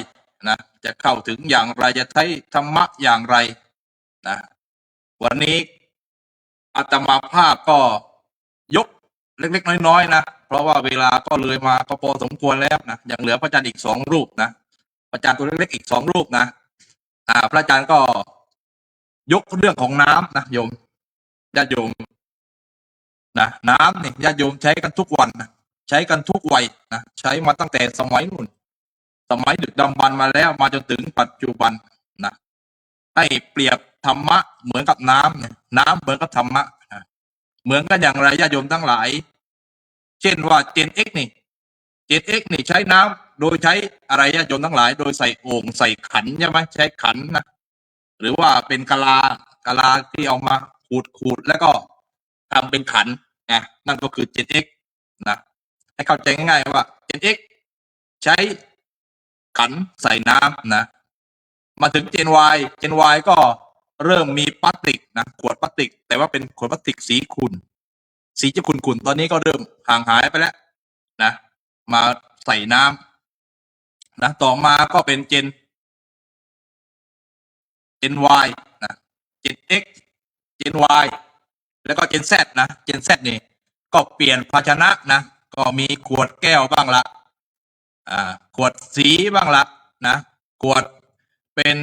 นะจะเข้าถึงอย่างไรจะใช้ธรรมะอย่างไรนะวันนี้อาตมาภาพก็ยกเล็กๆน้อยๆนะเพราะว่าเวลาก็เลยมาก็พอสมควรแล้วนะยังเหลือพระอาจารย์อีก2 รูปนะพระอาจารย์ตัวเล็กๆอีก2 รูปนะพระอาจารย์ก็ยกเรื่องของน้ำนะโยมญาติโยมนะน้ำเนี่ยญาติโยมใช้กันทุกวันนะใช้กันทุกวัยนะใช้มาตั้งแต่สมัยนู่นสมัยดึกดำบรรพ์มาแล้วมาจนถึงปัจจุบันนะให้เปรียบธรรมะเหมือนกับน้ำเนี่ยน้ำเหมือนกับธรรมะนะเหมือนกันอย่างไรญาติโยมทั้งหลายเช่นว่าเจน X นี่เจน X นี่ใช้น้ำโดยใช้อะไรญาติโยมทั้งหลายโดยใส่โอ่งใส่ขันใช่ไหมใช้ขันนะหรือว่าเป็นกะลาที่เอามาขูดแล้วก็ทำเป็นขันนะนั่นก็คือเจน X นะให้เข้าใจง่ายๆว่าเจน X ใช้ขันใส่น้ำนะมาถึงเจน Y เจน Y ก็เริ่มมีพลาสติกนะขวดพลาสติกแต่ว่าเป็นขวดพลาสติกสีขุ่นสีจะขุ่นๆตอนนี้ก็เริ่มห่างหายไปแล้วนะมาใส่น้ำนะต่อมาก็เป็นเจน Y นะเจน X เจน Y แล้วก็เจน Z นะเจน Z นี่ก็เปลี่ยนภาชนะนะก็มีขวดแก้วบ้างละขวดสีบ้างละนะขวดเป็น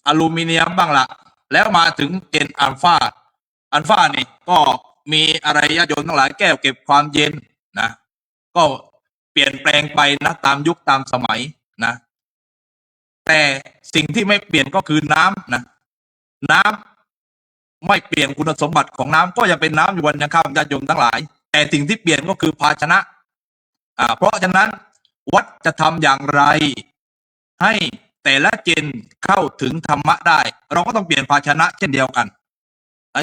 อลูมิเนียมบ้างละแล้วมาถึงเจนอัลฟานี่ก็มีอะไรญาติโยมทั้งหลายแก้วเก็บความเย็นนะก็เปลี่ยนแปลงไปนะตามยุคตามสมัยนะแต่สิ่งที่ไม่เปลี่ยนก็คือน้ำนะน้ำไม่เปลี่ยนคุณสมบัติของน้ำก็ยังเป็นน้ำอยู่วันยังค่ำญาติโยมทั้งหลายแต่สิ่งที่เปลี่ยนก็คือภาชนะเพราะฉะนั้นวัดจะทำอย่างไรให้แต่ละเจนเข้าถึงธรรมะได้เราก็ต้องเปลี่ยนภาชนะเช่นเดียวกัน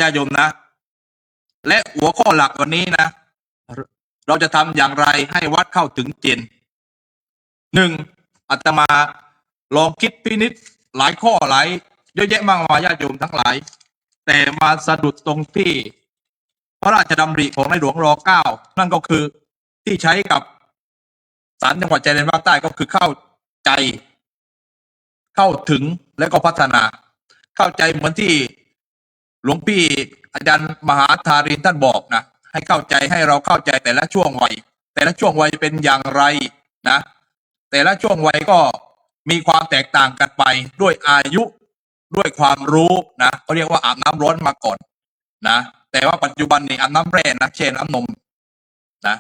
ญาติโยมนะและหัวข้อหลักวันนี้นะเราจะทำอย่างไรให้วัดเข้าถึงเจน1อาตมาลองคิดพินิจหลายข้อหลายเยอะแยะมากมายญาติโยมทั้งหลายแต่มาสะดุดตรงที่พระราชดำริของในหลวงร.9นั่นก็คือที่ใช้กับศาลจังหวัดชายแดนภาคใต้ก็คือเข้าใจเข้าถึงและก็พัฒนาเข้าใจเหมือนที่หลวงพี่อาจารย์มหาธารินท่านบอกนะให้เข้าใจให้เราเข้าใจแต่ละช่วงวัยแต่ละช่วงวัยเป็นอย่างไรนะแต่ละช่วงวัยก็มีความแตกต่างกันไปด้วยอายุด้วยความรู้นะเขาเรียกว่าอาบน้ำร้อนมาก่อนนะแต่ว่าปัจจุบันนี่อาบน้ำแร่นะเช่นน้ำนมนะ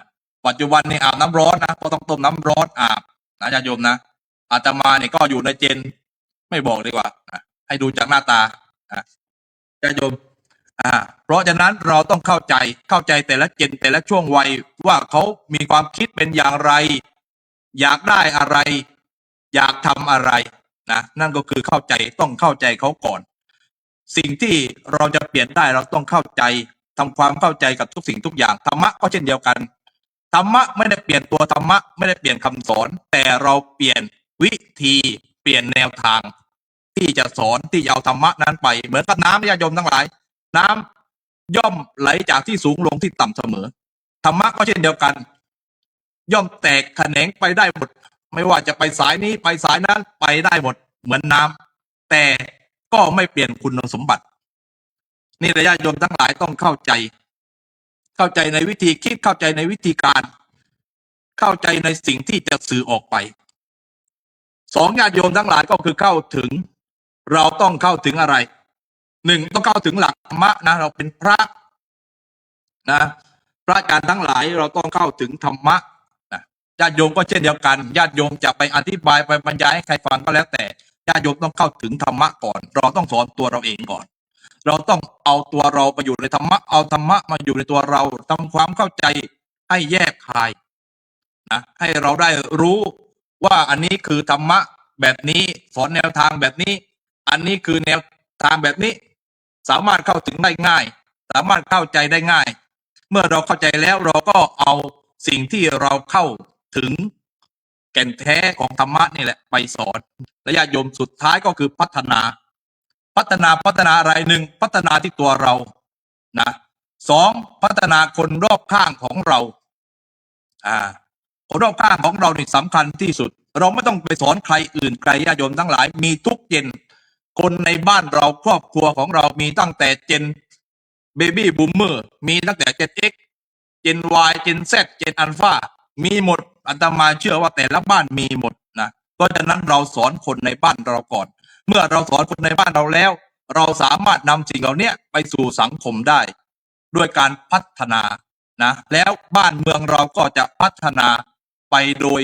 ปัจจุบันนี่อาบน้ำร้อนนะก็ต้องต้มน้ำร้อนอาบนะญาติโยมนะอาตมาเนี่ยก็อยู่ในเจนไม่บอกดีกว่านะให้ดูจากหน้าตาญาติโยมเพราะฉะนั้นเราต้องเข้าใจแต่ละเจนแต่ละช่วงวัยว่าเขามีความคิดเป็นอย่างไรอยากได้อะไรอยากทำอะไรนะนั่นก็คือเข้าใจต้องเข้าใจเขาก่อนสิ่งที่เราจะเปลี่ยนได้เราต้องเข้าใจทำความเข้าใจกับทุกสิ่งทุกอย่างธรรมะก็เช่นเดียวกันธรรมะไม่ได้เปลี่ยนตัวธรรมะไม่ได้เปลี่ยนคำสอนแต่เราเปลี่ยนวิธีเปลี่ยนแนวทางที่จะสอนที่จะเอาธรรมะนั้นไปเหมือนกับน้ำญาติโยมทั้งหลายน้ำย่อมไหลจากที่สูงลงที่ต่ำเสมอธรรมะก็เช่นเดียวกันย่อมแตกแขนงไปได้หมดไม่ว่าจะไปสายนี้ไปสายนั้นไปได้หมดเหมือนน้ำแต่ก็ไม่เปลี่ยนคุณสมบัตินี่ญาติโยมทั้งหลายต้องเข้าใจในวิธีคิดเข้าใจในวิธีการเข้าใจในสิ่งที่จะสื่อออกไปญาติโยมทั้งหลายก็คือเข้าถึงเราต้องเข้าถึงอะไรต้องเข้าถึงหลักธรรมะนะเราเป็นพระนะพระอาจารย์ทั้งหลายเราต้องเข้าถึงธรรมะนะญาติโยมก็เช่นเดียวกันญาติโยมจะไปอธิบายไปบรรยายให้ใครฟังก็แล้วแต่ญาติโยมต้องเข้าถึงธรรมะก่อนเราต้องสอนตัวเราเองก่อนเราต้องเอาตัวเราไปอยู่ในธรรมะเอาธรรมะมาอยู่ในตัวเราทำความเข้าใจ ให้แยกคายนะให้เราได้รู้ว่าอันนี้คือธรรมะแบบนี้สอนแนวทางแบบนี้อันนี้คือแนวทางแบบนี้สามารถเข้าถึงได้ง่ายสามารถเข้าใจได้ง่ายเมื่อเราเข้าใจแล้วเราก็เอาสิ่งที่เราเข้าถึงแก่นแท้ของธรรมะนี่แหละไปสอนและญาติโยมสุดท้ายก็คือพัฒนาอะไรหนึ่งพัฒนาที่ตัวเรานะสองพัฒนาคนรอบข้างของเราคนรอบข้างของเรานี่สำคัญที่สุดเราไม่ต้องไปสอนใครอื่นไกลญาติโยมทั้งหลายมีทุกเจนคนในบ้านเราครอบครัวของเรามีตั้งแต่เจนเบบี้บูมเมอร์มีตั้งแต่เจน X เจน Y เจน Z เจนอัลฟามีหมดอาตมาเชื่อว่าแต่ละบ้านมีหมดนะเพราะฉะนั้นเราสอนคนในบ้านเราก่อนเมื่อเราสอนคนในบ้านเราแล้วเราสามารถนำสิ่งเหล่านี้ไปสู่สังคมได้ด้วยการพัฒนานะแล้วบ้านเมืองเราก็จะพัฒนาไปโดย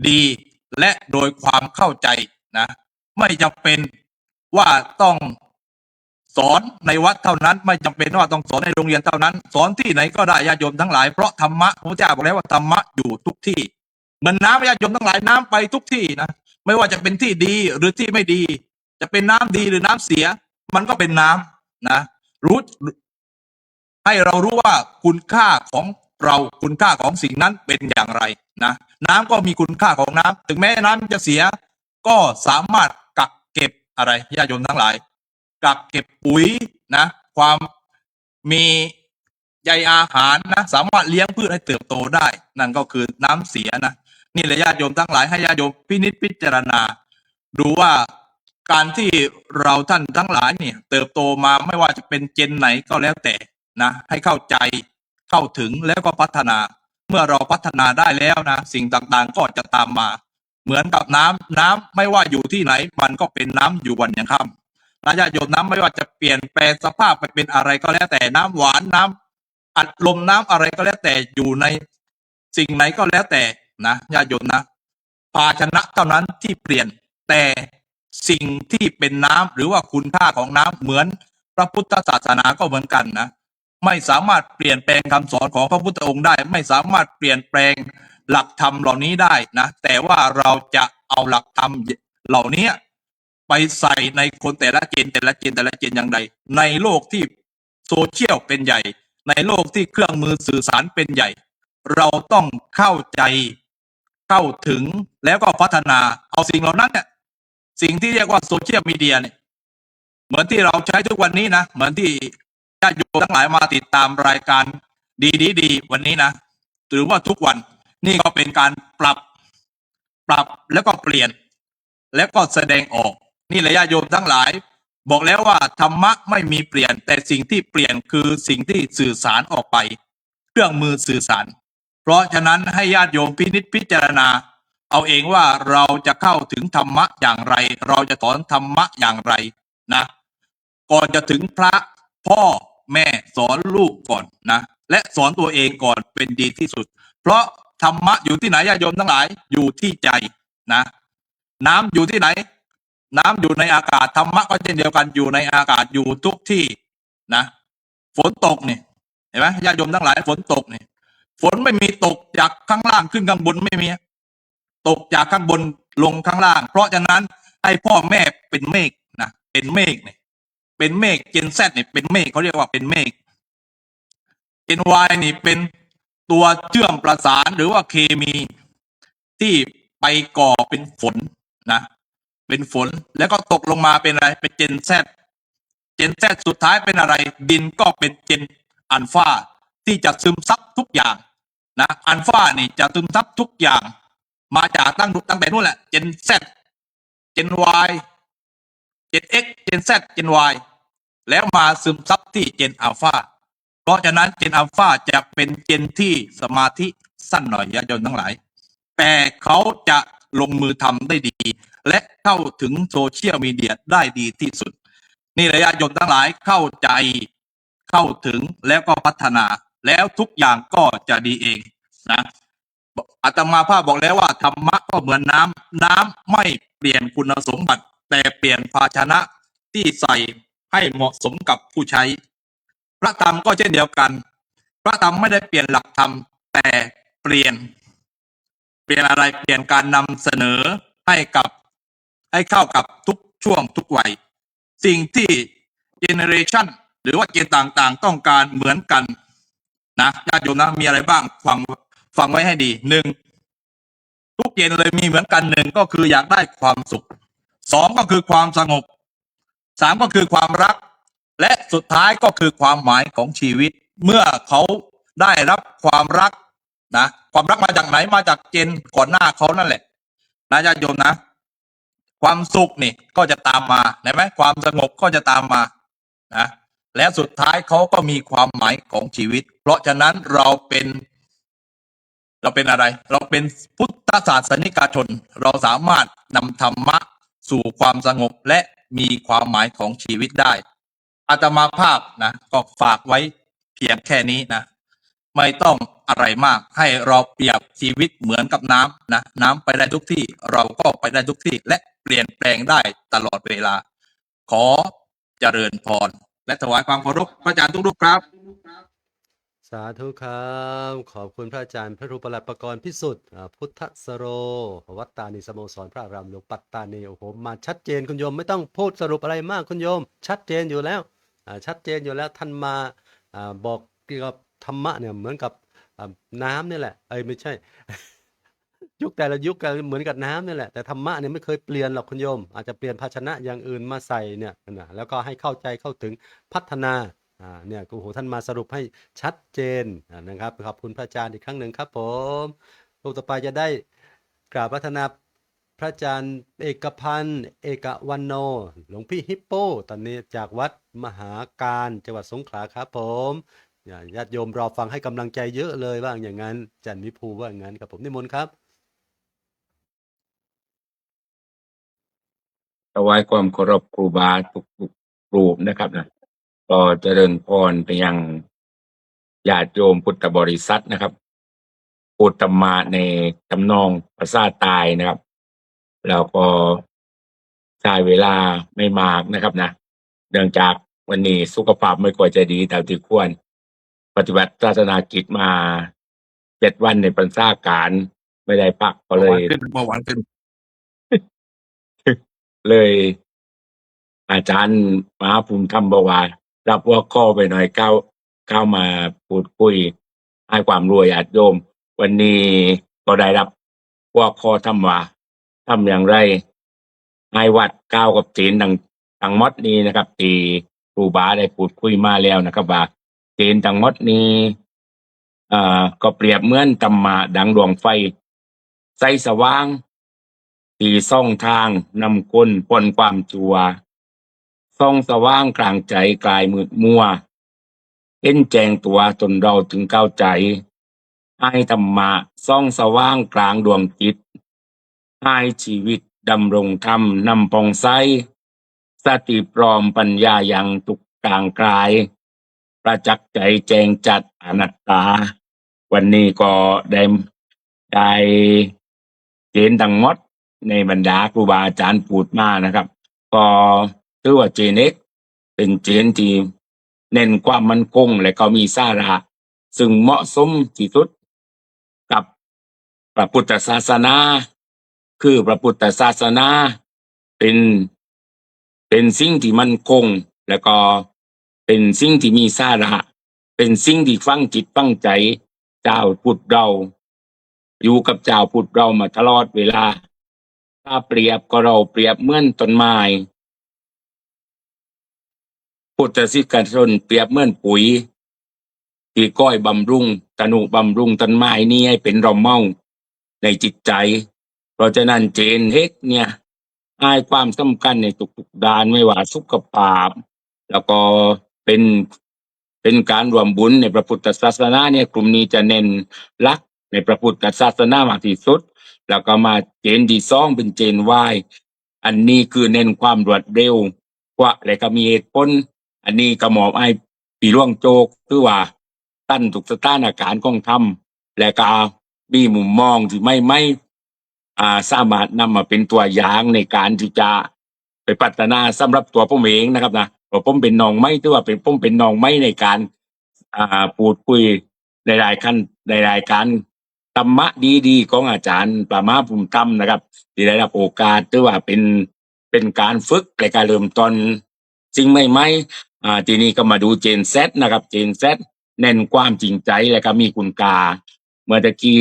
ดีและโดยความเข้าใจนะไม่จำเป็นว่าต้องสอนในวัดเท่านั้นไม่จำเป็นว่าต้องสอนในโรงเรียนเท่านั้นสอนที่ไหนก็ได้ญาติโยมทั้งหลายเพราะธรรมะพระเจ้าบอกแล้วว่าธรรมะอยู่ทุกที่เหมือนน้ำญาติโยมทั้งหลายน้ำไปทุกที่นะไม่ว่าจะเป็นที่ดีหรือที่ไม่ดีจะเป็นน้ำดีหรือน้ำเสียมันก็เป็นน้ำนะรู้ให้เรารู้ว่าคุณค่าของเราคุณค่าของสิ่งนั้นเป็นอย่างไรนะน้ำก็มีคุณค่าของน้ำถึงแม้น้ำจะเสียก็สามารถกักเก็บอะไรญาติโยมทั้งหลายกักเก็บปุ๋ยนะความมีใยอาหารนะสามารถเลี้ยงพืชให้เติบโตได้นั่นก็คือน้ำเสียนะนี่แหละญาติโยมทั้งหลายให้ญาติโยมพินิจพิจารณาดูว่าการที่เราท่านทั้งหลายเนี่ยเติบโตมาไม่ว่าจะเป็นเจนไหนก็แล้วแต่นะให้เข้าใจเข้าถึงแล้วก็พัฒนาเมื่อเราพัฒนาได้แล้วนะสิ่งต่างๆก็จะตามมาเหมือนกับน้ำไม่ว่าอยู่ที่ไหนมันก็เป็นน้ำอยู่วันยังค่ำญาติโยมน้ำไม่ว่าจะเปลี่ยนแปลงสภาพไปเป็นอะไรก็แล้วแต่น้ำหวานน้ำอัดลมน้ำอะไรก็แล้วแต่อยู่ในสิ่งไหนก็แล้วแต่นะญาติโยมนะภาชนะเท่านั้นที่เปลี่ยนแต่สิ่งที่เป็นน้ำหรือว่าคุณค่าของน้ำเหมือนพระพุทธศาสนาก็เหมือนกันนะไม่สามารถเปลี่ยนแปลงคำสอนของพระพุทธองค์ได้ไม่สามารถเปลี่ยนแปลงหลักธรรมเหล่านี้ได้นะแต่ว่าเราจะเอาหลักธรรมเหล่านี้ไปใส่ในคนแต่ละเจนอย่างไรในโลกที่โซเชียลเป็นใหญ่ในโลกที่เครื่องมือสื่อสารเป็นใหญ่เราต้องเข้าใจเข้าถึงแล้วก็พัฒนาเอาสิ่งเหล่านั้นเนี่ยสิ่งที่เรียกว่าโซเชียลมีเดียเนี่ยเหมือนที่เราใช้ทุกวันนี้นะเหมือนที่ญาติโยมทั้งหลายมาติดตามรายการดีวันนี้นะหรือว่าทุกวันนี่ก็เป็นการปรับแล้วก็เปลี่ยนแล้วก็แสดงออกนี่แหละญาติโยมทั้งหลายบอกแล้วว่าธรรมะไม่มีเปลี่ยนแต่สิ่งที่เปลี่ยนคือสิ่งที่สื่อสารออกไปเครื่องมือสื่อสารเพราะฉะนั้นให้ญาติโยมพินิจพิจารณาเอาเองว่าเราจะเข้าถึงธรรมะอย่างไรเราจะสอนธรรมะอย่างไรนะก่อนจะถึงพระพ่อแม่สอนลูกก่อนนะและสอนตัวเองก่อนเป็นดีที่สุดเพราะธรรมะอยู่ที่ไหนญาติโยมทั้งหลายอยู่ที่ใจนะน้ำอยู่ที่ไหนน้ำอยู่ในอากาศธรรมะก็เช่นเดียวกันอยู่ในอากาศอยู่ทุกที่นะฝนตกเนี่ยเห็นไหมญาติโยมทั้งหลายฝนตกเนี่ยฝนไม่มีตกจากข้างล่างขึ้นข้างบนไม่มีตกจากข้างบนลงข้างล่างเพราะฉะนั้นให้พ่อแม่เป็นเมฆนะเป็นเมฆเนี่ยเป็นเมฆเจนแซดเนี่ยเป็นเมฆเขาเรียกว่าเป็นเมฆเจนวายนี่เป็นตัวเชื่อมประสานหรือว่าเคมีที่ไปก่อเป็นฝนนะเป็นฝนแล้วก็ตกลงมาเป็นอะไรเป็นเจนแซดสุดท้ายเป็นอะไรดินก็เป็นเจนอัลฟาที่จะซึมซับทุกอย่างนะอัลฟานี่จะซึมซับทุกอย่างมาจากตั้งแต่นู่นแหละเจนแซดเจนวายเจน X เจน Z เจน Y แล้วมาซึมซับที่เจนอัลฟาเพราะฉะนั้นเจนอัลฟาจะเป็นเจนที่สมาธิสั้นหน่อยญาติโยมทั้งหลายแต่เขาจะลงมือทำได้ดีและเข้าถึงโซเชียลมีเดียได้ดีที่สุดนี่แหละญาติโยมทั้งหลายเข้าใจเข้าถึงแล้วก็พัฒนาแล้วทุกอย่างก็จะดีเองนะอาตมาภาพบอกแล้วว่าธรรมะก็เหมือนน้ำไม่เปลี่ยนคุณสมบัติแต่เปลี่ยนภาชนะที่ใส่ให้เหมาะสมกับผู้ใช้พระธรรมก็เช่นเดียวกันพ พระธรรมไม่ได้เปลี่ยนหลักธรรมแต่เปลี่ยนอะไรเปลี่ยนการนำเสนอให้เข้ากับทุกช่วงทุกวัยสิ่งที่เจเนเรชันหรือว่าเจนต่างๆต้องการเหมือนกันนะญาติโยมนะมีอะไรบ้างฟังไว้ให้ดีหนึ่งทุกเจนเลยมีเหมือนกันหนึ่งก็คืออยากได้ความสุขสองก็คือความสงบสามก็คือความรักและสุดท้ายก็คือความหมายของชีวิตเมื่อเขาได้รับความรักนะความรักมาจากไหนมาจากเจนก่อนหน้าเขานั่นแหละนะญาติโยมนะความสุขนี่ก็จะตามมาเห็นไหมความสงบก็จะตามมานะและสุดท้ายเขาก็มีความหมายของชีวิตเพราะฉะนั้นเราเป็นอะไรเราเป็นพุทธศาสนิกชนเราสามารถนำธรรมะสู่ความสงบและมีความหมายของชีวิตได้อาตมาภาพนะก็ฝากไว้เพียงแค่นี้นะไม่ต้องอะไรมากให้เราเปรียบชีวิตเหมือนกับน้ำนะน้ำไปได้ทุกที่เราก็ไปได้ทุกที่และเปลี่ยนแปลงได้ตลอดเวลาขอเจริญพรและถวายความเคารพพระอาจารย์ทุกรูปครับ สาธุครับขอบคุณพระอาจารย์พระครูประหลัดประกรณ์พิสุทธิ์พุทธสโรวัดตานีสโมสรพระอารามหลวงปัตตานีโอ้โหมาชัดเจนคุณโยมไม่ต้องพูดสรุปอะไรมากคุณโยมชัดเจนอยู่แล้วชัดเจนอยู่แล้วท่านมาบอกเกี่ยวกับธรรมะเนี่ยเหมือนกับน้ำนี่แหละไม่ใช่ ยุคแต่ละยุคก็เหมือนกับน้ำนี่แหละแต่ธรรมะเนี่ยไม่เคยเปลี่ยนหรอกคุณโยมอาจจะเปลี่ยนภาชนะอย่างอื่นมาใส่เนี่ยนะแล้วก็ให้เข้าใจเข้าถึงพัฒนาเนี่ยโอ้โหท่านมาสรุปให้ชัดเจนนะครับขอบคุณพระอาจารย์อีกครั้งหนึ่งครับผมรูปต่อไปจะได้กราบพัฒนาพระอาจารย์เอกพันธ์เอกวันโนหลวงพี่ฮิปโปตอนนี้จากวัดมหาการจังหวัดสงขลาครับผมญาติโยมรอฟังให้กำลังใจเยอะเลยว่าอย่างนั้นจันวิภูว่าอย่างนั้นครับผมนิมนต์ครับ ถวายความเคารพครูบาทุกรูปนะครับนะก็เจริญพรไปยังญาติโยมพุทธบริษัทนะครับพูดธรรมะในทำนองภาษาใต้นะครับ แล้วก็ใช้เวลาไม่มากนะครับนะเนื่องจากวันนี้สุขภาพไม่ค่อยจะดีแต่ที่ควรปฏิบัติศาสนากิจมา7 วันในพรรษาการไม่ได้พักก็เลย เบาหวานขึ้น เลยอาจารย์มหาภูมิธรรมบอกว่ารับหัวข้อไปหน่อยก้าวมาพูดคุยให้ความรู้ญาติโยมวันนี้ก็ได้รับหัวข้อธรรมว่าทำอย่างไรให้วัดก้าวกับศีลทั้งหมดนี้นะครับที่ครูบาได้พูดคุยมาแล้วนะครับว่าศีลทั้งหมดนี้ก็เปรียบเหมือนธรรมะดังดวงไฟใสสว่างที่ส่องทางนำคนพ้นความชั่วส่องสว่างกลางใจกลายมืดมัวเห็นแจ้งตัวจนเราถึงเข้าใจให้ธรรมะส่องสว่างกลางดวงจิตให้ชีวิตดำรงธรรมนำปองใสสติพร้อมปัญญาอย่างทุกกลางกายประจักษ์ใจแจ้งจัดอนัตตาวันนี้ก็ได้เจนทั้งหมดในบรรดาครูบาอาจารย์พูดมานะครับก็ถือว่าเจนเอกเป็นเจนที่เน้นความมั่นคงและก็มีสาระซึ่งเหมาะสมที่สุดกับพระพุทธศาสนาคือพระพุทธศาสนาเป็นสิ่งที่มั่นคงและก็เป็นสิ่งที่มีสาระเป็นสิ่งที่ฝังจิตฝังใจเจ้าพุทธเราอยู่กับเจ้าพุทธเรามาตลอดเวลาถ้าเปรียบก็เราเปรียบเหมือนต้นไม้พุทธศิกชนเปรียบเหมือนปุ๋ยที่ก้อยบำรุงตนุบำรุงต้นไม้นี้ให้เป็นร่มเงาในจิตใจเพราะฉะนั้นเจนเฮกเนี่ยให้ความสำคัญในทุกๆด้านไม่ว่าสุขภาพแล้วก็เป็นการรวมบุญในพระพุทธศาสนาเนี่ยกลุ่มนี้จะเน้นรักในพระพุทธศาสนามากที่สุดแล้วก็มาเจนที่สองเป็นเจนวายอันนี้คือเน้นความรวดเร็วกว่าและก็มีเหตุผลอันนี้ก็มอบให้ปีร่วงโจกคือว่าตั้นทุกสถานการณ์ของธรรมและก็มีมุมมองที่ไม่สามารถนำมาเป็นตัวอย่างในการที่จะไปพัฒนาสำหรับตัวผมเองนะครับนะเพราะผมเป็นน้องไม้ที่ว่าผมเป็นน้องไม้ในการพูดคุย ในรายการธรรมะดีๆของอาจารย์ประมาภูมิธรรมนะครับที่ได้รับโอกาสถือว่าเป็นการฝึกในการเริ่มต้นสิ่งใหม่ๆทีนี้ก็มาดูเจนเซตนะครับเจนเซตเน้นความจริงใจและก็มีคุณค่าเมื่อตะกี้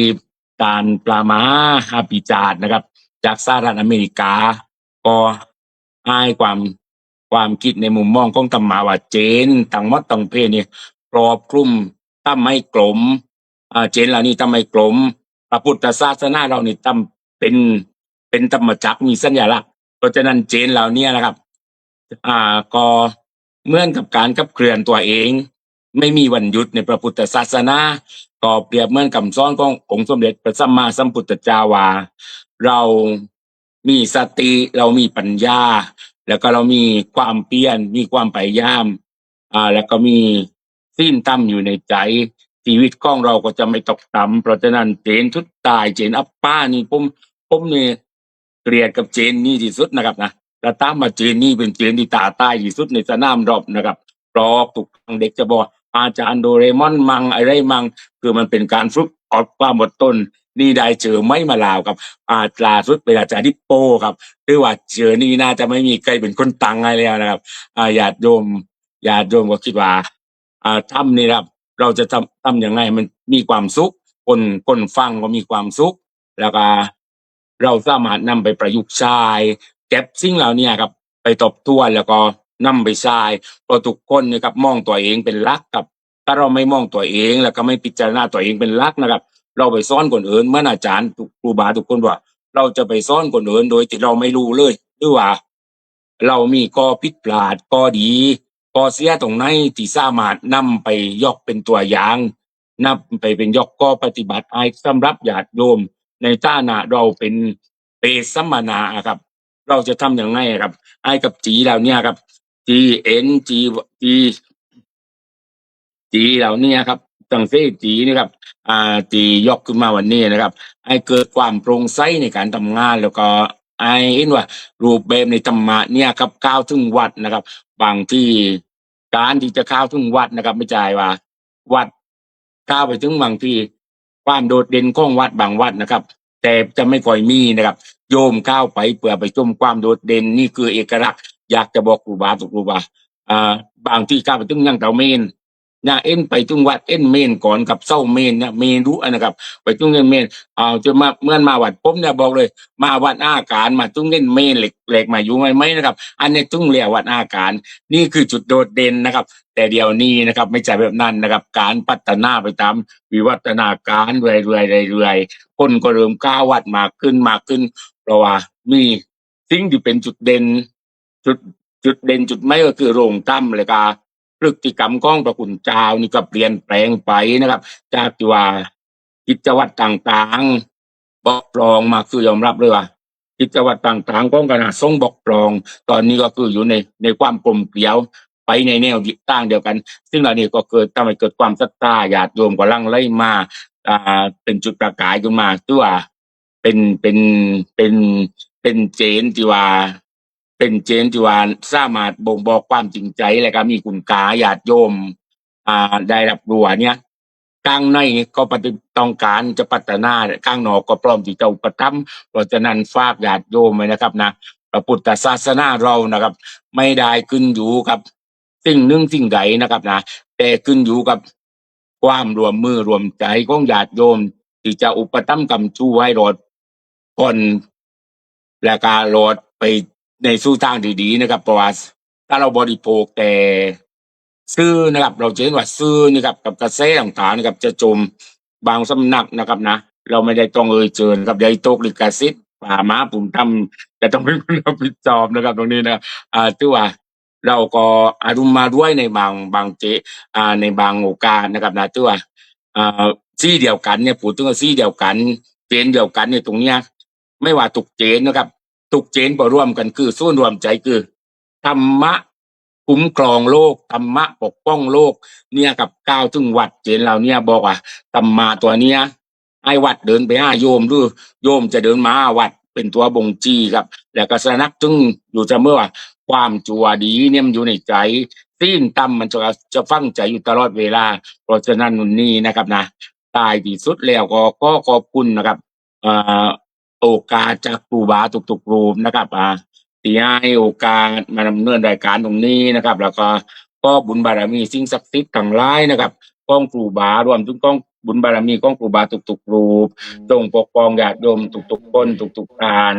การปรามาฮาปิจาดนะครับจากสหรัฐอเมริกาก็ให้ความคิดในมุมมองของธรรมะว่าเจนทั้งหมดทั้งเพศเนี่ยครอบคลุมตั้มไม่กลมเจนเหล่านี้ตั้มไม่กลมพระพุทธศาสนาเรานี่ตั้มเป็นธรรมจักรมีสัญลักษณ์เพราะฉะนั้นเจนเหล่านี้นะครับก็เหมือนกับการขับเคลื่อนตัวเองไม่มีวันหยุดในพระพุทธศาสนาก็เปรียบเหมือนคำสอนขององค์สมเด็จพระสัมมาสัมพุทธเจ้าว่าเรามีสติเรามีปัญญาแล้วก็เรามีความเพียรมีความพยายามแล้วก็มีสิ้นตั้มอยู่ในใจชีวิตของเราก็จะไม่ตกต่ำเพราะฉะนั้นเจนทุดตายเจนอัปป้านี่ผมเนี่ยเกลียดกับเจนนี่ที่สุดนะครับนะแต่ตามมาเจนนี่เป็นเจนที่ตาตายที่สุดในสนามรบนะครับรอบทุกครั้งเด็กจะบอกอาจารย์โดเรมอนมังอะไรมังคือมันเป็นการฝึกอดความอดทนนี่ได้เจอไม่มาลาวกับล่าสุดเป็นอาจารย์ดิปโปครับหรือว่าเจอนี่น่าจะไม่มีใครเป็นคนตังอะไรแล้วนะครับญาติโยมก็คิดว่าทำนี่ครับเราจะทำยังไงมันมีความสุขคนฟังก็มีความสุขแล้วก็เราสามารถนำไปประยุกต์ใช้เก็บสิ่งเหล่านี้ครับไปทบทวนแล้วก็นำไปใช้เพราะทุกคนนะครับมองตัวเองเป็นหลักครับถ้าเราไม่มองตัวเองแล้วก็ไม่พิจารณาตัวเองเป็นหลักนะครับเราไปสอนคนอื่นเหมื่อนอาจารย์ครูบาทุกคนว่าเราจะไปสอนคนอื่นโดยที่เราไม่รู้เลยหรือว่าเรามีข้อผิดพลาดข้อดีข้อเสียตรงไหนที่สามารถนำไปยกเป็นตัวอย่างนำไปเป็นยกข้อปฏิบัติให้สำหรับญาติโยมในฐานะเราเป็นเปสัมมนาครับเราจะทำอย่างไรครับไอ้กับจีเหล่านี้ครับ จีเหล่านี้ครับตั้งเส้จีนี่ครับจียกขึ้นมาวันนี้นะครับไอ้เกิดความโปร่งใสในการทำงานแล้วก็ไอ้เห็นว่ารูปแบบในธรรมะเนี่ยครับก้าวถึงวัดนะครับบางที่การที่จะก้าวถึงวัดนะครับไม่ใช่ว่าวัดก้าวไปถึงบางที่ความโดดเด่นของวัดบางวัดนะครับแต่จะไม่ค่อยมีนะครับโยมก้าวไปเพื่อไปชมความโดดเด่นนี่คือเอกลักษณ์อยากจะบอกครูบาทุกครูบาบางที่ก้าวไปถึงยังเตาเมนเอ็นไปจุงวัดเอ็นเมนก่อนกับเศร้าเมนเนี่ยเมนรู้นะครับไปจุงเงินเมนจะมาเมื่อมาวัดผมเนี่ยบอกเลยมาวัดอาการมาจุงเงินเมนเหล็กมาอยู่ไหมนะครับอันนี้จุงเรียกวัดอาการนี่คือจุดโดดเด่นนะครับแต่เดี๋ยวนี้นะครับไม่ใช่แบบนั้นนะครับการพัฒนาไปตามวิวัฒนาการเรื่อยๆคนก็เริ่มก้าววัดมากขึ้นเพราะว่ามีสิ่งที่เป็นจุดเด่นจุดไม่ก็คือโรงถ้ำเลยก็พฤติกรรมของพระคุณเจ้านี่ก็เปลี่ยนแปลงไปนะครับจากที่ว่ากิจวัตรต่างๆบกพร่องมาคือยอมรับเลยว่ากิจวัตรต่างๆของคณะสงฆ์บกพร่องตอนนี้ก็คืออยู่ในความกลมเกลียวไปในแนวต่างเดียวกันซึ่งเหล่านี้ก็ทำให้เกิดความศรัทธาญาติโยมก็ลั่งไล่มาเป็นจุดประกายขึ้นมาตัวเป็นเจนที่ว่าสามารถบ่งบอกความจริงใจและก็มีคุณค่าญาติโยมได้รับรู้เนี่ยข้างในก็ต้องการจะพัฒนาข้างนอกก็พร้อมที่จะอุปถัมภ์เพราะฉะนั้นฝากญาติโยมไว้นะครับนะพระพุทธศาสนาเรานะครับไม่ได้ขึ้นอยู่กับสิ่งหนึ่งสิ่งใดนะครับนะแต่ขึ้นอยู่กับความรวมมือรวมใจของญาติโยมที่จะอุปถัมภ์กำชูให้รอดพ้นและการรอดไปในสู่ทางดีๆนะครับเพราะว่าถ้าเราบริโภคแต่ซื้อนะครับเราจะเห็นว่าซื้อนะครับกับกระแสต่างๆนะครับจะจมบางสำนักนะครับนะเราไม่ได้ต้องเชิญกับใหญ่โตลิขสิทธิ์ป่าม้าปุ่มทำแต่ต้องเป็นคนรับผิดชอบนะครับตรงนี้นะที่ว่าเราก็อารมณ์มาด้วยในบางในบางโอกาสนะครับนะที่ว่าซี่เดียวกันเนี่ยพูดถึงซี่เดียวกันเจนเดียวกันเนี่ยตรงเนี้ยไม่ว่าตุกเจนนะครับตุกเจนพอร่วมกันคือส่วนรวมใจคือธรรมะคุ้มครองโลกธรรมะปกป้องโลกเนี่ยกับก้าวถึงวัดเจนเราเนี่ยบอกว่าธรรมะตัวเนี้ยให้วัดเดินไปหาโยมหรือโยมจะเดินมาวัดเป็นตัวบ่งชี้ครับแล้วก็สนักถึงอยู่เสมอว่าความจัวดีเนี่ยมันอยู่ในใจ ซีนต่ำมันจะฟังใจอยู่ตลอดเวลาเพราะฉะนั้นวันนี้นะครับนะตายที่สุดแล้วก็ขอบคุณนะครับอ่าโอกาสจากครูบาทุกๆรูปนะครับที่ให้โอกาสมาดำเนินรายการตรงนี้นะครับ แล้วก็ก็บุญบารมีสิ่งศักดิ์สิทธิ์ทั้งหลายนะครับของครูบารวมถึงของบุญบารมีของครูบาทุกๆรูปจงปกป้องญาติโยมทุกๆคนทุกๆการ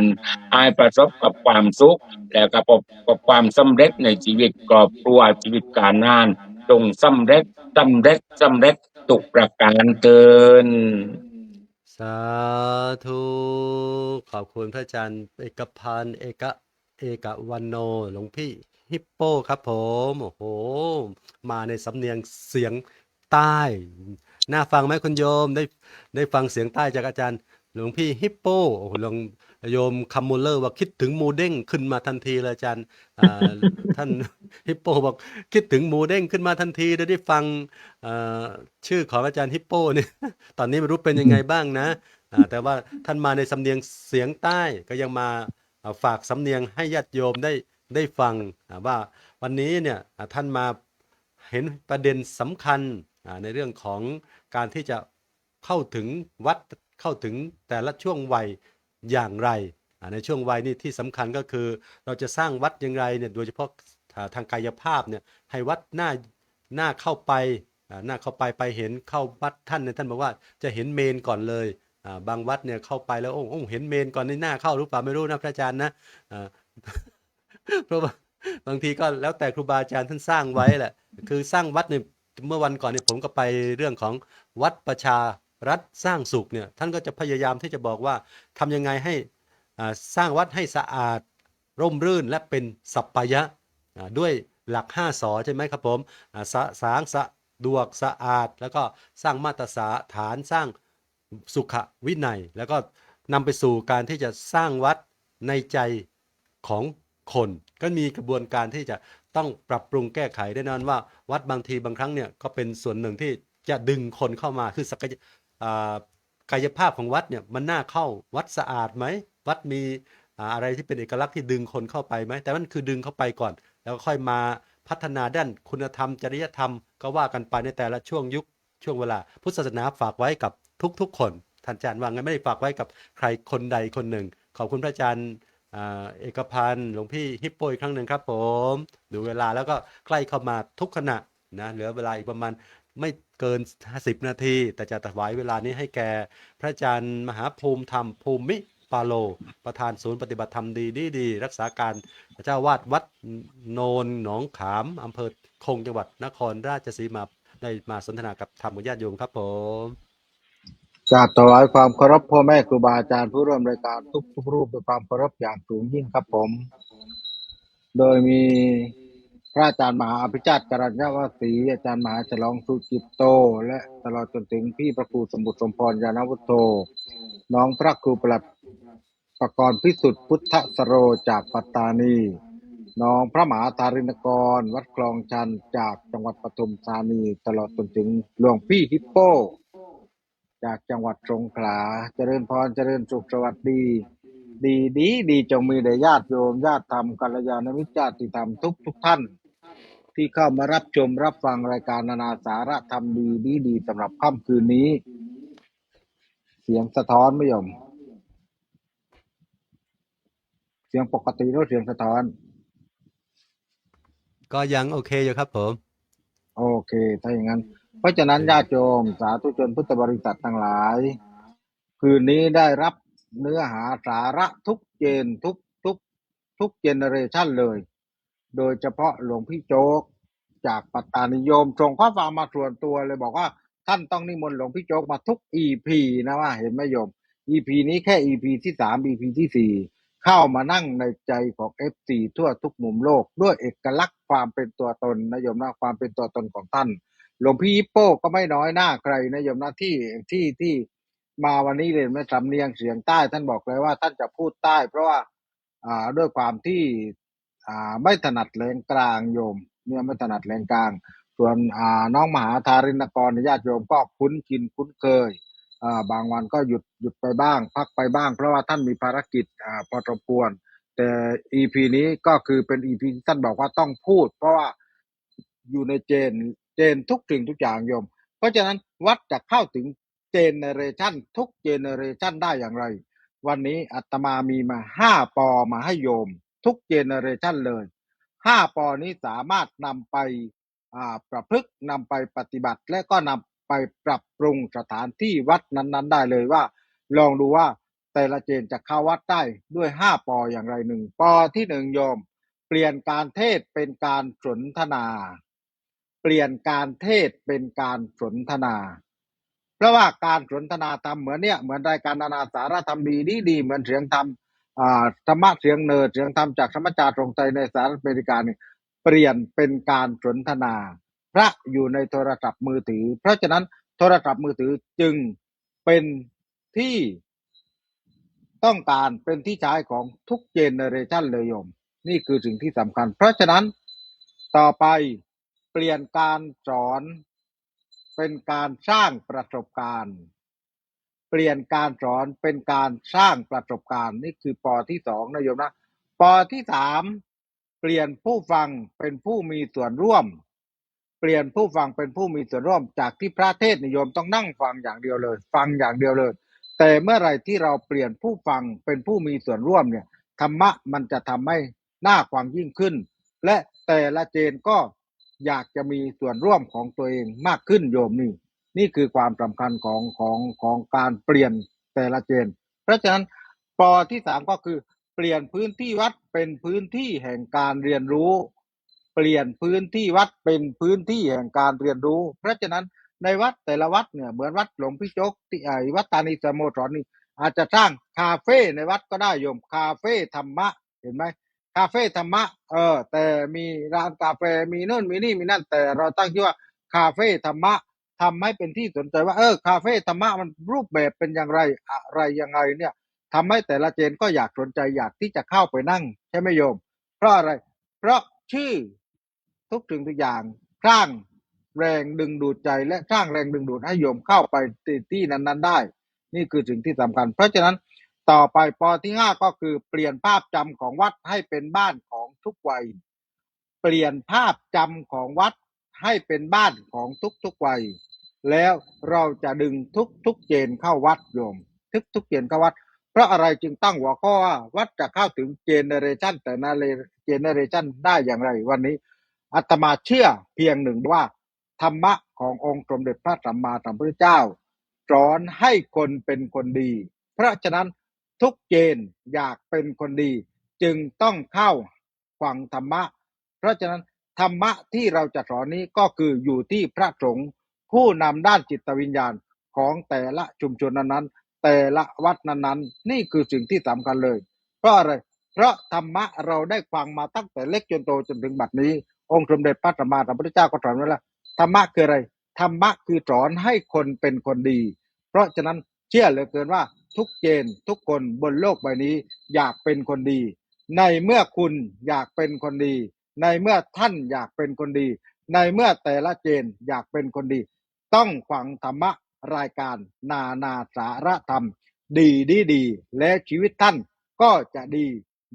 ให้ประสบกับความสุข แล้วก็ประสบความสำเร็จในชีวิตครอบครัวชีวิตการงานจงสำเร็จทุกประการเกิน สาธุขอบคุณพระอาจารย์เอกพันธ์เอกวันโนหลวงพี่ฮิปโปครับผมโอ้โหมาในสำเนียงเสียงใต้น่าฟังไหมคุณโยมได้ฟังเสียงใต้จากอาจารย์หลวงพี่ฮิปโปโอ้โหหลวงโยมคัมมูลเลอร์ว่าคิดถึงหมูเด้งขึ้นมาทันทีเลยอาจารย์ท่านฮิปโปบอกคิดถึงหมูเด้งขึ้นมาทันทีได้ฟังเอ่อชื่อของอาจารย์ฮิปโปเนี่ย ตอนนี้ไม่รู้เป็นยังไงบ้างนะแต่ว่าท่านมาในสำเนียงเสียงใต้ก็ยังมาฝากสำเนียงให้ญาติโยมได้ฟังว่าวันนี้เนี่ยท่านมาเห็นประเด็นสำคัญในเรื่องของการที่จะเข้าถึงวัดเข้าถึงแต่ละช่วงวัยอย่างไรในช่วงวัยนี้ที่สำคัญก็คือเราจะสร้างวัดอย่างไรเนี่ยโดยเฉพาะทางกายภาพเนี่ยให้วัดหน้าเข้าไปหน้าเข้าไปเห็นเข้าวัดท่านเนี่ยท่านบอกว่าจะเห็นเมนก่อนเลยบางวัดเนี่ยเข้าไปแล้วโอ้เห็นเมนก่อนในหน้าเข้าหรือเปล่าไม่รู้นะพระอาจารย์นะอ่า เพราะว่าบางทีก็แล้วแต่ครูบาอาจารย์ท่านสร้างไว้แหละคือสร้างวัดเนี่ยเมื่อวันก่อนเนี่ยผมก็ไปเรื่องของวัดประชารัฐสร้างสุขเนี่ยท่านก็จะพยายามที่จะบอกว่าทำยังไงให้สร้างวัดให้สะอาดร่มรื่นและเป็นสัปปายะด้วยหลัก5 สใช่ไหมครับผมสางสะดวกสะอาดแล้วก็สร้างมาตรฐานสร้างสุขวินัยแล้วก็นำไปสู่การที่จะสร้างวัดในใจของคนก็มีกระบวนการที่จะต้องปรับปรุงแก้ไขแน่นอนว่าวัดบางทีบางครั้งเนี่ยก็เป็นส่วนหนึ่งที่จะดึงคนเข้ามาคือกายภาพของวัดเนี่ยมันน่าเข้าวัดสะอาดไหมวัดมีอะไรที่เป็นเอกลักษณ์ที่ดึงคนเข้าไปไหมแต่มันคือดึงเข้าไปก่อนแล้วค่อยมาพัฒนาด้านคุณธรรมจริยธรรมก็ว่ากันไปในแต่ละช่วงยุคช่วงเวลาพุทธศาสนาฝากไว้กับทุกๆคนท่านอาจารย์ว่างั้นไม่ได้ฝากไว้กับใครคนใดคนหนึ่งขอบคุณพระอาจารย์เอกพันธ์หลวงพี่ฮิปโปอีกครั้งหนึ่งครับผมดูเวลาแล้วก็ใกล้เข้ามาทุกขณะนะเหลือเวลาอีกประมาณไม่เกิน50 นาทีแต่จะถวายเวลานี้ให้แก่พระอาจารย์มหาภูมิธรรมภูมิปาโลประธานศูนย์ปฏิบัติธรรมดีรักษาการเจ้าวาดวัดโนนหนองขามอำเภอคงจังหวัดนครราชสีมาได้มาสนทนากับธรรมญาติโยมครับผม กราบถวายความเคารพพ่อแม่ครูบาอาจารย์ผู้ร่วมรายการทุกรูปด้วยความเคารพอย่างสูงยิ่งครับผม โดยมีพระอาจารย์มหาอภิชาติกรัญญวสีอาจารย์มหาฉลองสุจิตโต และตลอดจนถึงพี่พระครูสมบุตรสมพรยานวุฒโธน้องพระครูประหลัดประกรณ์พิสุทธิ์พุทธสโรจากปัตตานี น้องพระมหาธารินกรวัดคลองชันจากจังหวัดปทุมธานีตลอดจนถึงหลวงพี่ฮิปโปจากจังหวัดสงขลาเจริญพรเจริญสุขสวัสดีดีจงมีแด่ญาติโยมญาติธรรมกัลยาณมิตรญาติธรรมทุกท่าน ที่เข้ามารับชมรับฟังรายการนานาสาระธรรมดีสำหรับค่ำคืนนี้ เสียงสะท้อนไม่ยอมเสียงปกติหรือเสียงสะท้อน ก็ยังโอเคอยู่ครับผม โอเค ถ้าอย่างนั้น เพราะฉะนั้นญาติโยมสาธุชนพุทธบริษัททั้งหลาย คืนนี้ได้รับเนื้อหาสาระทุกเจนทุกเจเนอเรชันเลย โดยเฉพาะหลวงพี่โจ๊กจากปัตตานีโยมส่งข้อความมาส่วนตัวเลยบอกว่าท่านต้องนิมนต์หลวงพี่โจ๊กมาทุก EP นะว่าเห็นไหมโยม EP นี้แค่ EP ที่3 EP ที่4เข้ามานั่งในใจของ FC ทั่วทุกมุมโลกด้วยเอกลักษณ์ความเป็นตัวตนนะโยมนะความเป็นตัวตนของท่านหลวงพี่ฮิปโป้ก็ไม่น้อยหน้าใครนะโยมนะที่มาวันนี้เลยไม่สำเนียงเสียงใต้ท่านบอกเลยว่าท่านจะพูดใต้เพราะว่าด้วยความที่ไม่ถนัดแรงกลางโยมเนี่ยไม่ถนัดแรงกลางส่วนน้องมหาธารินกรญาติโยมก็คุ้นชินคุ้นเคยบางวันก็หยุดไปบ้างพักไปบ้างเพราะว่าท่านมีภารกิจพอสมควรแต่ EP นี้ก็คือเป็น EP ที่ท่านบอกว่าต้องพูดเพราะว่า อยู่ในเจนทุกสิ่งทุกอย่างโยม เพราะฉะนั้นวัดจะเข้าถึงเจเนเรชันทุกเจเนเรชันได้อย่างไร วันนี้อาตมามีมา5 ปอมาให้โยมทุกเจเนเรชันเลย5 ปอนี้สามารถนำไปประพฤตินำไปปฏิบัติและก็นำไปปรับปรุงสถานที่วัดนั้นๆได้เลยว่า ลองดูว่าแต่ละเจนจะเข้าวัดได้ด้วย5 ปออย่างไรหนึ่งปอที่1โยม เปลี่ยนการเทศเป็นการสนทนา เปลี่ยนการเทศเป็นการสนทนา เพราะว่าการสนทนาธรรมเหมือนรายการนานาสาระธรรมดีเหมือนเสียงธรรมธรรมะเสียงเนิร์ดเสียงธรรมจากธรรมจารย์ตรงใจในสหรัฐอเมริกาเนี่ยเปลี่ยนเป็นการสนทนา พระอยู่ในโทรศัพท์มือถือ เพราะฉะนั้นโทรศัพท์มือถือจึงเป็นที่ต้องการเป็นที่ใช้ของทุกเจเนเรชันเลยโยม นี่คือสิ่งที่สำคัญ เพราะฉะนั้นต่อไปเปลี่ยนการสอนเป็นการสร้างประสบการณ์ เปลี่ยนการสอนเป็นการสร้างประสบการณ์นี่คือปอที่2นะโยมนะปอที่3เปลี่ยนผู้ฟังเป็นผู้มีส่วนร่วม เปลี่ยนผู้ฟังเป็นผู้มีส่วนร่วมจากที่พระเทศนิยมต้องนั่งฟังอย่างเดียวเลยฟังอย่างเดียวเลยแต่เมื่อไหร่ที่เราเปลี่ยนผู้ฟังเป็นผู้มีส่วนร่วมเนี่ยธรรมะมันจะทำให้น่าฟังยิ่งขึ้นและแต่ละเจนก็อยากจะมีส่วนร่วมของตัวเองมากขึ้นโยมนี่คือความสำคัญของการเปลี่ยนแต่ละเจนเพราะฉะนั้นปอที่3ก็คือเปลี่ยนพื้นที่วัดเป็นพื้นที่แห่งการเรียนรู้เปลี่ยนพื้นที่วัดเป็นพื้นที่แห่งการเรียนรู้เพราะฉะนั้นในวัดแต่ละวัดเนี่ยเหมือนวัดหลวงพี่โจ๊กที่วัดตานีสโมสรนี่อาจจะสร้างคาเฟ่ในวัดก็ได้โยมคาเฟ่ธรรมะเห็นไหมคาเฟ่ธรรมะแต่มีร้านกาแฟมีนู่นมีนี่มีนั่นแต่เราตั้งชื่อว่าคาเฟ่ธรรมะทำให้เป็นที่สนใจว่าคาเฟ่ธรรมะมันรูปแบบเป็นอย่างไรอะไรยังไงเนี่ยทำให้แต่ละเจนก็อยากสนใจอยากที่จะเข้าไปนั่งใช่ไหมโยมเพราะอะไรเพราะชื่อทุกสิ่งทุกอย่างสร้างแรงดึงดูดใจและสร้างแรงดึงดูดให้โยมเข้าไปที่นั้นๆได้นี่คือสิ่งที่สำคัญเพราะฉะนั้นต่อไปปอที่5ก็คือเปลี่ยนภาพจำของวัดให้เป็นบ้านของทุกวัยเปลี่ยนภาพจำของวัดให้เป็นบ้านของทุกวัยแล้วเราจะดึงทุกเจนเข้าวัดโยมทุกเจนเข้าวัดเพราะอะไรจึงตั้งหัวข้อว่าวัดจะเข้าถึงเจเนเรชันแต่ละเจเนเรชันได้อย่างไรวันนี้อาตมาเชื่อเพียงหนึ่งว่าธรรมะขององค์สมเด็จพระสัมมาสัมพุทธเจ้าสอนให้คนเป็นคนดีเพราะฉะนั้นทุกเจนอยากเป็นคนดีจึงต้องเข้าฟังธรรมะเพราะฉะนั้นธรรมะที่เราจะสอนนี้ก็คืออยู่ที่พระสงฆ์ผู้นำด้านจิตวิญญาณของแต่ละชุมชนนั้นๆแต่ละวัดนั้นๆนี่คือสิ่งที่สำคัญเลยเพราะอะไรเพราะธรรมะเราได้ฟังมาตั้งแต่เล็กจนโตจนถึงบัดนี้องค์สมเด็จพระสัมมาสัมพุทธเจ้าก็สอนไว้แล้วธรรมะคืออะไรธรรมะคือสอนให้คนเป็นคนดีเพราะฉะนั้นเชื่อเหลือเกินว่าทุกเจนทุกคนบนโลกใบนี้อยากเป็นคนดีในเมื่อคุณอยากเป็นคนดีในเมื่อท่านอยากเป็นคนดีในเมื่อแต่ละเจนอยากเป็นคนดีต้องฟังธรรมะรายการนาสาระธรรมดีและชีวิตท่านก็จะดี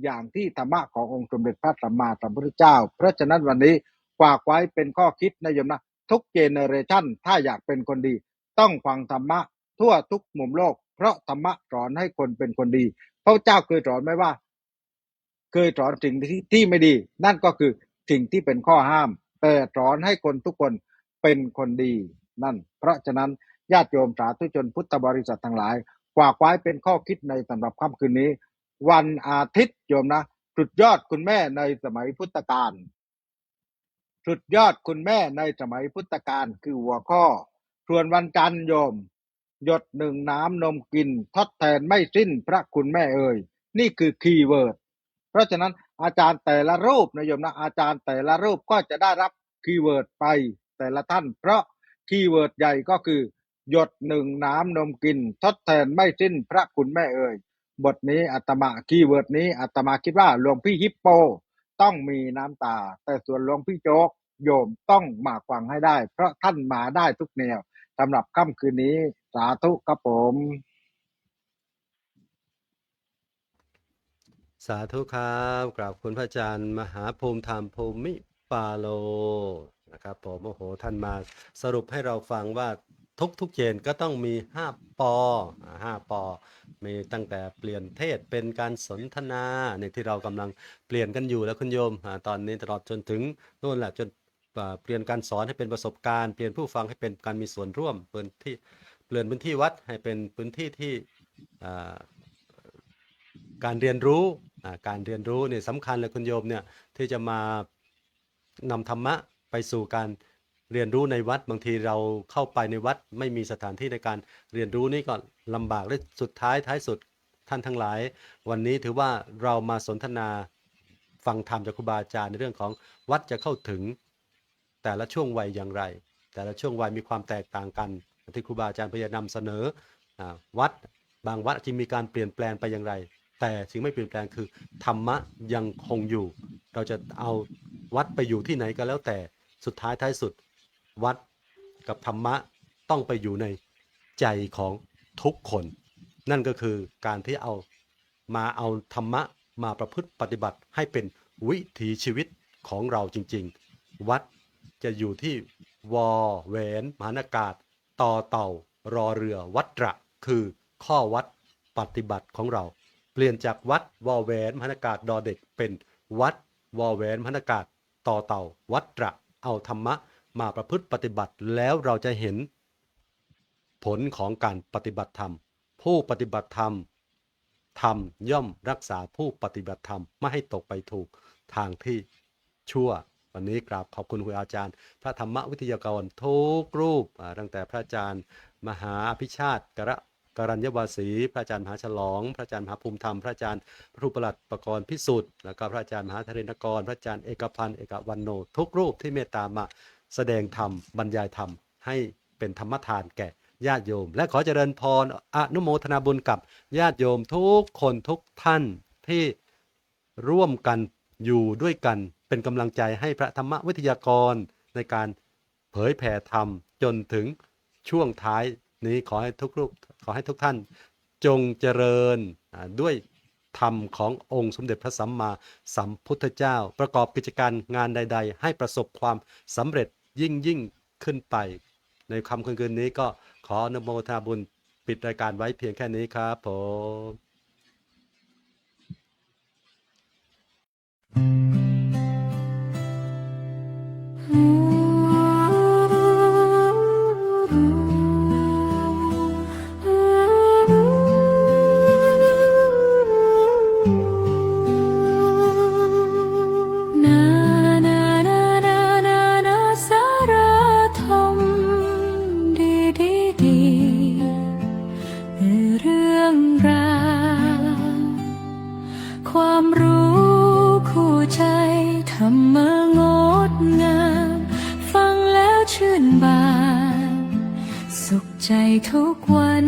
อย่างที่ธรรมะขององค์สมเด็จพระสัมมาสัมพุทธเจ้าเพราะฉะนั้นวันนี้ฝากไว้เป็นข้อคิดนะโยมนะทุกเจเนเรชันถ้าอยากเป็นคนดีต้องฟังธรรมะทั่วทุกมุมโลกเพราะธรรมะสอนให้คนเป็นคนดีพระเจ้าเคยสอนไหมว่าเคยสอนสิ่งที่ไม่ดีนั่นก็คือสิ่งที่เป็นข้อห้ามแต่สอนให้คนทุกคนเป็นคนดีนั่นเพราะฉะนั้นญาติโยมสาธุชนพุทธบริษัททั้งหลายฝากไว้เป็นข้อคิดในสำหรับค่ำคืนนี้วันอาทิตย์โยมนะสุดยอดคุณแม่ในสมัยพุทธกาลสุดยอดคุณแม่ในสมัยพุทธกาลคือหัวข้อส่วนวันจันทร์โยมหยดหนึ่งน้ำนมกินทดแทนไม่สิ้นพระคุณแม่เอ่ยนี่คือคีย์เวิร์ดเพราะฉะนั้นอาจารย์แต่ละรูปนะโยมนะอาจารย์แต่ละรูปก็จะได้รับคีย์เวิร์ดไปแต่ละท่านเพราะคีย์เวิร์ดใหญ่ก็คือหยดหนึ่งน้ำนมกินทดแทนไม่สิ้นพระคุณแม่เอ่ยบทนี้อาตมาคีย์เวิร์ดนี้อาตมาคิดว่าหลวงพี่ฮิปโปต้องมีน้ำตาแต่ส่วนหลวงพี่โจ๊กโยมต้องมาฟังให้ได้เพราะท่านมาได้ทุกแนวสำหรับค่ำคืนนี้สาธุครับผม สาธุครับกราบคุณพระอาจารย์มหาภูมิธรรมภูมิปาโล นะครับผมโอ้โหท่านมาสรุปให้เราฟังว่าทุกเจนก็ต้องมี5ปอ5ปอมีตั้งแต่เปลี่ยนเทศเป็นการสนทนาในที่เรากำลังเปลี่ยนกันอยู่แล้วคุณโยมตอนนี้ตลอดจนถึงโน่นแหละจนเปลี่ยนการสอนให้เป็นประสบการณ์เปลี่ยนผู้ฟังให้เป็นการมีส่วนร่วมเปลี่ยนพื้นที่วัดให้เป็นพื้นที่ที่อ่าการเรียนรู้เนี่ยสำคัญเลยคุณโยมเนี่ยที่จะมานำธรรมะไปสู่การเรียนรู้ในวัดบางทีเราเข้าไปในวัดไม่มีสถานที่ในการเรียนรู้นี่ก็ลำบากและท้ายสุดท่านทั้งหลายวันนี้ถือว่าเรามาสนทนาฟังธรรมจากครูบาอาจารย์ในเรื่องของวัดจะเข้าถึงแต่ละช่วงวัยอย่างไร แต่ละช่วงวัยมีความแตกต่างกันที่ครูบาอาจารย์พยายามนำเสนอวัดบางวัดจะมีการเปลี่ยนแปลงไปอย่างไร แต่สิ่งไม่เปลี่ยนแปลงคือธรรมะยังคงอยู่ เราจะเอาวัดไปอยู่ที่ไหนก็แล้วแต่สุดท้ายท้ายสุดวัดกับธรรมะต้องไปอยู่ในใจของทุกคน นั่นก็คือการที่เอาธรรมะมาประพฤติปฏิบัติให้เป็นวิถีชีวิตของเราจริงๆวัดจะอยู่ที่วอแหวนมหานากาศต่อเต่ารอเรือวัดระคือข้อวัดปฏิบัติของเราเปลี่ยนจากวัดวอแหวนมหานากาศดอเด็กเป็นวัดวอแหวนมหานากาศต่อเต่าวัดระเอาธรรมะมาประพฤติปฏิบัติแล้วเราจะเห็นผลของการปฏิบัติธรรมผู้ปฏิบัติธรรมธรรมย่อมรักษาผู้ปฏิบัติธรรมไม่ให้ตกไปถูกทางที่ชั่ววันนี้กราบขอบคุณครูอาจารย์พระธรรมวิทยากรทุกรูปตั้งแต่พระอาจารย์มหาอภิชาติกรัญญวาสีพระอาจารย์มหาฉลองพระอาจารย์มหาภูมิธรรมพระอาจารย์พระครูประหลัดประกรณ์พิสุทธิ์แล้วก็พระอาจารย์มหาธเรนกรพระอาจารย์เอกพันธ์เอกวันโนทุกรูปที่เมตตามาแสดงธรรมบรรยายธรรมให้เป็นธรรมทานแก่ญาติโยมและขอเจริญพรอนุโมทนาบุญกับญาติโยมทุกคนทุกท่านที่ร่วมกันอยู่ด้วยกันเป็นกำลังใจให้พระธรรมวิทยากรในการเผยแผ่ธรรมจนถึงช่วงท้ายนี้ขอให้ทุกท่านจงเจริญด้วยธรรมขององค์สมเด็จพระสัมมาสัมพุทธเจ้าประกอบกิจการงานใดๆให้ประสบความสำเร็จยิ่งขึ้นไปในค่ำคืนนี้ก็ขออนุโมทนาบุญปิดรายการไว้เพียงแค่นี้ครับความรู้คู่ใจธรรมะงดงามฟังแล้วชื่นบานสุขใจทุกวัน